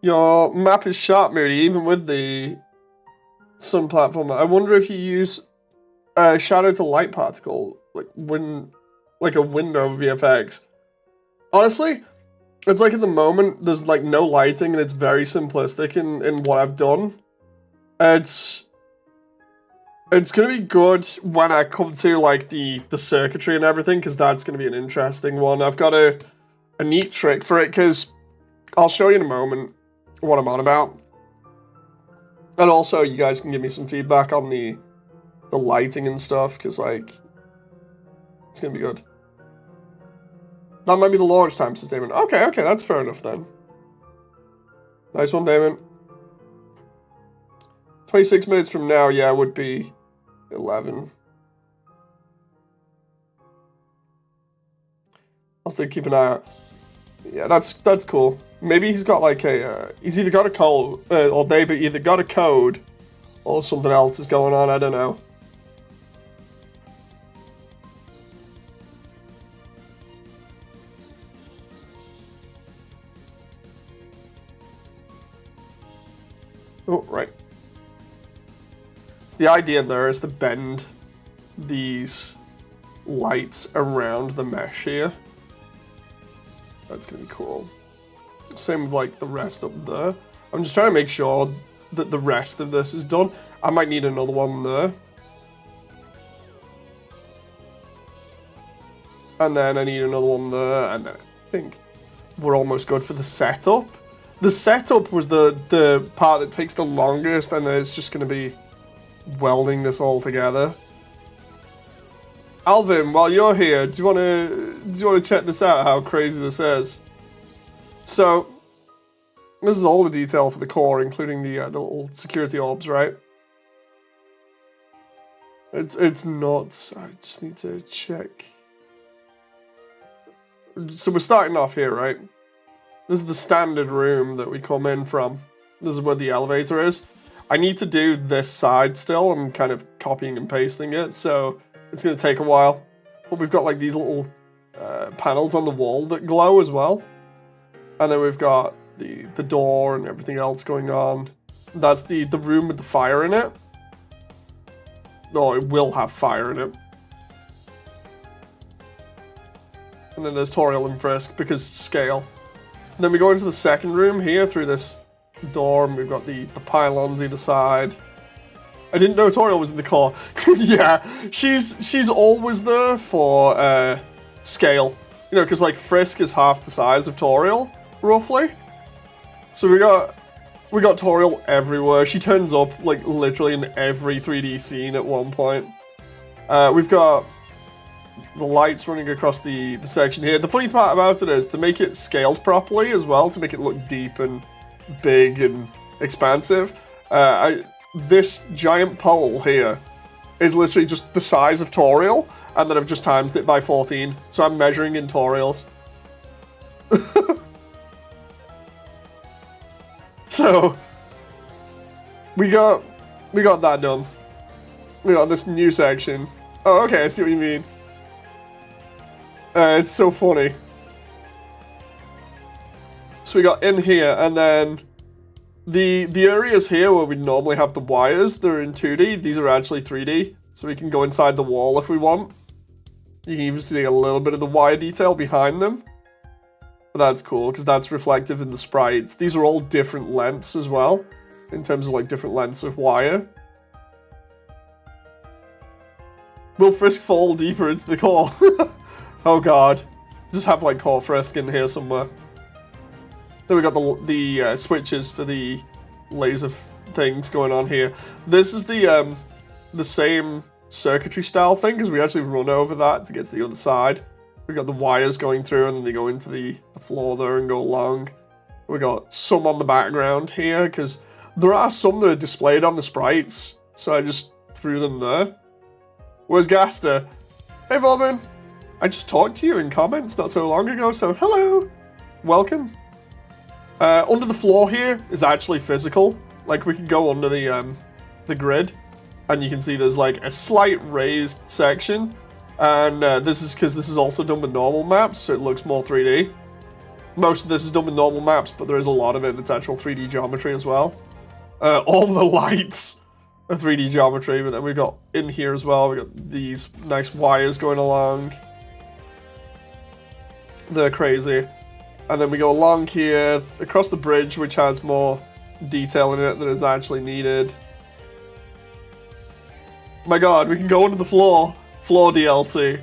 Your map is sharp, Moody, even with the sun platform. I wonder if you use shadow to light particle, like a window VFX. Honestly, it's like at the moment there's like no lighting and it's very simplistic in what I've done. It's gonna be good when I come to like the circuitry and everything, because that's gonna be an interesting one. I've got a neat trick for it, because I'll show you in a moment what I'm on about. And also, you guys can give me some feedback on the lighting and stuff, because, like, it's gonna be good. That might be the launch time, says Damon. Okay, that's fair enough then. Nice one, Damon. 26 minutes from now, yeah, would be 11. I'll still keep an eye out. Yeah, that's cool. Maybe he's got like he's either got a code, or David either got a code, or something else is going on, I don't know. Oh, right. So the idea there is to bend these lights around the mesh here. That's gonna be cool. Same with like the rest up there. I'm just trying to make sure that the rest of this is done. I might need another one there. And then I need another one there, and then I think we're almost good for the setup. The setup was the part that takes the longest, and then it's just going to be welding this all together. Alvin, while you're here, do you want to check this out? How crazy this is. So this is all the detail for the core, including the little security orbs, right? It's nuts. I just need to check. So we're starting off here, right? This is the standard room that we come in from. This is where the elevator is. I need to do this side still. I'm kind of copying and pasting it, so it's going to take a while. But we've got like these little panels on the wall that glow as well. And then we've got the door and everything else going on. That's the room with the fire in it. Oh, it will have fire in it. And then there's Toriel and Frisk, because scale. And then we go into the second room here through this door, and we've got the pylons either side. I didn't know Toriel was in the core. Yeah, she's always there for scale. You know, because like Frisk is half the size of Toriel, roughly. So we got Toriel everywhere. She turns up like literally in every 3D scene at one point. We've got the lights running across the section here. The funny part about it is to make it scaled properly as well, to make it look deep and big and expansive. This giant pole here is literally just the size of Toriel, and then I've just times it by 14. So I'm measuring in Toriels. So we got that done. We got this new section. Oh, okay, I see what you mean. It's so funny. So we got in here, and then the areas here where we normally have the wires, they're in 2D. These are actually 3D, so we can go inside the wall if we want. You can even see a little bit of the wire detail behind them. But that's cool, because that's reflective in the sprites. These are all different lengths as well, in terms of like different lengths of wire. Will Frisk fall deeper into the core? Oh god. Just have like core Frisk in here somewhere. Then we got the switches for the laser things going on here. This is the same circuitry style thing, because we actually run over that to get to the other side. We got the wires going through, and then they go into the floor there and go along. We got some on the background here, because there are some that are displayed on the sprites, so I just threw them there. Where's Gaster? Hey, Bobbin! I just talked to you in comments not so long ago, so hello! Welcome. Under the floor here is actually physical. Like, we can go under the grid, and you can see there's like a slight raised section. And this is because this is also done with normal maps, so it looks more 3D. Most of this is done with normal maps, but there is a lot of it that's actual 3D geometry as well. All the lights are 3D geometry, but then we've got in here as well, we got these nice wires going along. They're crazy. And then we go along here, across the bridge, which has more detail in it than is actually needed. My god, we can go under the floor. Floor DLC.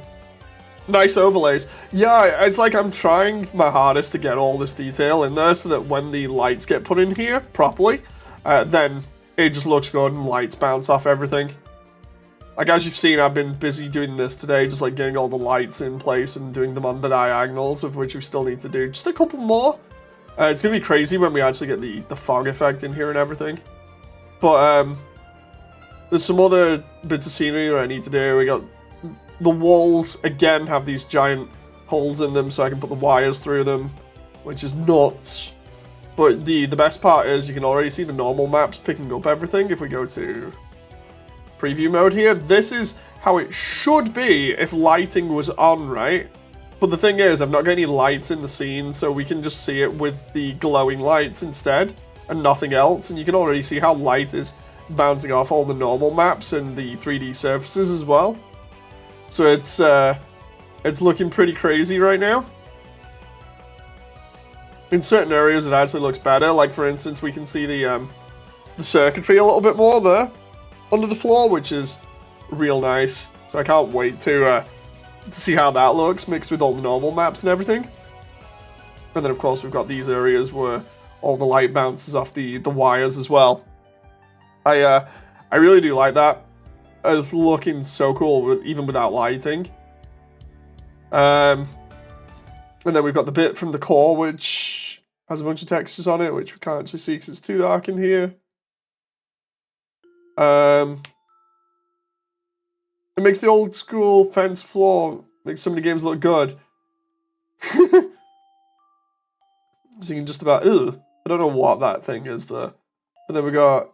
Nice overlays. Yeah, it's like I'm trying my hardest to get all this detail in there so that when the lights get put in here properly, then it just looks good and lights bounce off everything. Like, as you've seen, I've been busy doing this today, just like getting all the lights in place and doing them on the diagonals, of which we still need to do just a couple more. It's going to be crazy when we actually get the fog effect in here and everything. But, there's some other bits of scenery that I need to do. We got the walls, again, have these giant holes in them so I can put the wires through them, which is nuts. But the best part is you can already see the normal maps picking up everything if we go to preview mode here. This is how it should be if lighting was on, right? But the thing is, I've not got any lights in the scene, so we can just see it with the glowing lights instead, and nothing else. And you can already see how light is bouncing off all the normal maps and the 3D surfaces as well. So it's looking pretty crazy right now. In certain areas, it actually looks better. Like, for instance, we can see the circuitry a little bit more there under the floor, which is real nice. So I can't wait to see how that looks mixed with all the normal maps and everything. And then, of course, we've got these areas where all the light bounces off the wires as well. I really do like that. It's looking so cool, even without lighting. And then we've got the bit from the core, which has a bunch of textures on it, which we can't actually see because it's too dark in here. It makes the old school fence floor, makes some of the games look good. So you can just about, I don't know what that thing is there. And then we got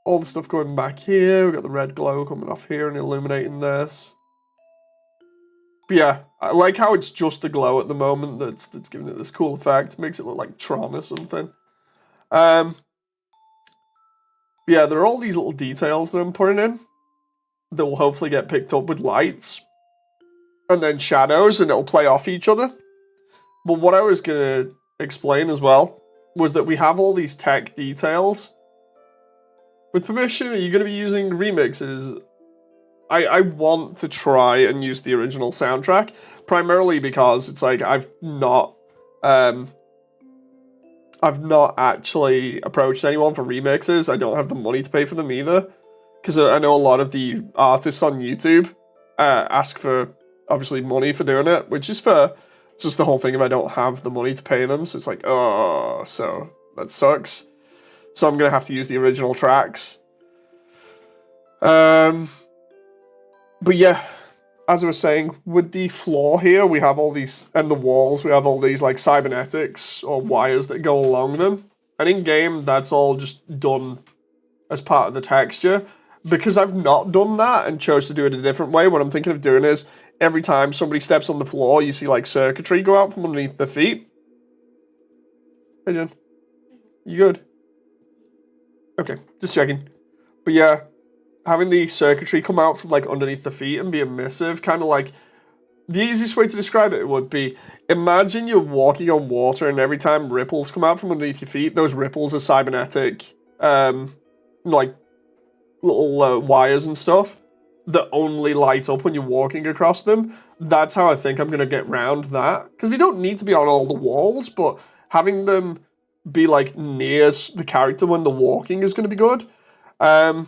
all the stuff going back here. We got the red glow coming off here and illuminating this. But yeah, I like how it's just the glow at the moment that's giving it this cool effect. It makes it look like Tron or something. Yeah, there are all these little details that I'm putting in. that will hopefully get picked up with lights. And then shadows, and it'll play off each other. But what I was going to explain as well was that we have all these tech details. With permission, are you going to be using remixes? I want to try and use the original soundtrack, primarily because it's like I've not actually approached anyone for remixes. I don't have the money to pay for them either, because I know a lot of the artists on YouTube ask for, obviously, money for doing it, which is fair. It's just the whole thing if I don't have the money to pay them, so it's like, oh, so that sucks. So I'm going to have to use the original tracks. But yeah, as I was saying, with the floor here, we have all these, and the walls, we have all these like cybernetics or wires that go along them. And in game, that's all just done as part of the texture. Because I've not done that and chose to do it a different way, what I'm thinking of doing is every time somebody steps on the floor, you see like circuitry go out from underneath their feet. Hey, Jen. You good? Okay, just checking. But yeah, having the circuitry come out from like underneath the feet and be emissive, kind of like, the easiest way to describe it would be, imagine you're walking on water and every time ripples come out from underneath your feet, those ripples are cybernetic, like little wires and stuff that only light up when you're walking across them. That's how I think I'm going to get round that, because they don't need to be on all the walls, but having them be like near the character when they're walking is going to be good. So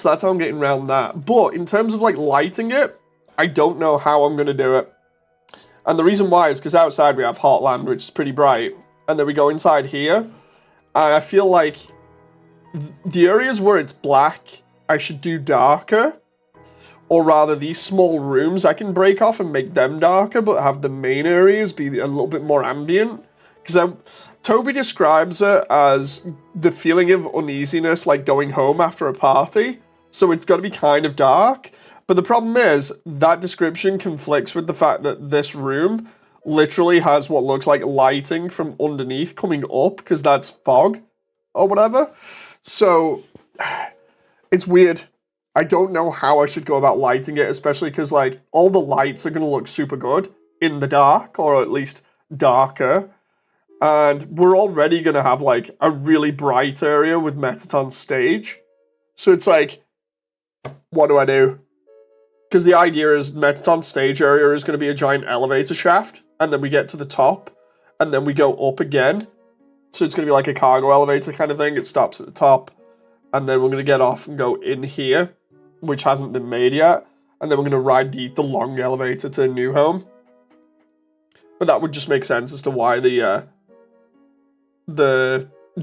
that's how I'm getting around that. But in terms of like lighting it, I don't know how I'm going to do it. And the reason why is because outside we have Heartland, which is pretty bright. And then we go inside here. And I feel like the areas where it's black, I should do darker. Or rather, these small rooms I can break off and make them darker, but have the main areas be a little bit more ambient. Because Toby describes it as the feeling of uneasiness, like going home after a party. So it's got to be kind of dark. But the problem is, that description conflicts with the fact that this room literally has what looks like lighting from underneath coming up, because that's fog or whatever. So it's weird. I don't know how I should go about lighting it, especially because like all the lights are going to look super good in the dark, or at least darker. And we're already going to have, like, a really bright area with Metaton's stage. So it's like, what do I do? Because the idea is Metaton's stage area is going to be a giant elevator shaft. And then we get to the top. And then we go up again. So it's going to be like a cargo elevator kind of thing. It stops at the top. And then we're going to get off and go in here, which hasn't been made yet. And then we're going to ride the long elevator to New Home. But that would just make sense as to why the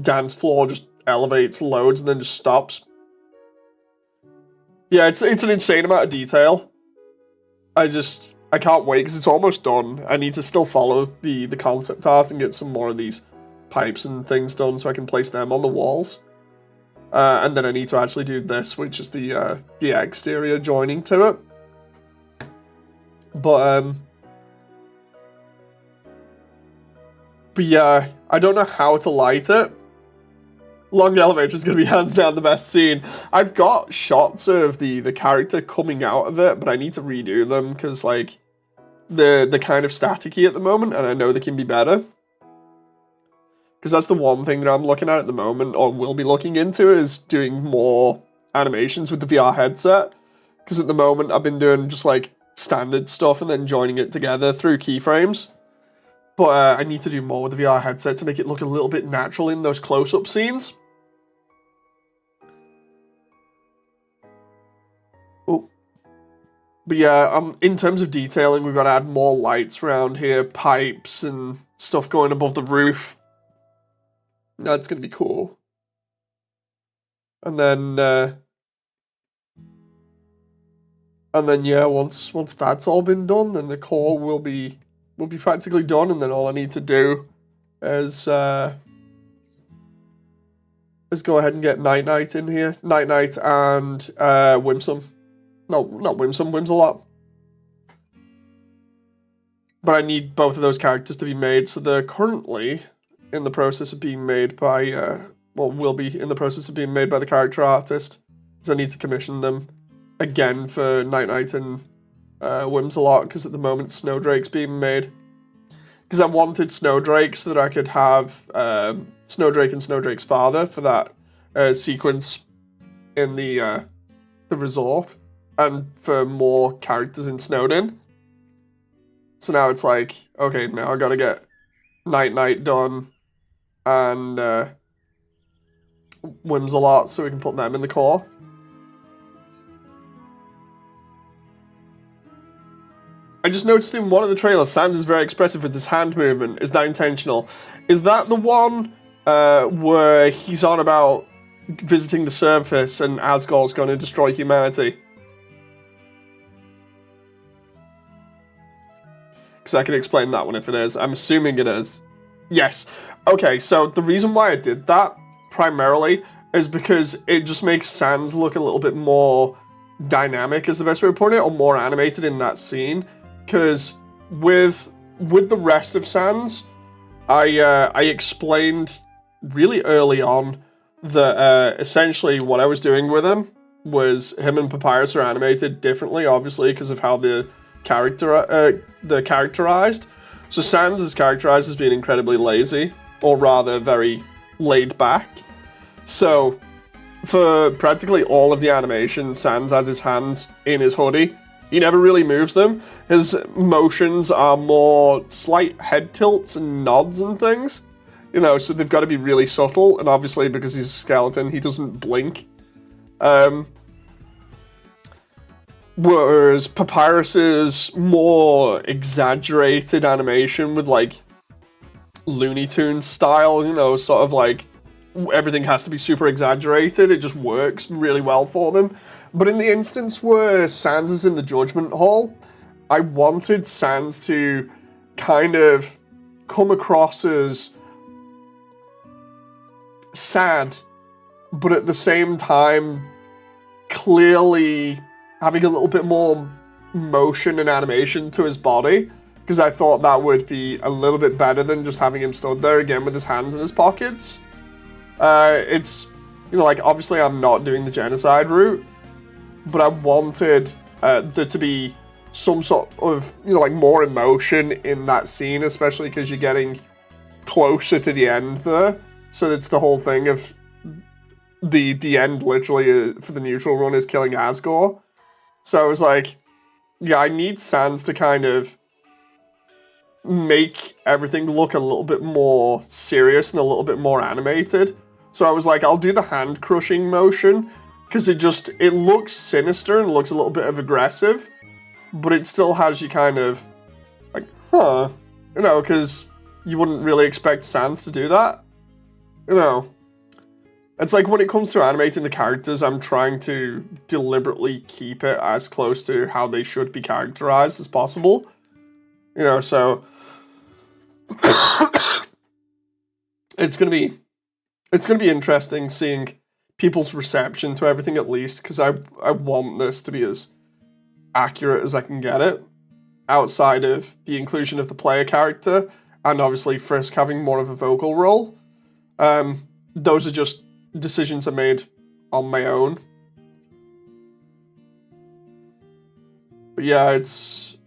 dance floor just elevates loads and then just stops. Yeah, it's an insane amount of detail. I can't wait because it's almost done. I need to still follow the concept art and get some more of these pipes and things done so I can place them on the walls. And then I need to actually do this, which is the exterior joining to it. But yeah, I don't know how to light it. Long elevator is going to be hands down the best scene. I've got shots of the character coming out of it, but I need to redo them because like they're kind of staticky at the moment, and I know they can be better. Because that's the one thing that I'm looking at the moment, or will be looking into, is doing more animations with the VR headset. Because at the moment I've been doing just like standard stuff and then joining it together through keyframes. But I need to do more with the VR headset to make it look a little bit natural in those close-up scenes. Oh. But yeah, in terms of detailing, we've got to add more lights around here, pipes and stuff going above the roof. That's going to be cool. And then yeah, once that's all been done, then the core will be practically done, and then all I need to do is go ahead and get Night Knight in here. Night Knight and Whimsum. No, not Whimsum, Whimsalot. But I need both of those characters to be made, so they're currently in the process of being made by, will be in the process of being made by the character artist, because I need to commission them again for Night Knight and Whims a lot, because at the moment Snowdrake's being made. Because I wanted Snowdrake so that I could have Snowdrake and Snowdrake's father for that sequence in the resort, and for more characters in Snowdin. So now it's like, okay, now I gotta get Night Knight done and Whims a lot so we can put them in the core. I just noticed in one of the trailers, Sans is very expressive with his hand movement. Is that intentional? Is that the one where he's on about visiting the surface and Asgore's going to destroy humanity? Because I can explain that one if it is. I'm assuming it is. Yes. Okay, so the reason why I did that, primarily, is because it just makes Sans look a little bit more dynamic, is the best way to put it, or more animated in that scene. Because with the rest of Sans, I explained really early on that essentially what I was doing with him was him and Papyrus are animated differently, obviously, because of how they're characterized. So Sans is characterized as being incredibly lazy, or rather very laid back. So for practically all of the animation, Sans has his hands in his hoodie. He never really moves them. His motions are more slight head tilts and nods and things. You know, so they've got to be really subtle, and obviously because he's a skeleton, he doesn't blink. Whereas Papyrus's more exaggerated animation with, like, Looney Tunes style, you know, sort of like everything has to be super exaggerated. It just works really well for them. But in the instance where Sans is in the Judgment Hall, I wanted Sans to kind of come across as sad, but at the same time clearly having a little bit more motion and animation to his body, because I thought that would be a little bit better than just having him stood there again with his hands in his pockets. It's, you know, like, obviously I'm not doing the genocide route, but I wanted there to be some sort of, you know, like, more emotion in that scene, especially because you're getting closer to the end there. So it's the whole thing of the end, literally, for the neutral run is killing Asgore. So I was like, yeah, I need Sans to kind of make everything look a little bit more serious and a little bit more animated. So I was like, I'll do the hand crushing motion, because it looks sinister and looks a little bit of aggressive, but it still has you kind of like, huh, you know, because you wouldn't really expect Sans to do that, you know. It's like when it comes to animating the characters, I'm trying to deliberately keep it as close to how they should be characterized as possible, you know. So it's gonna be interesting seeing people's reception to everything, at least, because I want this to be as accurate as I can get it, outside of the inclusion of the player character, and obviously Frisk having more of a vocal role. Those are just decisions I made on my own. But yeah, it's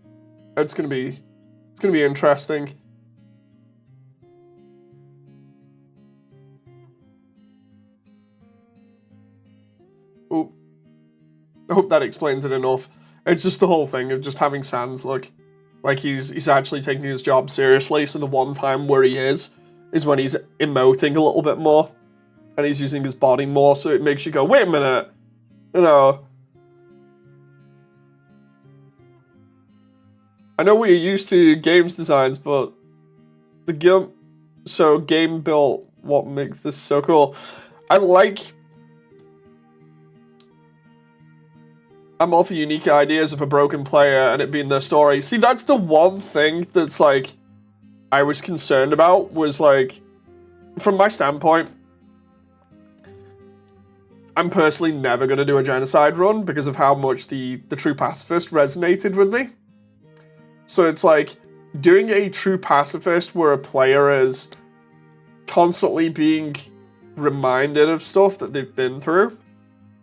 gonna be interesting. Oh, I hope that explains it enough. It's just the whole thing of just having Sans look like he's actually taking his job seriously. So the one time where he is when he's emoting a little bit more, and he's using his body more. So it makes you go, wait a minute, you know. I know we're used to games designs, but the game built what makes this so cool. I'm all for unique ideas of a broken player and it being their story. See, that's the one thing that's, like, I was concerned about, was, like, from my standpoint, I'm personally never going to do a genocide run because of how much the True Pacifist resonated with me. So it's like, doing a True Pacifist where a player is constantly being reminded of stuff that they've been through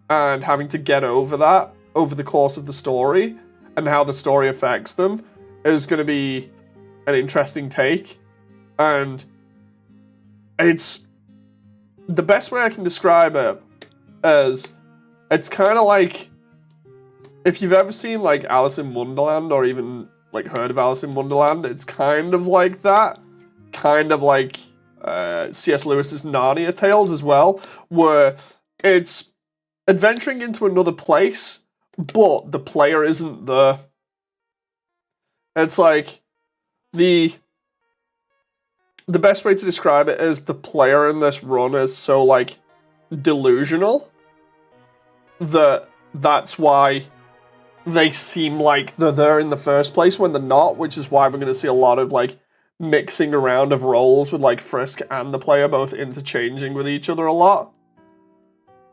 and having to get over that over the course of the story and how the story affects them is going to be an interesting take. And it's the best way I can describe it is it's kind of like if you've ever seen like Alice in Wonderland or even like heard of Alice in Wonderland, it's kind of like that. Kind of like C.S. Lewis's Narnia Tales as well, where it's adventuring into another place, but the player isn't there. It's like the best way to describe it is the player in this run is so like delusional that that's why they seem like they're there in the first place when they're not, which is why we're going to see a lot of like mixing around of roles with like Frisk and the player both interchanging with each other a lot.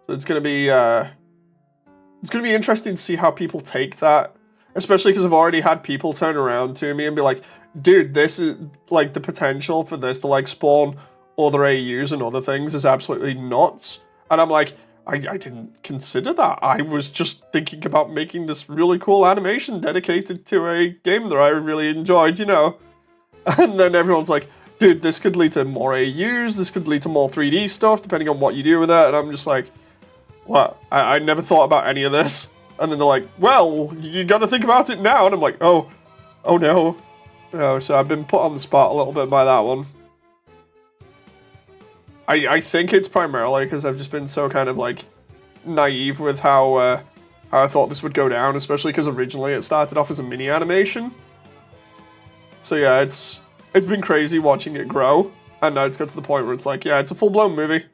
So it's going to be interesting to see how people take that, especially because I've already had people turn around to me and be like, dude, this is like the potential for this to like spawn other AUs and other things is absolutely nuts. And I'm like, I didn't consider that. I was just thinking about making this really cool animation dedicated to a game that I really enjoyed, you know? And then everyone's like, dude, this could lead to more AUs, this could lead to more 3D stuff, depending on what you do with it. And I'm just like, what? I never thought about any of this. And then they're like, well, you gotta think about it now. And I'm like, oh no. Oh, so I've been put on the spot a little bit by that one. I think it's primarily because I've just been so kind of like naive with how I thought this would go down, especially because originally it started off as a mini animation. So yeah, it's been crazy watching it grow, and now it's got to the point where it's like, yeah, it's a full-blown movie.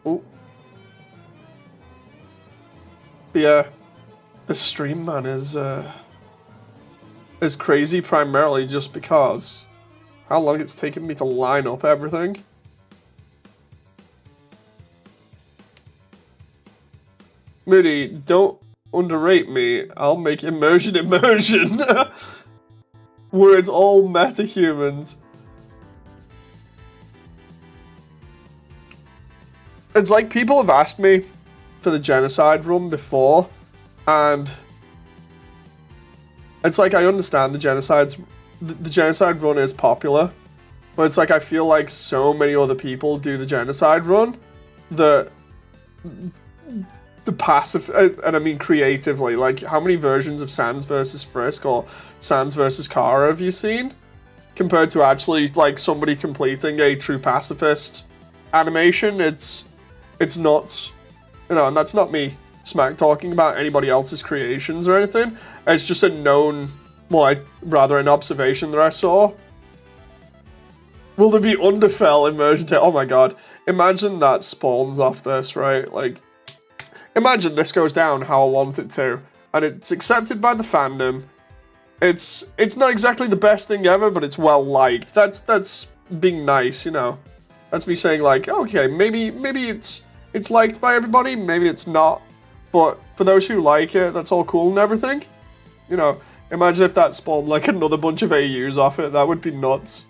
Oh. But yeah, the stream, man, is crazy primarily just because how long it's taken me to line up everything. Moody, don't underrate me. I'll make immersion. Where it's all meta-humans. It's like people have asked me for the genocide run before, and it's like I understand the genocide run is popular, but it's like I feel like so many other people do the genocide run that the passive, and I mean creatively, like how many versions of Sans versus Frisk or Sans versus Kara have you seen compared to actually like somebody completing a true pacifist animation? It's not, you know, and that's not me smack talking about anybody else's creations or anything. It's just a known, well, rather an observation that I saw. Will there be Undertale Immersiontale? Oh my god. Imagine that spawns off this, right? Like, imagine this goes down how I want it to, and it's accepted by the fandom. It's not exactly the best thing ever, but it's well liked. That's being nice, you know. That's me saying like, okay, maybe it's liked by everybody, maybe it's not. But for those who like it, that's all cool and everything. You know, imagine if that spawned like another bunch of AUs off it. That would be nuts.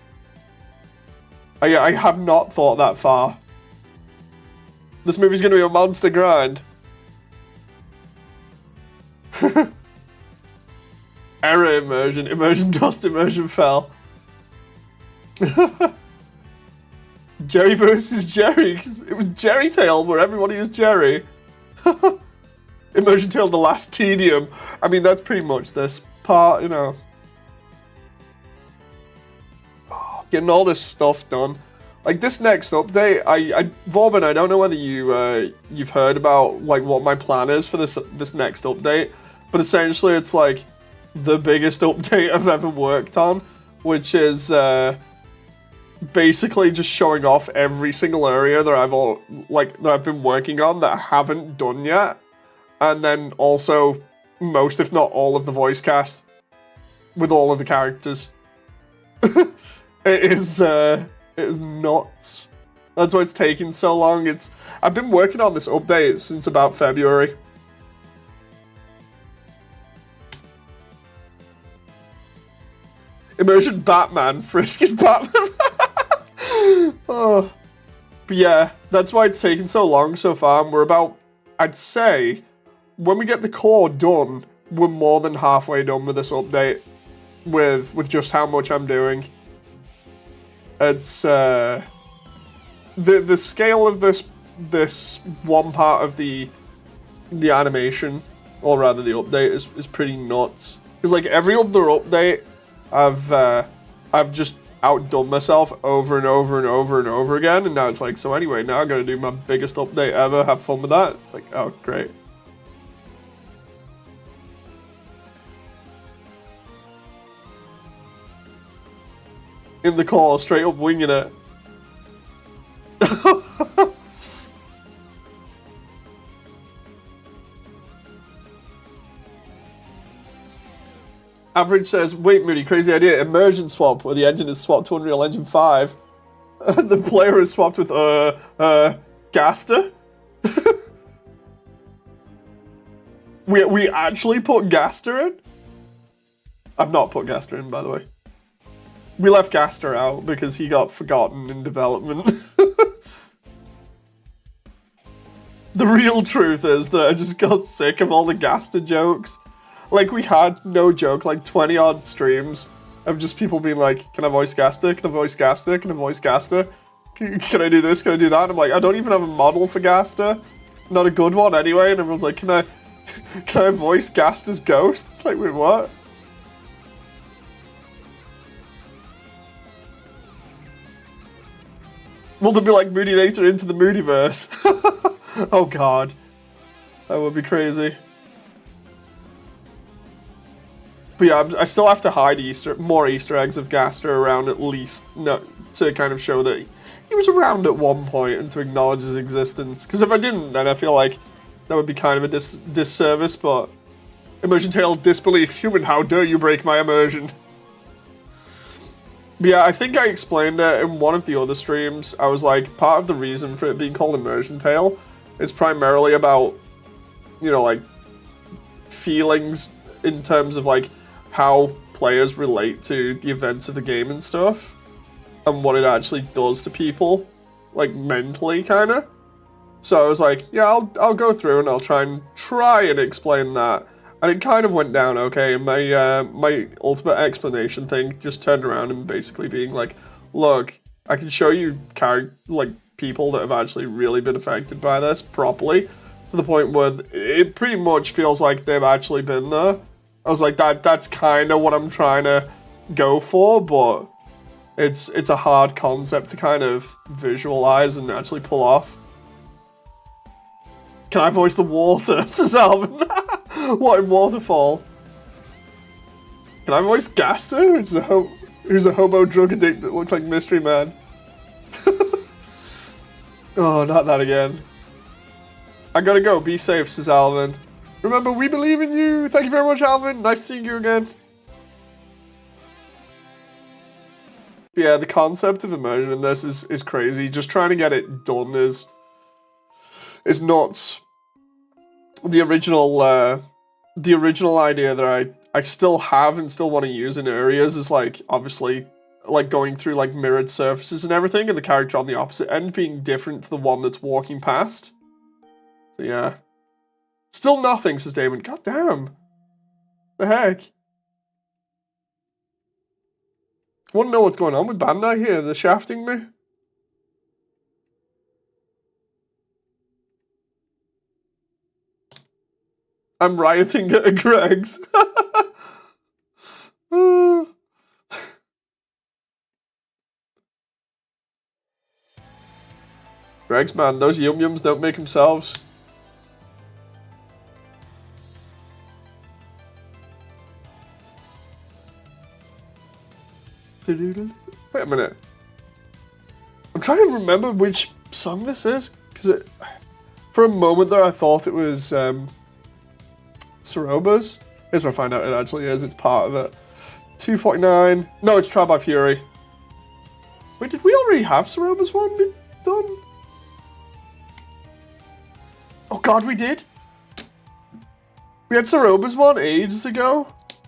I have not thought that far. This movie's going to be a monster grind. Error immersion. Immersion dust, immersion fell. Jerry versus Jerry. It was Jerry Tale where everybody is Jerry. Immersiontale, the last tedium. I mean, that's pretty much this part, you know. Getting all this stuff done. Like this next update, Vauban, I don't know whether you've heard about like what my plan is for this next update, but essentially it's like the biggest update I've ever worked on, which is basically just showing off every single area that I've been working on that I haven't done yet, and then also most, if not all, of the voice cast with all of the characters. It is nuts. That's why it's taking so long. I've been working on this update since about February. Immersion Batman. Frisk is Batman. Oh. But yeah, that's why it's taken so long so far. And we're about, I'd say, when we get the core done, we're more than halfway done with this update. With just how much I'm doing. It's the scale of this one part of the animation, or rather the update, is pretty nuts. Because like every other update, I've just outdone myself over and over and over and over again, and now it's like, so anyway, now I'm gonna do my biggest update ever. Have fun with that. It's like, oh great. In the core, straight up winging it. Average says, wait, Moody, crazy idea. Immersion swap, where the engine is swapped to Unreal Engine 5. The player is swapped with, Gaster? we actually put Gaster in? I've not put Gaster in, by the way. We left Gaster out because he got forgotten in development. The real truth is that I just got sick of all the Gaster jokes. Like, we had, no joke, like 20 odd streams of just people being like, can I voice Gaster? Can I voice Gaster? Can I voice Gaster? Can I do this? Can I do that? And I'm like, I don't even have a model for Gaster. Not a good one anyway. And everyone's like, can I voice Gaster's ghost? It's like, wait, what? Will there be like Moody Nature into the Moodyverse? Oh god. That would be crazy. But yeah, I still have to hide more Easter eggs of Gaster around at least, to kind of show that he was around at one point and to acknowledge his existence. Because if I didn't, then I feel like that would be kind of a disservice, but Immersiontale disbelief. Human, how dare you break my immersion? But yeah, I think I explained it in one of the other streams. I was like, part of the reason for it being called Immersiontale is primarily about, you know, like, feelings in terms of, like, how players relate to the events of the game and stuff. And what it actually does to people, like, mentally, kind of. So I was like, yeah, I'll go through and I'll try and explain that. And it kind of went down okay, and my ultimate explanation thing just turned around and basically being like, look, I can show you people that have actually really been affected by this properly, to the point where it pretty much feels like they've actually been there. I was like, that's kind of what I'm trying to go for, but it's a hard concept to kind of visualize and actually pull off. Can I voice the water? Says Alvin. What, in Waterfall? Can I voice Gaster? Who's a hobo drug addict that looks like Mystery Man? Oh, not that again. I gotta go. Be safe, says Alvin. Remember, we believe in you. Thank you very much, Alvin. Nice seeing you again. But yeah, the concept of immersion in this is crazy. Just trying to get it done is nuts. The original idea that I still have and still want to use in areas is like, obviously, like going through like mirrored surfaces and everything, and the character on the opposite end being different to the one that's walking past. So yeah. Still nothing, says Damon. God damn. The heck? Want to know what's going on with Bandai here? They're shafting me? I'm rioting at Greg's. Greg's, man, those yum-yums don't make themselves. Wait a minute. I'm trying to remember which song this is, because for a moment there I thought it was Saroba's. Here's where I find out it actually is. It's part of it. 249. No, it's Trial by Fury. Wait, did we already have Saroba's one done? Oh god, we did? We had Saroba's one ages ago.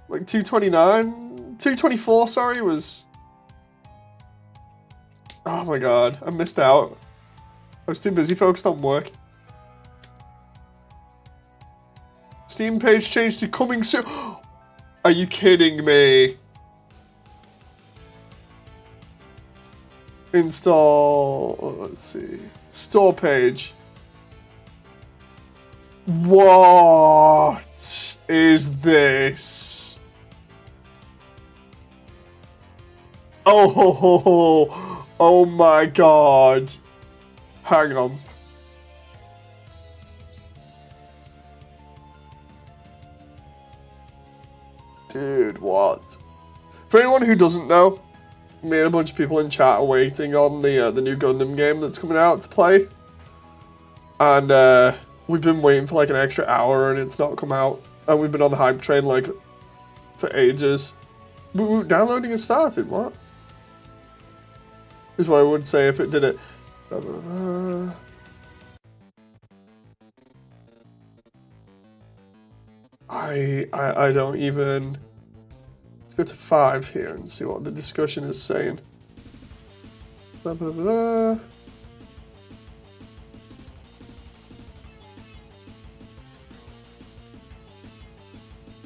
Like 229. 224, sorry, was... Oh my god, I missed out. I was too busy focused on work. Steam page changed to coming soon. Are you kidding me? Install, let's see, store page. What is this? Oh my god. Hang on. Dude, what? For anyone who doesn't know, me and a bunch of people in chat are waiting on the new Gundam game that's coming out to play. And we've been waiting for like an extra hour and it's not come out. And we've been on the hype train like for ages. Downloading has started, what? Is what I would say if it did it. I don't even... Let's go to 5 here and see what the discussion is saying. Blah, blah, blah.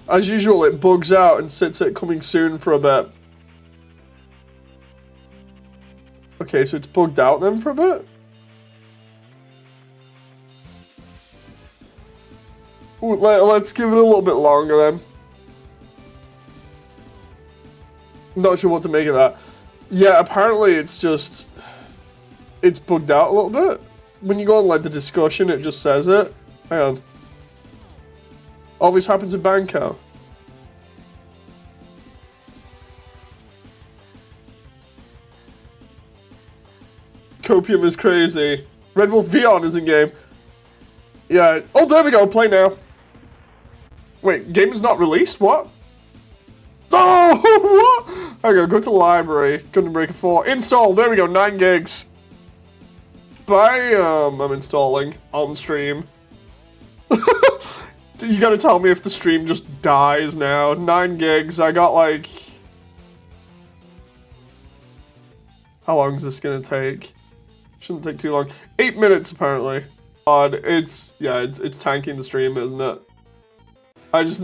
As usual, it bugs out and sits at coming soon for a bit. Okay, so it's bugged out then for a bit? Ooh, let's give it a little bit longer then. Not sure what to make of that. Yeah, apparently it's just... It's bugged out a little bit. When you go on like the discussion, it just says it. Hang on. Always happens in Banco. Copium is crazy. Red Wolf Vion is in game. Yeah. Oh, there we go. Play now. Wait, game is not released? What? Oh, what? There we go. Go to library. Gundam Breaker 4. Install. There we go. 9 gigs. Bam. I'm installing on stream. You gotta tell me if the stream just dies now. 9 gigs. I got like... How long is this gonna take? Shouldn't take too long. 8 minutes apparently. God, it's tanking the stream, isn't it? I just know.